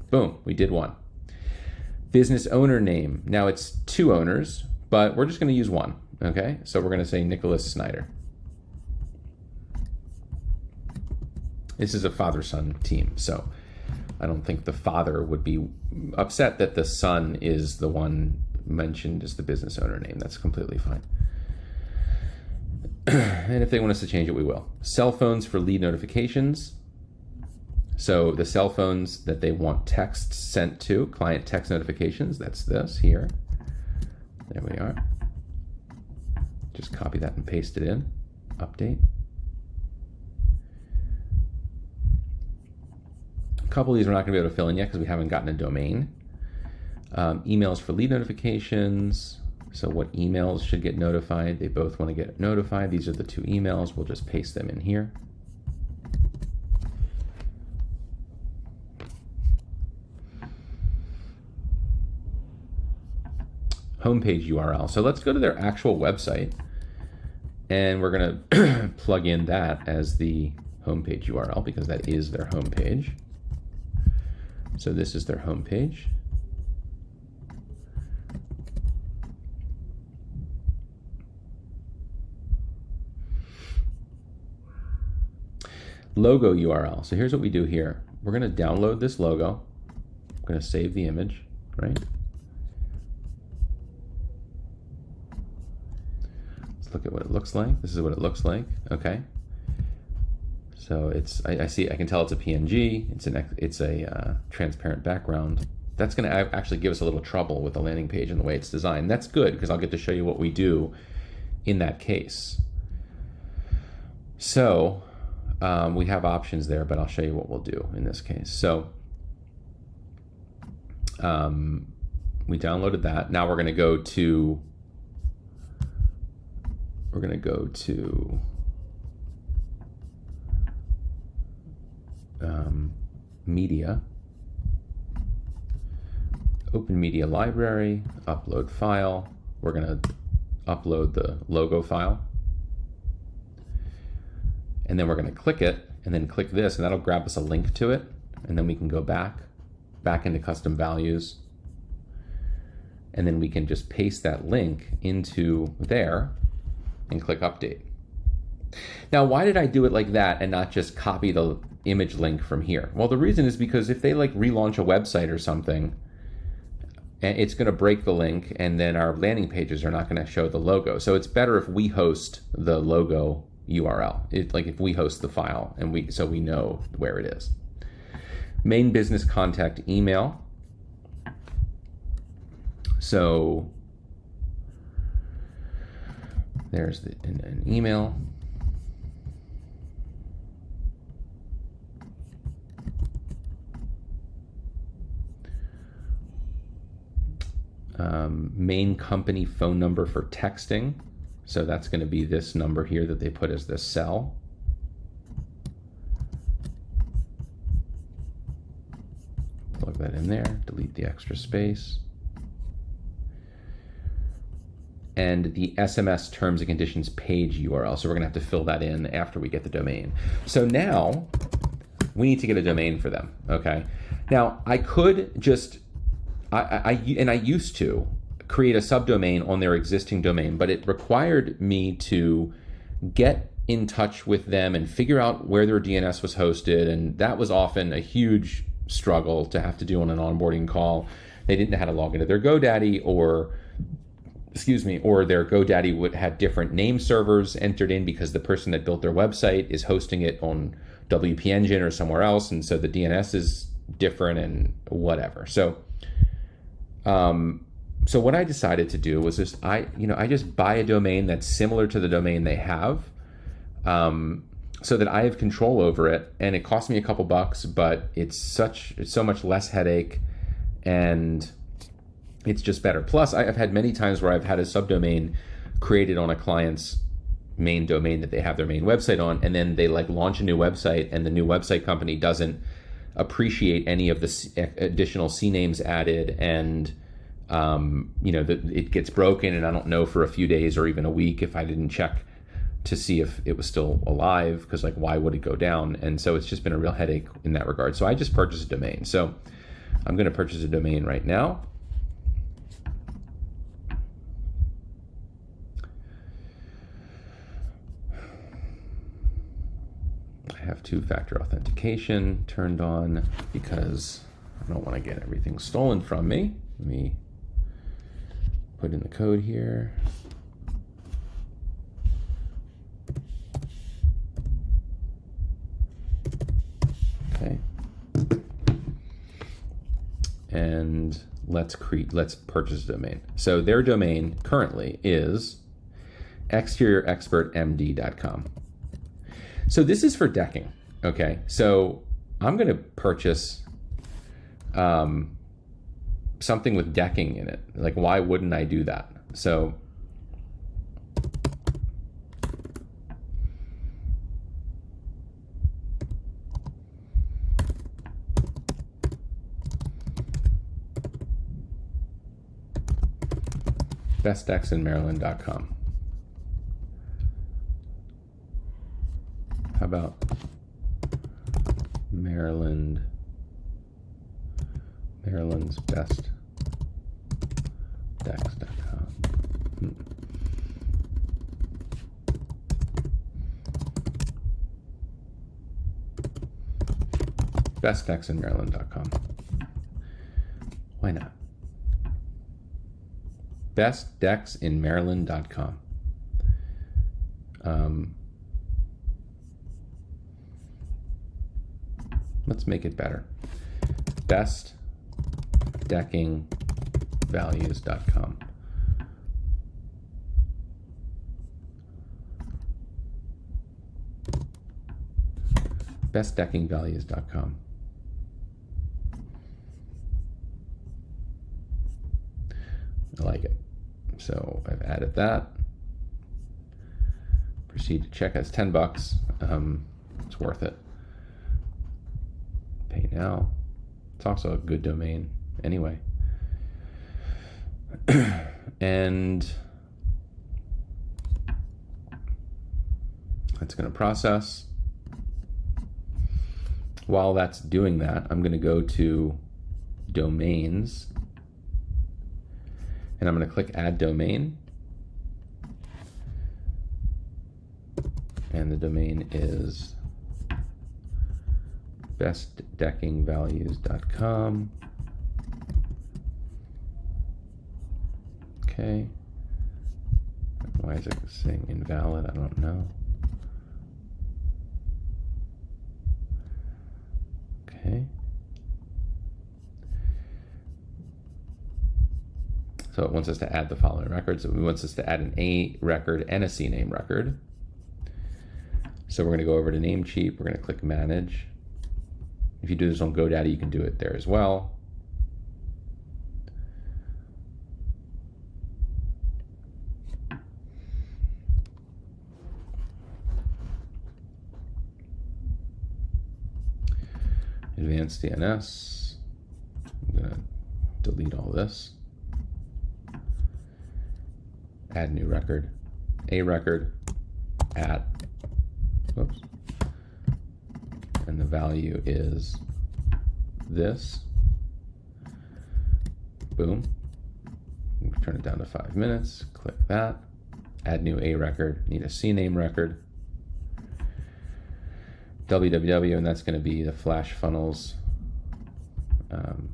Boom, we did one. Business owner name. Now it's 2 owners, but we're just going to use 1. Okay, so we're going to say Nicholas Snyder. This is a father-son team, so I don't think the father would be upset that the son is the one mentioned as the business owner name. That's completely fine. And if they want us to change it, we will. Cell phones for lead notifications. So the cell phones that they want texts sent to, client text notifications, that's this here. There we are. Just copy that and paste it in. Update. A couple of these we're not going to be able to fill in yet because we haven't gotten a domain. Emails for lead notifications. So what emails should get notified? They both want to get notified. These are the 2 emails. We'll just paste them in here. Homepage URL. So let's go to their actual website, and we're going to plug in that as the homepage URL because that is their homepage. So this is their homepage. Logo URL. So here's what we do here. We're going to download this logo. I'm going to save the image, right? Let's look at what it looks like. This is what it looks like. Okay. So it's, I see, I can tell it's a PNG. It's a transparent background. That's going to actually give us a little trouble with the landing page and the way it's designed. That's good because I'll get to show you what we do in that case. So we have options there, but I'll show you what we'll do in this case. So we downloaded that. Now we're going to go to media, open media library, upload file. We're going to upload the logo file. And then we're going to click it and then click this, and that'll grab us a link to it. And then we can go back into custom values. And then we can just paste that link into there and click update. Now, why did I do it like that and not just copy the image link from here? Well, the reason is because if they like relaunch a website or something, it's going to break the link and then our landing pages are not going to show the logo. So it's better if we host the logo URL. Like if we host the file and we know where it is. Main business contact email. So there's an email. Main company phone number for texting. So that's going to be this number here that they put as the cell. Plug that in there, delete the extra space. And the SMS terms and conditions page URL. So we're going to have to fill that in after we get the domain. So now we need to get a domain for them. Okay. Now I could just, I used to create a subdomain on their existing domain, but it required me to get in touch with them and figure out where their DNS was hosted. And that was often a huge struggle to have to do on an onboarding call. They didn't know how to log into their GoDaddy, or their GoDaddy had different name servers entered in because the person that built their website is hosting it on WP Engine or somewhere else. And so the DNS is different and whatever. So what I decided to do was just, I just buy a domain that's similar to the domain they have, so that I have control over it. And it cost me a couple bucks, but it's so much less headache, and it's just better. Plus, I've had many times where I've had a subdomain created on a client's main domain that they have their main website on, and then they like launch a new website, and the new website company doesn't appreciate any of the additional CNAMEs added, and it gets broken and I don't know for a few days or even a week if I didn't check to see if it was still alive, because like, why would it go down? And so it's just been a real headache in that regard. So I just purchased a domain. So I'm going to purchase a domain right now. I have two-factor authentication turned on because I don't want to get everything stolen from me. Let me put in the code here. Okay. And let's purchase a domain. So their domain currently is exteriorexpertmd.com. So this is for decking. Okay. So I'm going to purchase something with decking in it. Like, why wouldn't I do that? So bestdecksinmaryland.com. How about Maryland's best decks.com? Bestdecksinmaryland.com. Why not? Bestdecksinmaryland.com. Let's make it better. Bestdeckingvalues.com. Bestdeckingvalues.com. I like it. So I've added that. Proceed to check. It's $10. It's worth it. Pay now. It's also a good domain anyway. And it's going to process. While that's doing that, I'm going to go to domains and I'm going to click add domain. And the domain is bestdeckingvalues.com. Okay. Why is it saying invalid? I don't know. Okay. So it wants us to add the following records. It wants us to add an A record and a CNAME record. So we're going to go over to Namecheap. We're going to click Manage. If you do this on GoDaddy, you can do it there as well. Advanced DNS. I'm going to delete all this. Add new record. A record at, whoops. And the value is this. Boom. Turn it down to 5 minutes. Click that. Add new A record. Need a CNAME record. www, and that's going to be the Flash Funnels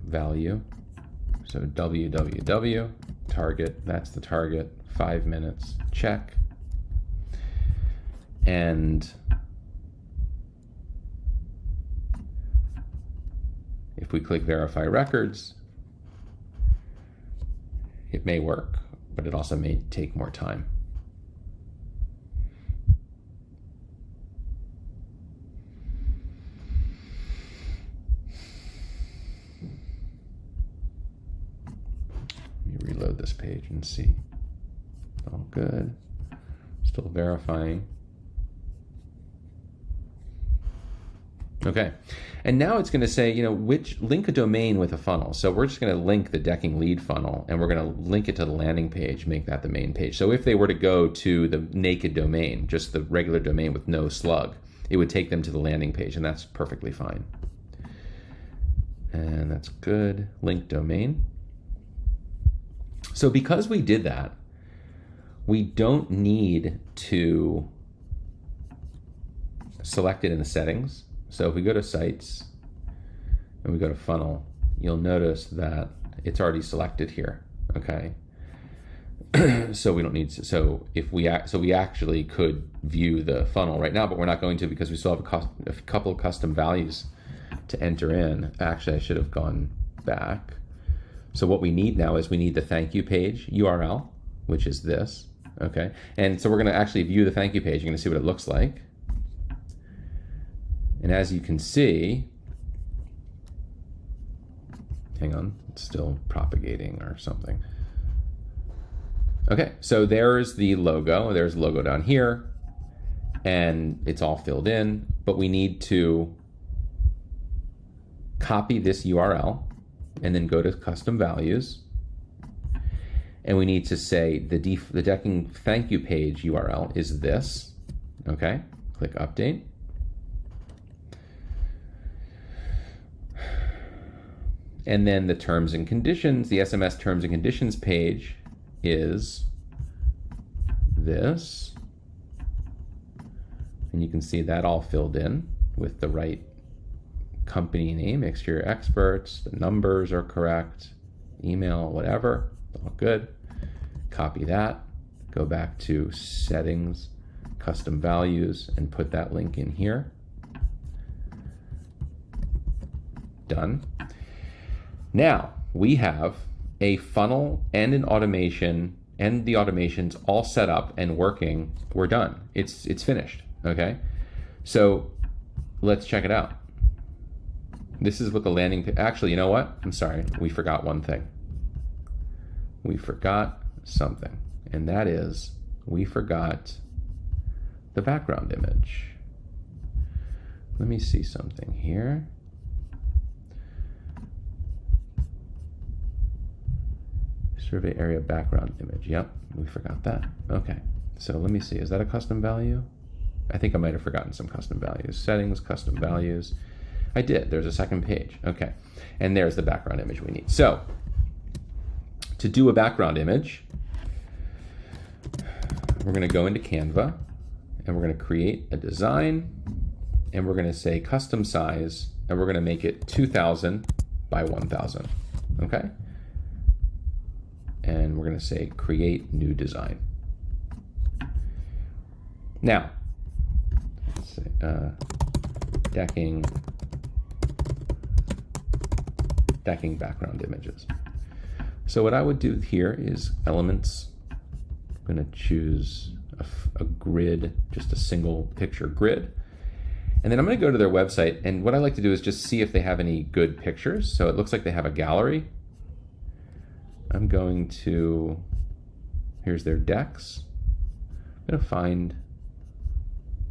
value. So www, target, that's the target, 5 minutes, check. And if we click verify records, it may work, but it also may take more time. Let me reload this page and see. All good. Still verifying. Okay, and now it's going to say, which link a domain with a funnel. So we're just going to link the decking lead funnel, and we're going to link it to the landing page, make that the main page. So if they were to go to the naked domain, just the regular domain with no slug, it would take them to the landing page, and that's perfectly fine. And that's good. Link domain. So because we did that, we don't need to select it in the settings. So if we go to sites and we go to funnel, you'll notice that it's already selected here, okay? So we don't need to, so we actually could view the funnel right now, but we're not going to because we still have a couple of custom values to enter in. Actually, I should have gone back. So what we need now is we need the thank you page URL, which is this, okay? And so we're gonna actually view the thank you page. You're gonna see what it looks like. And as you can see, hang on, it's still propagating or something. Okay, so there's the logo. There's the logo down here, and it's all filled in, but we need to copy this URL and then go to custom values. And we need to say the decking thank you page URL is this, okay? Click update. And then the terms and conditions, the SMS terms and conditions page is this. And you can see that all filled in with the right company name, exterior experts, the numbers are correct, email, whatever, all good. Copy that, go back to settings, custom values, and put that link in here. Done. Now we have a funnel and an automation, and the automation's all set up and working. We're done. It's finished. Okay. So let's check it out. This is what the landing page. Actually, you know what? I'm sorry. We forgot one thing. We forgot something, and that is we forgot the background image. Let me see something here. Survey area background image. Yep, we forgot that. Okay, so let me see. Is that a custom value? I think I might have forgotten some custom values. Settings, custom values. I did. There's a second page. Okay, and there's the background image we need. So to do a background image, we're going to go into Canva, and we're going to create a design, and we're going to say custom size, and we're going to make it 2000 by 1000. Okay. And we're going to say create new design. Now, let's say, decking background images. So what I would do here is elements. I'm going to choose a grid, just a single picture grid. And then I'm going to go to their website, and what I like to do is just see if they have any good pictures. So it looks like they have a gallery. I'm going to, here's their decks. I'm going to find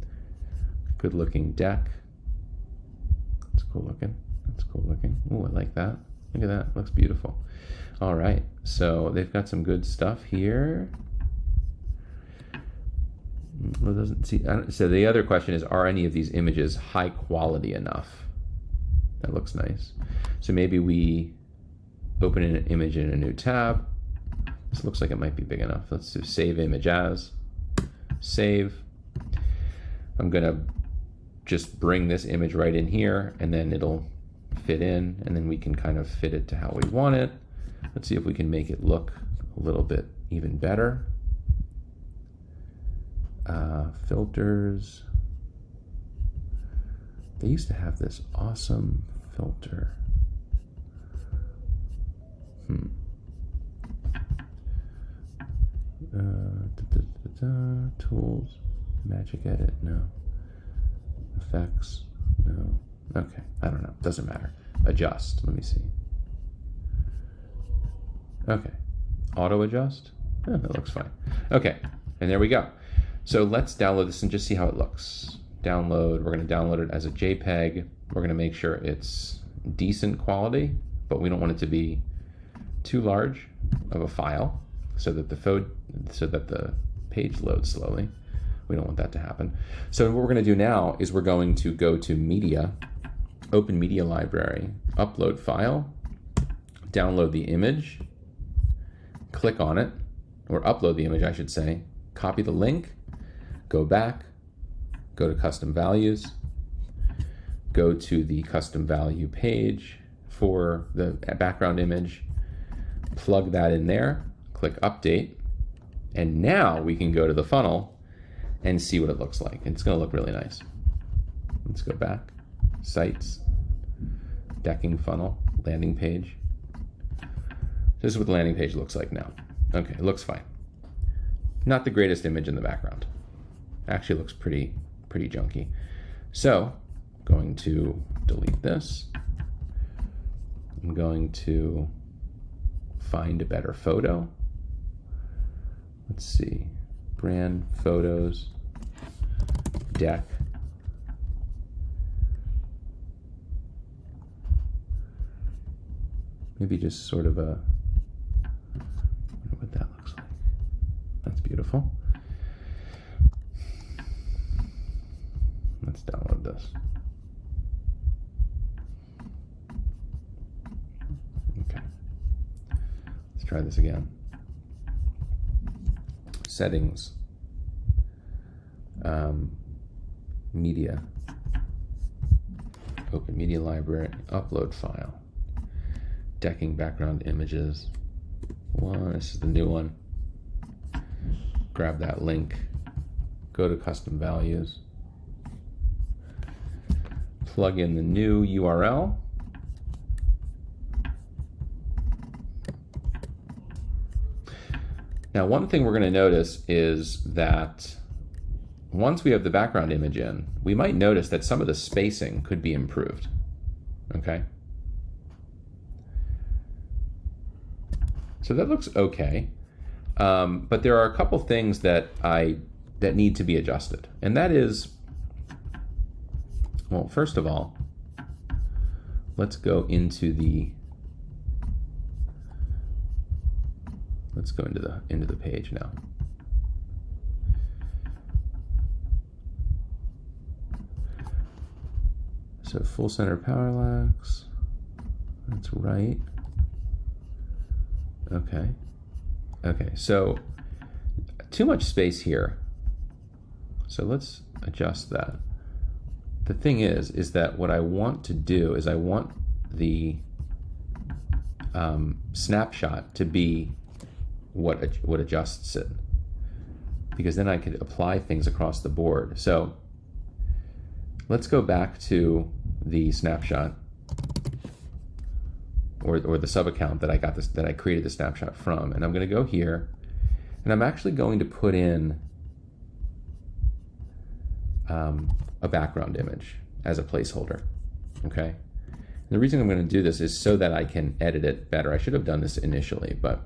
a good looking deck. That's cool looking. That's cool looking. Oh, I like that. Look at that. Looks beautiful. All right. So they've got some good stuff here. Well, doesn't see. So the other question is, are any of these images high quality enough? That looks nice. So maybe we open an image in a new tab. This looks like it might be big enough. Let's do save image as. Save. I'm gonna just bring this image right in here, and then it'll fit in, and then we can kind of fit it to how we want it. Let's see if we can make it look a little bit even better. Filters. They used to have this awesome filter. Tools, magic edit, no. Effects, no. Okay, I don't know, doesn't matter. Adjust, let me see. Okay, auto adjust, that looks fine. Okay, and there we go. So let's download this and just see how it looks. Download, we're gonna download it as a JPEG. We're going to make sure it's decent quality, but we don't want it to be too large of a file so that the page loads slowly. We don't want that to happen. So what we're going to do now is we're going to go to Media, Open Media Library, Upload File, download the image, click on it, or upload the image, I should say, copy the link, go back, go to Custom Values, go to the custom value page for the background image, plug that in there, click Update, and now we can go to the funnel and see what it looks like. It's going to look really nice. Let's go back, Sites, Decking Funnel, Landing Page. This is what the landing page looks like now. Okay, it looks fine. Not the greatest image in the background. Actually looks pretty junky. So, I'm going to delete this. I'm going to find a better photo. Let's see, brand photos, deck. Maybe just sort of a, I wonder what that looks like. That's beautiful. Let's download this. Okay. Let's try this again. Settings. Media. Open Media Library. Upload file. Decking background images. This is the new one. Grab that link. Go to Custom Values. Plug in the new URL. Now, one thing we're going to notice is that once we have the background image in, we might notice that some of the spacing could be improved. Okay? So that looks okay. But there are a couple things that need to be adjusted. And that is, well, first of all, let's go into the page now. So full center parallax, that's right. Okay. Okay, so too much space here. So let's adjust that. The thing is that what I want to do is I want the snapshot to be what adjusts it, because then I could apply things across the board. So let's go back to the snapshot or the sub account that I created the snapshot from, and I'm going to go here, and I'm actually going to put in a background image as a placeholder. Okay. And the reason I'm going to do this is so that I can edit it better. I should have done this initially, but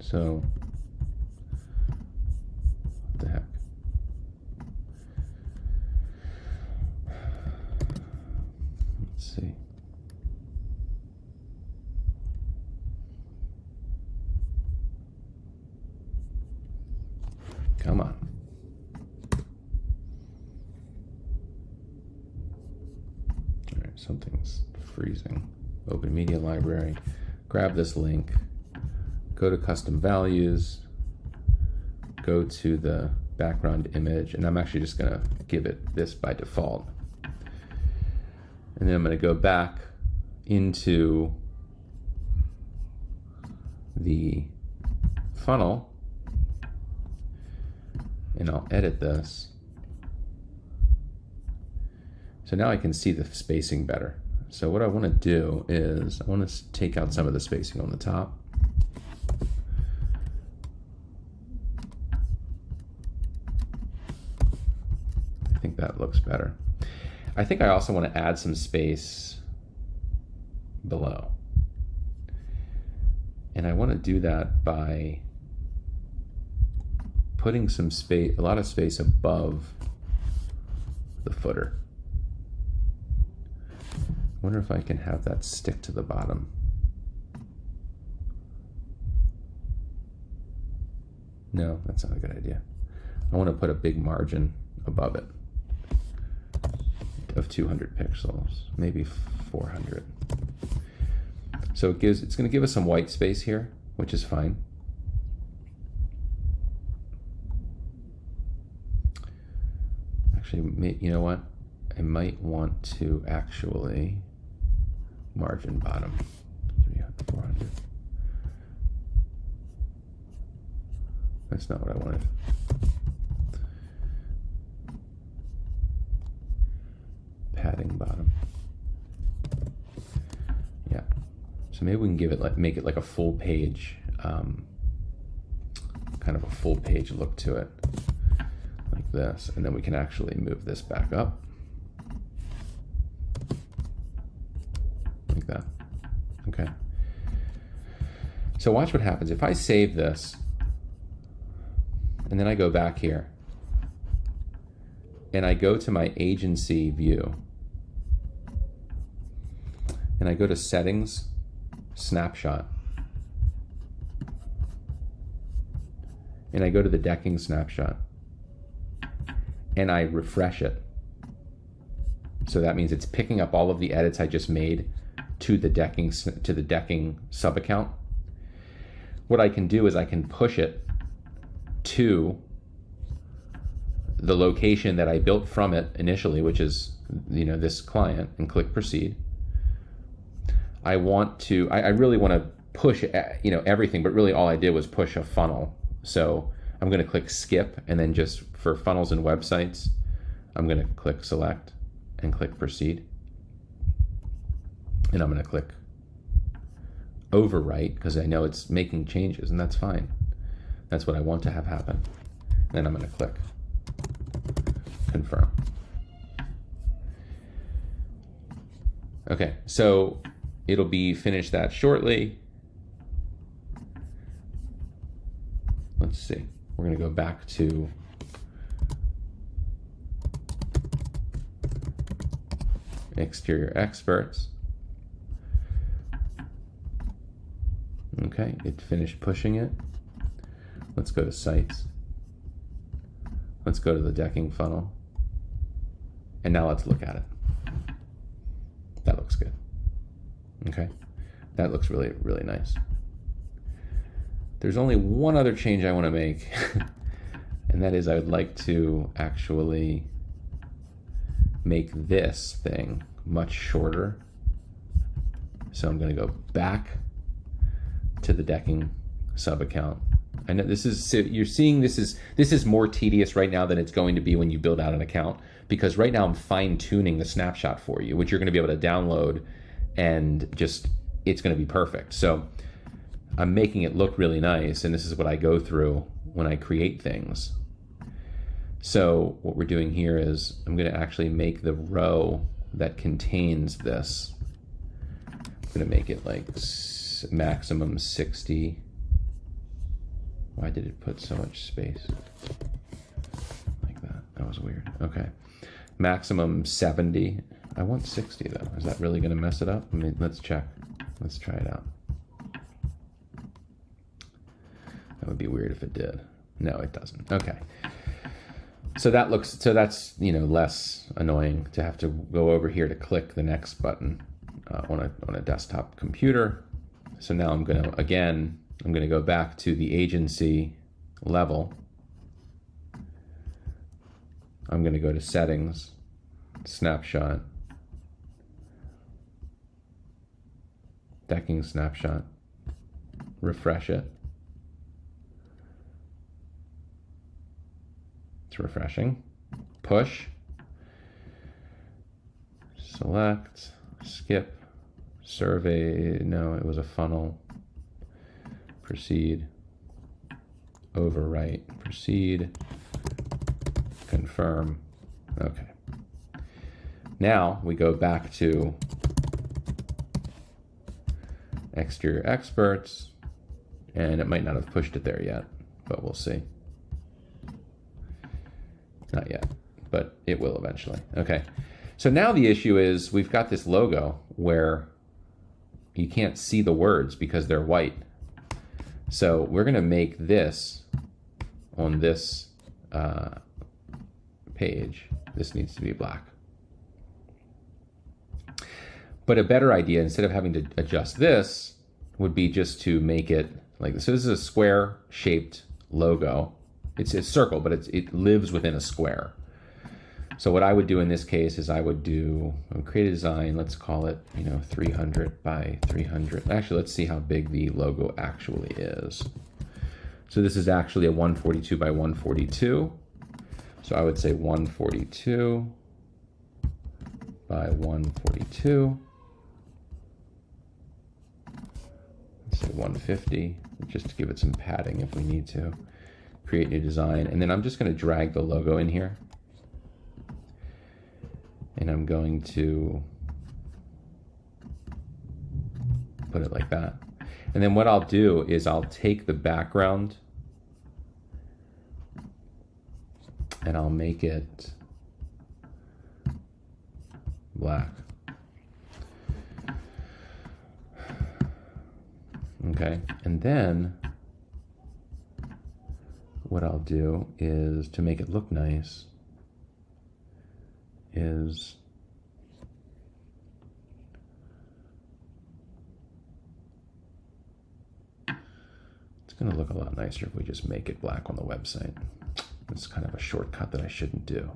so what the heck? Let's see. Come on. All right, something's freezing. Open Media Library. Grab this link. Go to Custom Values. Go to the background image, and I'm actually just going to give it this by default. And then I'm going to go back into the funnel, and I'll edit this. So now I can see the spacing better. So what I want to do is I want to take out some of the spacing on the top. I think that looks better. I think I also want to add some space below. And I want to do that by putting some space, a lot of space above the footer. I wonder if I can have that stick to the bottom. No, that's not a good idea. I want to put a big margin above it of 200 pixels, maybe 400. So it's going to give us some white space here, which is fine. Actually, you know what? I might want to actually margin bottom 300, 400. That's not what I wanted. Padding bottom. Yeah. So maybe we can give it make it like a full page, kind of a full page look to it, like this, and then we can actually move this back up, like that. Okay. So watch what happens if I save this, and then I go back here, and I go to my agency view, and I go to settings, snapshot, and I go to the decking snapshot, and I refresh it. So that means it's picking up all of the edits I just made to the decking sub account. What I can do is I can push it to the location that I built from it initially, which is, you know, this client, and click proceed. I really want to push, you know, everything, but really all I did was push a funnel. So I'm going to click skip, and then just for funnels and websites, I'm going to click select and click proceed. And I'm going to click overwrite because I know it's making changes, and that's fine. That's what I want to have happen. Then I'm going to click confirm. Okay, so it'll be finished that shortly. Let's see. We're going to go back to exterior experts. Okay, it finished pushing it. Let's go to sites. Let's go to the decking funnel. And now let's look at it. That looks good. Okay, that looks really, really nice. There's only one other change I want to make, and that is I would like to actually make this thing much shorter. So I'm going to go back to the decking sub account. I know this is, so you're seeing this is more tedious right now than it's going to be when you build out an account, because right now I'm fine tuning the snapshot for you, which you're going to be able to download, and just, it's going to be perfect. So I'm making it look really nice, and this is what I go through when I create things. So what we're doing here is I'm going to actually make the row that contains this, I'm going to make it like maximum 60. Why did it put so much space like that? That was weird. Okay, maximum 70. I want 60 though. Is that really going to mess it up? I mean, let's check. Let's try it out. That would be weird if it did. No, it doesn't. Okay. So that's, you know, less annoying to have to go over here to click the next button on a desktop computer. So now I'm going to go back to the agency level. I'm going to go to settings, snapshot, decking snapshot, refresh it. It's refreshing. Push, select, skip, survey, no, it was a funnel, proceed, overwrite, proceed, confirm. Okay. Now we go back to exterior experts, and it might not have pushed it there yet, but we'll see. Not yet, but it will eventually. Okay. So now the issue is we've got this logo where you can't see the words because they're white. So we're going to make this on this page. This needs to be black. But a better idea, instead of having to adjust this, would be just to make it like this. So this is a square shaped logo. It's a circle, but it lives within a square. So what I would do in this case is I would create a design. Let's call it, 300 by 300. Actually, let's see how big the logo actually is. So this is actually a 142 by 142. So I would say 142 by 142. Let's say 150, just to give it some padding if we need to. Create new design, and then I'm just going to drag the logo in here. And I'm going to put it like that. And then what I'll do is I'll take the background and I'll make it black. Okay, and then what I'll do is, to make it look nice, is it's going to look a lot nicer if we just make it black on the website. It's kind of a shortcut that I shouldn't do.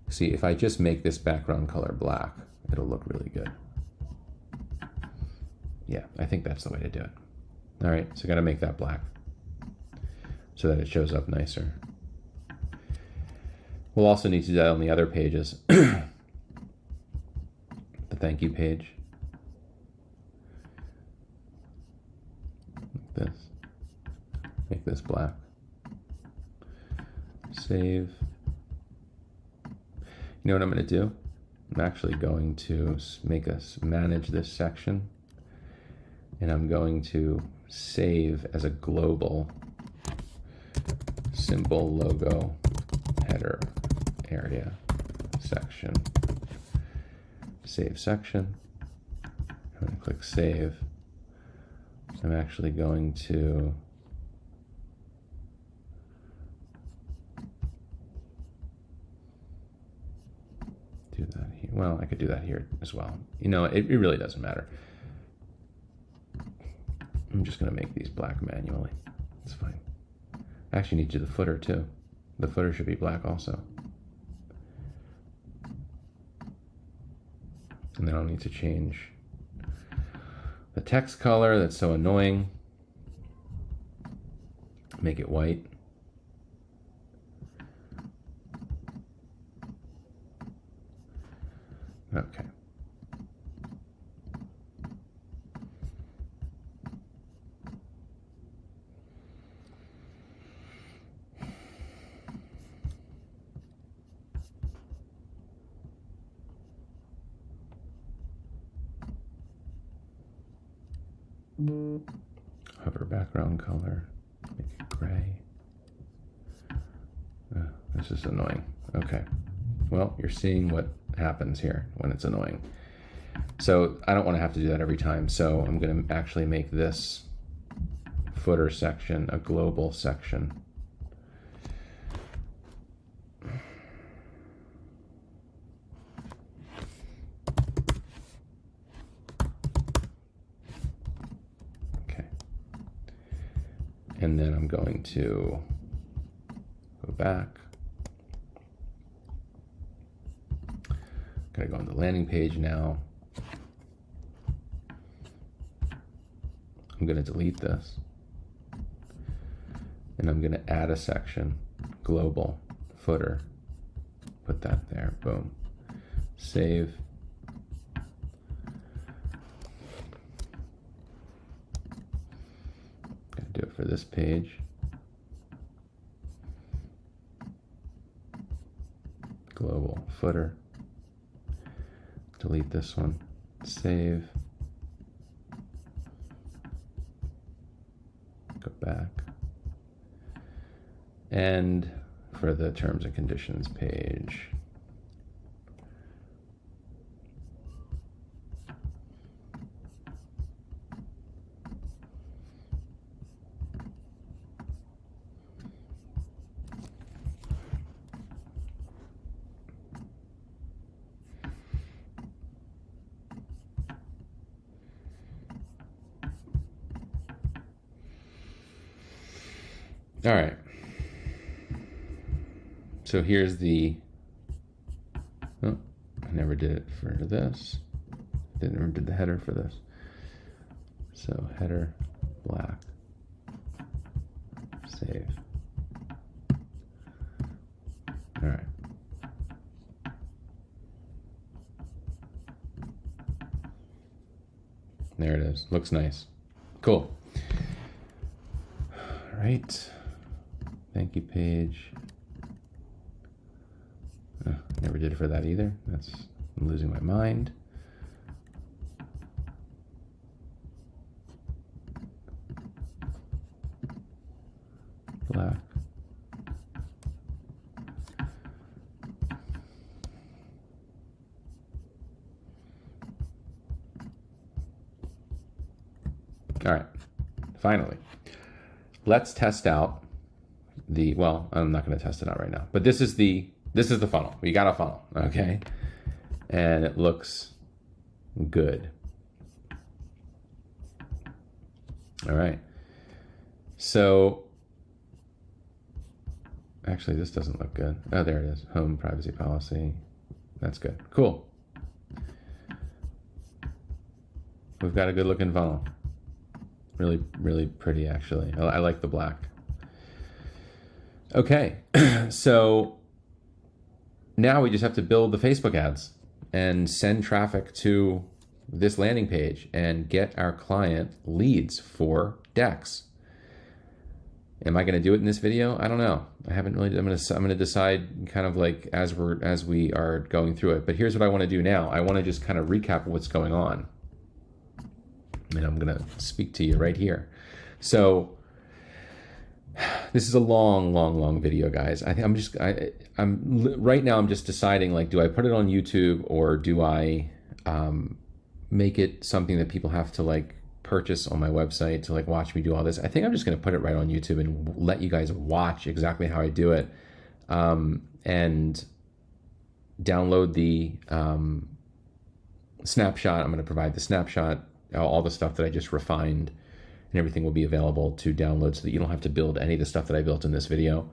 See, if I just make this background color black, it'll look really good. Yeah, I think that's the way to do it. All right, so I got to make that black so that it shows up nicer. We'll also need to do that on the other pages. The thank you page. Like this. Make this black. Save. You know what I'm going to do? I'm actually going to make us manage this section. And I'm going to save as a global simple logo header area section. Save section. I'm going to click save. I'm actually going to do that here. Well, I could do that here as well. It really doesn't matter. I'm just going to make these black manually. It's fine. I actually need to do the footer too. The footer should be black also. And then I'll need to change the text color. That's so annoying. Make it white. Okay. Hover background color, make it gray. This is annoying. Okay, well, you're seeing what happens here when it's annoying. So I don't want to have to do that every time. So I'm going to actually make this footer section a global section. And then I'm going to go back. Gotta go on the landing page now. I'm gonna delete this. And I'm gonna add a section, global footer. Put that there, boom. Save. Do it for this page. Global footer. Delete this one. Save. Go back. And for the terms and conditions page. All right. So here's the, oh, I never did it for this. Never did the header for this. So header, black, save. All right. There it is. Looks nice. Cool. All right. Thank you page. Never did it for that either. I'm losing my mind. Black. All right, finally, let's test out the, well, I'm not going to test it out right now, but this is the funnel. We got a funnel, okay? And it looks good. All right. So actually this doesn't look good. Oh, there it is. Home privacy policy. That's good. Cool. We've got a good looking funnel. Really, really pretty actually. I like the black. Okay. So now we just have to build the Facebook ads and send traffic to this landing page and get our client leads for decks. Am I going to do it in this video? I don't know. I haven't really. I'm going to decide kind of like as we are going through it. But here's what I want to do now. I want to just kind of recap what's going on, and I'm going to speak to you right here. So this is a long video, guys. I think I'm right now. I'm just deciding, like, do I put it on YouTube or do I make it something that people have to like purchase on my website to like watch me do all this? I think I'm just going to put it right on YouTube and let you guys watch exactly how I do it, and download the snapshot. I'm going to provide the snapshot, all the stuff that I just refined, and everything will be available to download so that you don't have to build any of the stuff that I built in this video.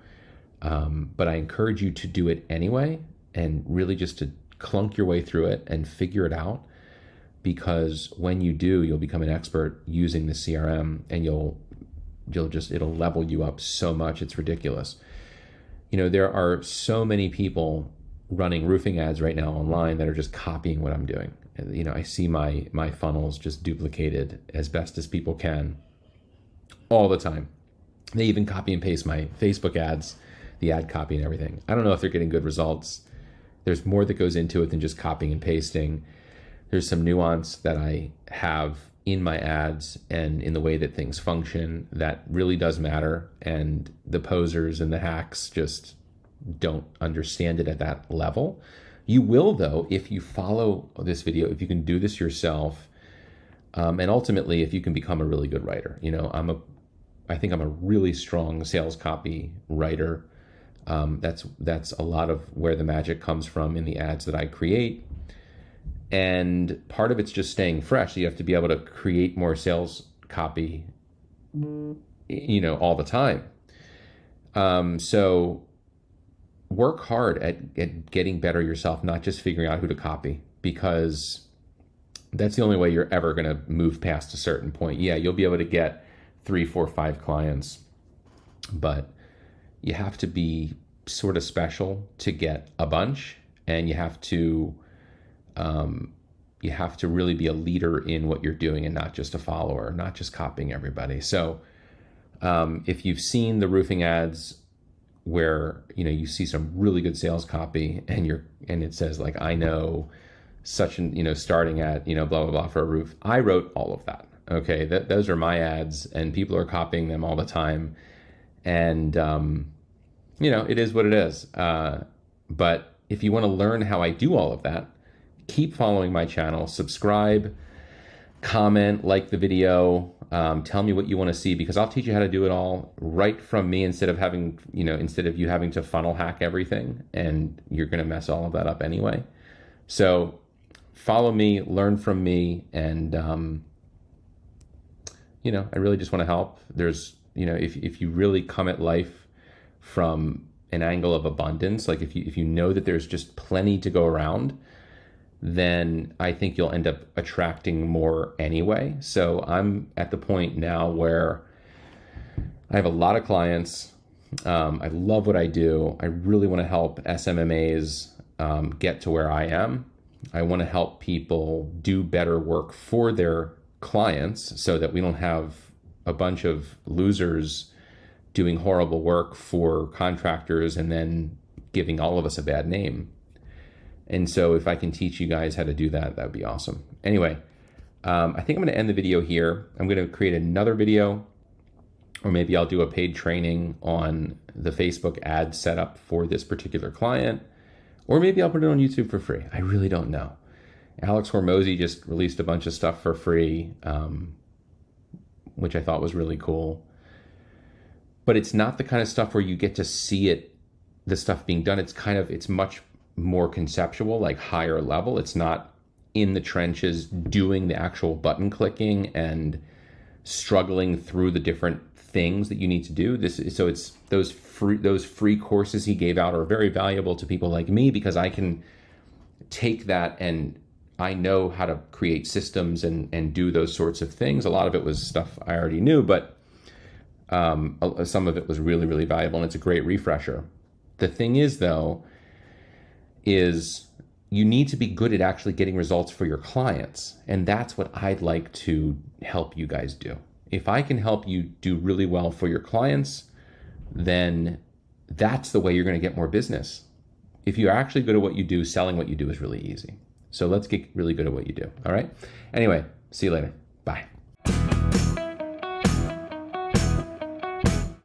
But I encourage you to do it anyway, and really just to clunk your way through it and figure it out, because when you do, you'll become an expert using the CRM, and it'll level you up so much. It's ridiculous. You know, there are so many people running roofing ads right now online that are just copying what I'm doing. You know, I see my funnels just duplicated as best as people can all the time. They even copy and paste my Facebook ads, the ad copy and everything. I don't know if they're getting good results. There's more that goes into it than just copying and pasting. There's some nuance that I have in my ads and in the way that things function that really does matter. And the posers and the hacks just don't understand it at that level. You will, though, if you follow this video, if you can do this yourself, and ultimately, if you can become a really good writer. You know, I think I'm a really strong sales copy writer. That's a lot of where the magic comes from in the ads that I create. And part of it's just staying fresh. You have to be able to create more sales copy, you know, all the time. So work hard at getting better yourself, not just figuring out who to copy, because that's the only way you're ever going to move past a certain point. Yeah, you'll be able to get 3, 4, 5 clients, but you have to be sort of special to get a bunch, and you have to really be a leader in what you're doing and not just a follower, not just copying everybody. So if you've seen the roofing ads where, you know, you see some really good sales copy and it says like, I know such an, you know, starting at, you know, blah, blah, blah for a roof. I wrote all of that. Okay. Those are my ads, and people are copying them all the time. And it is what it is. But if you want to learn how I do all of that, keep following my channel, subscribe, comment, like the video, tell me what you want to see, because I'll teach you how to do it all right from me instead of you having to funnel hack everything, and you're going to mess all of that up anyway. So follow me, learn from me, and I really just want to help. There's, if you really come at life from an angle of abundance, like if you know that there's just plenty to go around, then I think you'll end up attracting more anyway. So I'm at the point now where I have a lot of clients. I love what I do. I really want to help SMMAs get to where I am. I want to help people do better work for their clients so that we don't have a bunch of losers doing horrible work for contractors and then giving all of us a bad name. And so if I can teach you guys how to do that, that would be awesome. Anyway, I think I'm going to end the video here. I'm going to create another video, or maybe I'll do a paid training on the Facebook ad setup for this particular client, or maybe I'll put it on YouTube for free. I really don't know. Alex Hormozy just released a bunch of stuff for free, which I thought was really cool. But it's not the kind of stuff where you get to see the stuff being done. It's much more conceptual, like higher level. It's not in the trenches doing the actual button clicking and struggling through the different things that you need to do. So it's those free courses he gave out are very valuable to people like me, because I can take that and I know how to create systems and do those sorts of things. A lot of it was stuff I already knew, but some of it was really, really valuable, and it's a great refresher. The thing is, though, is you need to be good at actually getting results for your clients. And that's what I'd like to help you guys do. If I can help you do really well for your clients, then that's the way you're going to get more business. If you're actually good at what you do, selling what you do is really easy. So let's get really good at what you do. All right. Anyway, see you later.